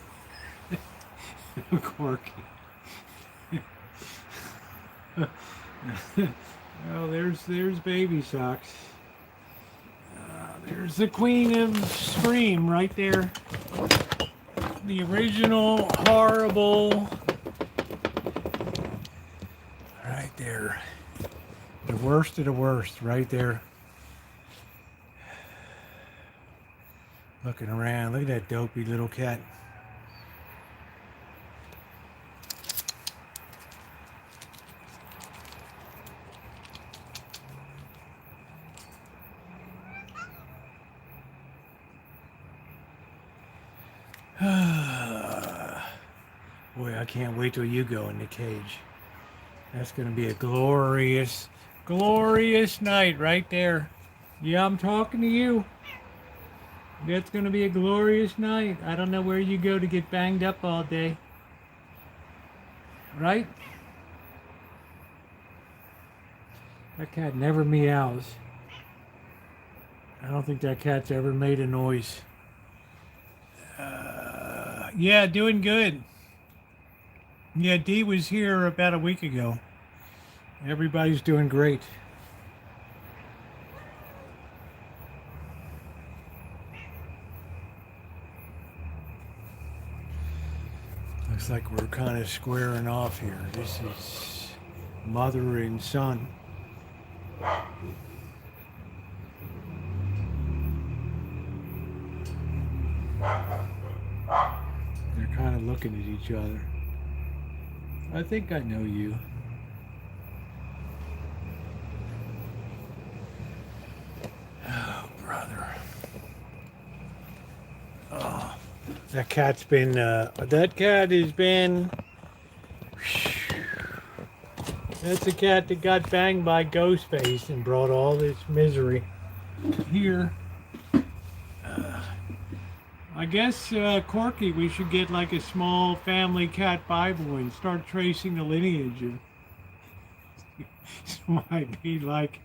corky. Oh, there's baby socks. There's the queen of Scream right there. The original horrible. Right there. The worst of the worst right there. Looking around. Look at that dopey little cat. Boy, I can't wait till you go in the cage. That's going to be a glorious, glorious night right there. Yeah, I'm talking to you. That's going to be a glorious night. I don't know where you go to get banged up all day. Right? That cat never meows. I don't think that cat's ever made a noise. Yeah, doing good. Yeah, Dee was here about a week ago. Everybody's doing great. Looks like we're kind of squaring off here. This is mother and son. They're kind of looking at each other. I think I know you. Oh, brother. Oh, that cat's been, that cat has been, that's a cat that got banged by Ghostface and brought all this misery here. I guess, Corky, we should get like a small family cat Bible and start tracing the lineage of. So might be like,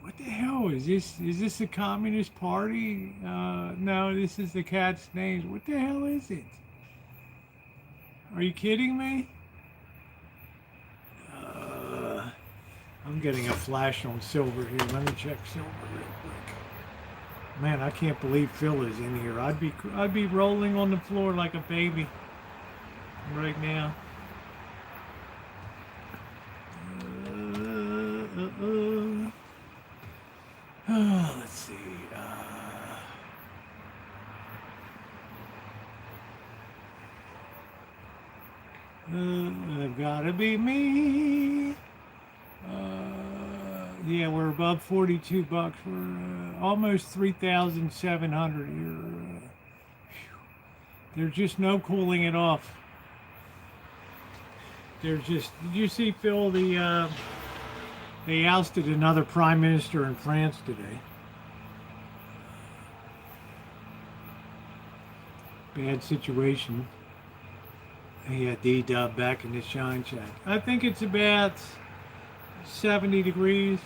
what the hell is this? Is this the Communist Party? No, this is the cat's name. What the hell is it? Are you kidding me? I'm getting a flash on Silver here. Let me check Silver real quick. Man, I can't believe Phil is in here. I'd be rolling on the floor like a baby right now. Oh, let's see. Gotta be me. Yeah, we're above 42 bucks. We're almost 3,700 here. There's just no cooling it off. There's just, did you see, Phil, they ousted another prime minister in France today. bad situation. Yeah, D-Dub back in the Shine Shack. I think it's about 70 degrees.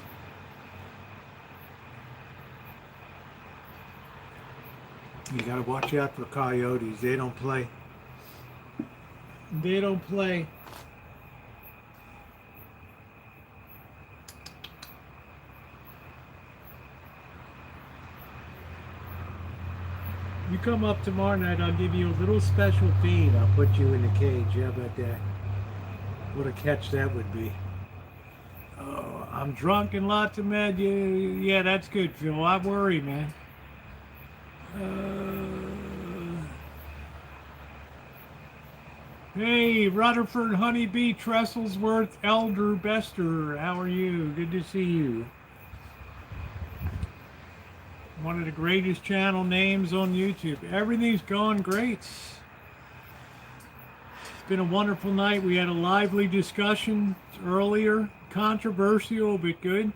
You gotta watch out for coyotes. They don't play. They don't play. You come up tomorrow night, I'll give you a little special feed. I'll put you in the cage. How about that? What a catch that would be. Oh, I'm drunk and lots of mad. Yeah, that's good, Phil. I worry, man. Hey, Rutherford, Honeybee, Trestlesworth, Elder, Bester. How are you? Good to see you. One of the greatest channel names on YouTube. Everything's going great. It's been a wonderful night. We had a lively discussion earlier. Controversial, but good.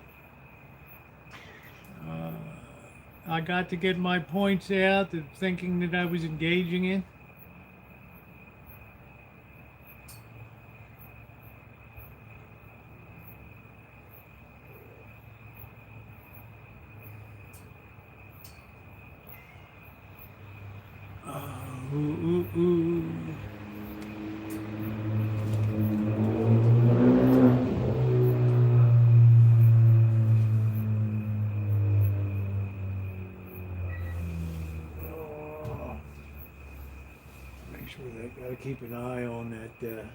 I got to get my points out, the thinking that I was engaging in. Ooh. Make sure they gotta keep an eye on that.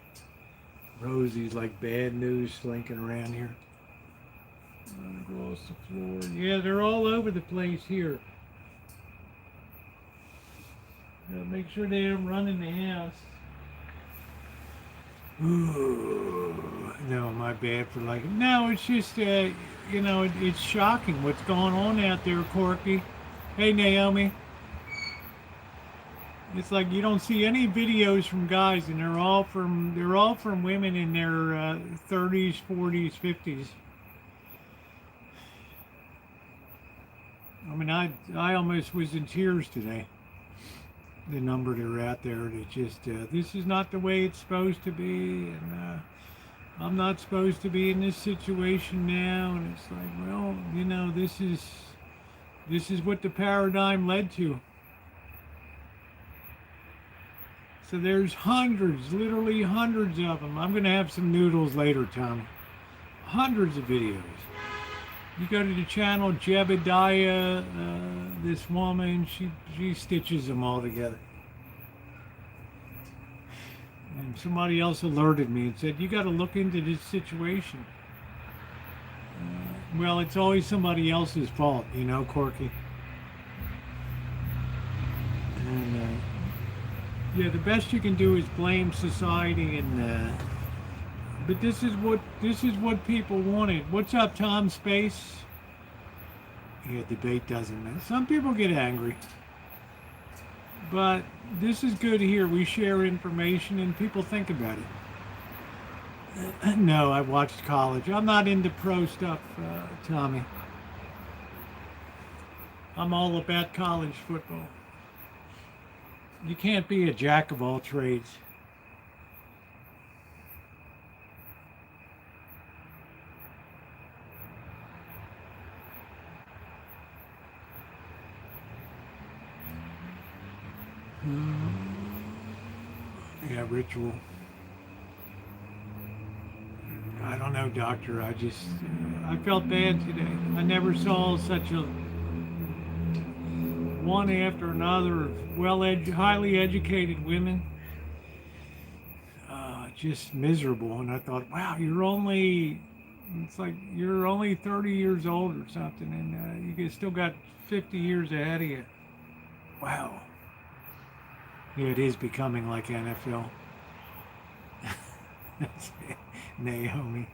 Rosie's like bad news slinking around here. Across the floor. Yeah, they're all over the place here. Make sure they don't run in the house. Ooh, no, my bad for like. No, it's just, it's shocking what's going on out there, Corky. Hey, Naomi. It's like you don't see any videos from guys, and they're all from women in their 30s, 40s, 50s. I mean, I almost was in tears today. The number that are out there that just this is not the way it's supposed to be, and I'm not supposed to be in this situation now, and it's like, well, this is what the paradigm led to. So there's hundreds, literally hundreds of them. I'm gonna have some noodles later, Tommy. Hundreds of videos. You go to the channel Jebediah, this woman, she stitches them all together. And somebody else alerted me and said, you got to look into this situation. Well, it's always somebody else's fault, Corky. And yeah, the best you can do is blame society, and but this is what people wanted. What's up, Tom Space? Yeah, debate doesn't matter. Some people get angry, but this is good here. We share information and people think about it. No, I watched college. I'm not into pro stuff, Tommy. I'm all about college football. You can't be a jack of all trades. Yeah, ritual. I don't know, doctor. I felt bad today. I never saw such a one after another of highly educated women. Just miserable. And I thought, wow, it's like you're only 30 years old or something, and you still got 50 years ahead of you. Wow. Yeah, it is becoming like NFL. Naomi.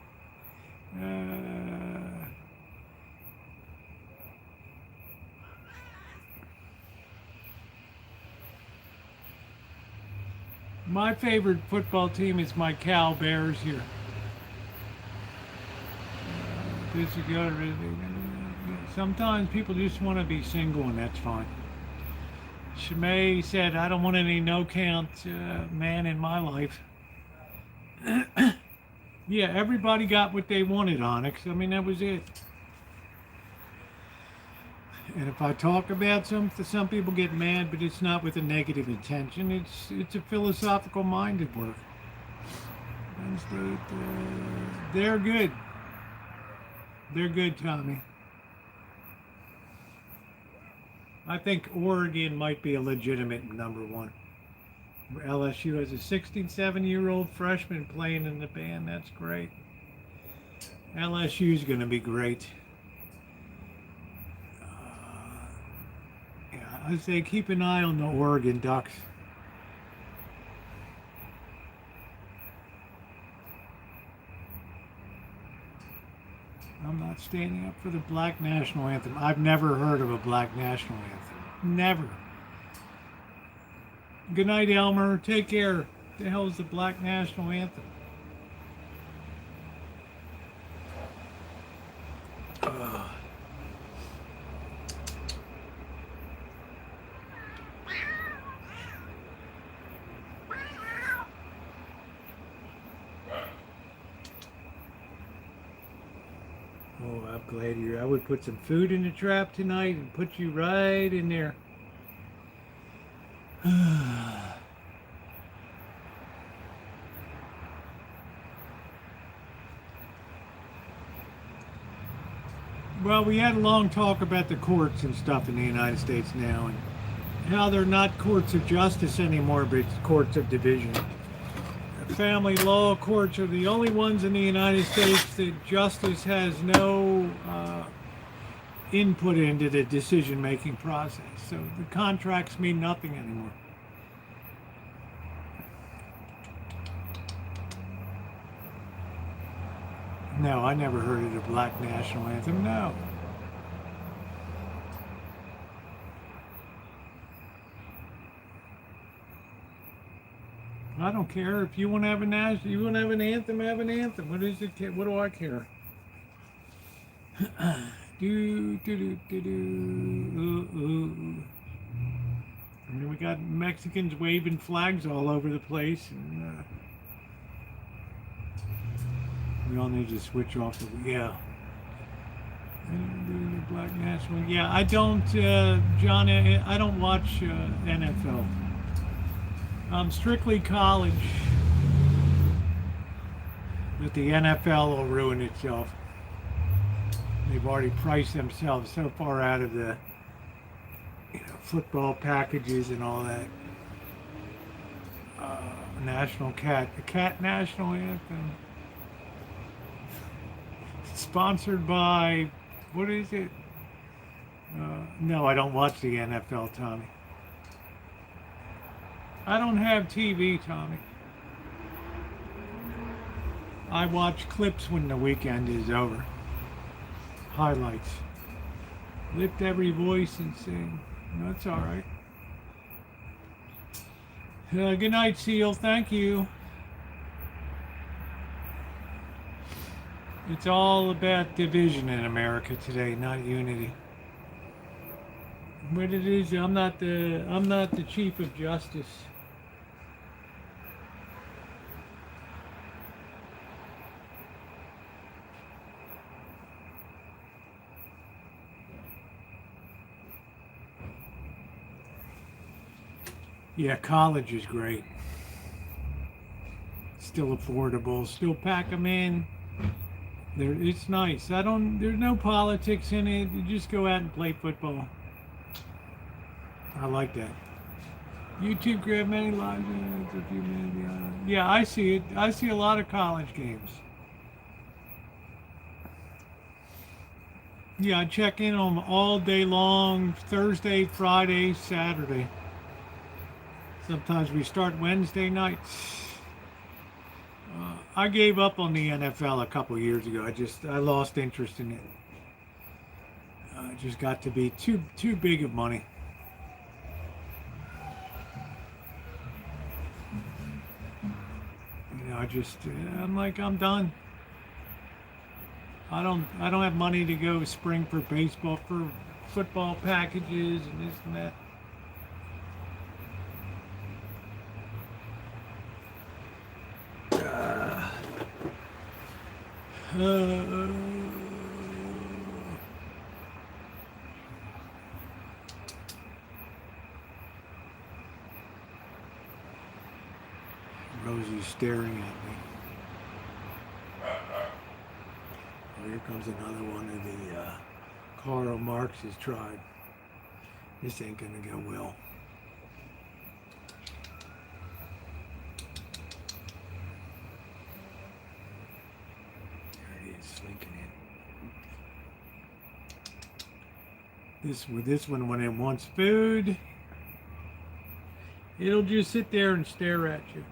My favorite football team is my Cal Bears here. Sometimes people just want to be single, and that's fine. Shimei said, I don't want any no-count man in my life. Yeah, everybody got what they wanted, Onyx. I mean, that was it. And if I talk about something, some people get mad, but it's not with a negative intention. It's a philosophical minded work. They're good. They're good, Tommy. I think Oregon might be a legitimate number one. LSU has a 67-year-old freshman playing in the band. That's great. LSU's going to be great. Yeah, I say keep an eye on the Oregon Ducks. I'm not standing up for the Black National Anthem. I've never heard of a Black National Anthem. Never. Good night, Elmer. Take care. The hell is the Black National Anthem? Oh, I'm glad you're. I would put some food in the trap tonight and put you right in there. Well, we had a long talk about the courts and stuff in the United States now, and how they're not courts of justice anymore, but courts of division. Family law courts are the only ones in the United States that justice has no input into the decision-making process. So the contracts mean nothing anymore. No, I never heard of the Black National Anthem, no. I don't care. If you want to have an anthem, have an anthem. What is it? What do I care? do do do do do. I mean, we got Mexicans waving flags all over the place, and we all need to switch off the the Black National. Yeah, I don't, John. I don't watch NFL. Strictly college, but the NFL will ruin itself. They've already priced themselves so far out of the football packages and all that. The Cat National Anthem, sponsored by, what is it? No, I don't watch the NFL, Tommy. I don't have TV, Tommy. I watch clips when the weekend is over. Highlights. Lift every voice and sing. That's all right. Good night, Seal. Thank you. It's all about division in America today, not unity. But it is. I'm not the Chief of Justice. Yeah, college is great. Still affordable. Still pack them in. It's nice. There's no politics in it. You just go out and play football. I like that. YouTube grab many lives. Yeah, I see it. I see a lot of college games. Yeah, I check in on them all day long. Thursday, Friday, Saturday. Sometimes we start Wednesday nights. I gave up on the NFL a couple years ago. I lost interest in it. It just got to be too big of money. I'm like, I'm done. I don't have money to go spring for baseball, for football packages and this and that. Rosie's staring at me. Oh, here comes another one of the Karl Marx's tribe. This ain't gonna go well. There it is, slinking in. This one, when it wants food, it'll just sit there and stare at you.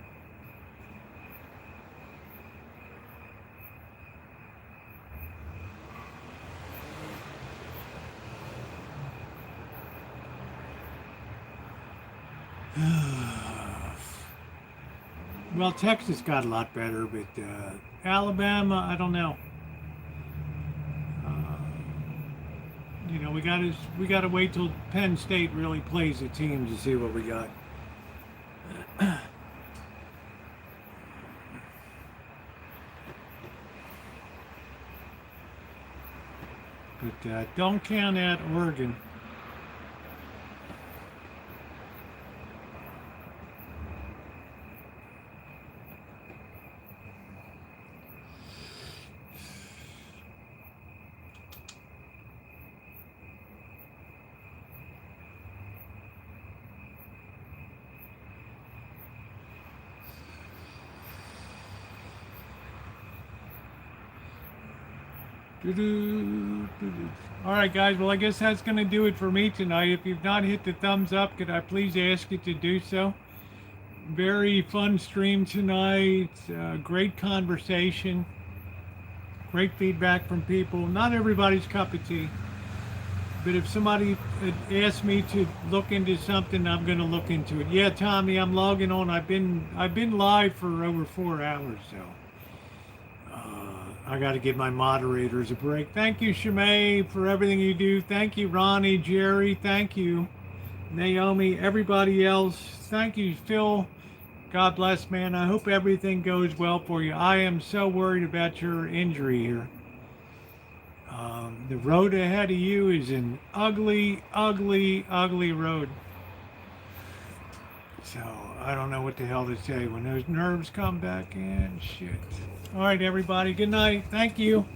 Well, Texas got a lot better, but Alabama, I don't know. You know, we gotta wait till Penn State really plays the team to see what we got. But don't count out Oregon. All right, guys. Well, I guess that's going to do it for me tonight. If you've not hit the thumbs up, could I please ask you to do so? Very fun stream tonight. Great conversation. Great feedback from people. Not everybody's cup of tea. But if somebody asked me to look into something, I'm going to look into it. Yeah, Tommy, I'm logging on. I've been live for over 4 hours, so. I got to give my moderators a break. Thank you, Shimei, for everything you do. Thank you, Ronnie, Jerry. Thank you, Naomi, everybody else. Thank you, Phil. God bless, man. I hope everything goes well for you. I am so worried about your injury here. The road ahead of you is an ugly, ugly, ugly road. So I don't know what the hell to say when those nerves come back in. Shit. All right, everybody. Good night. Thank you.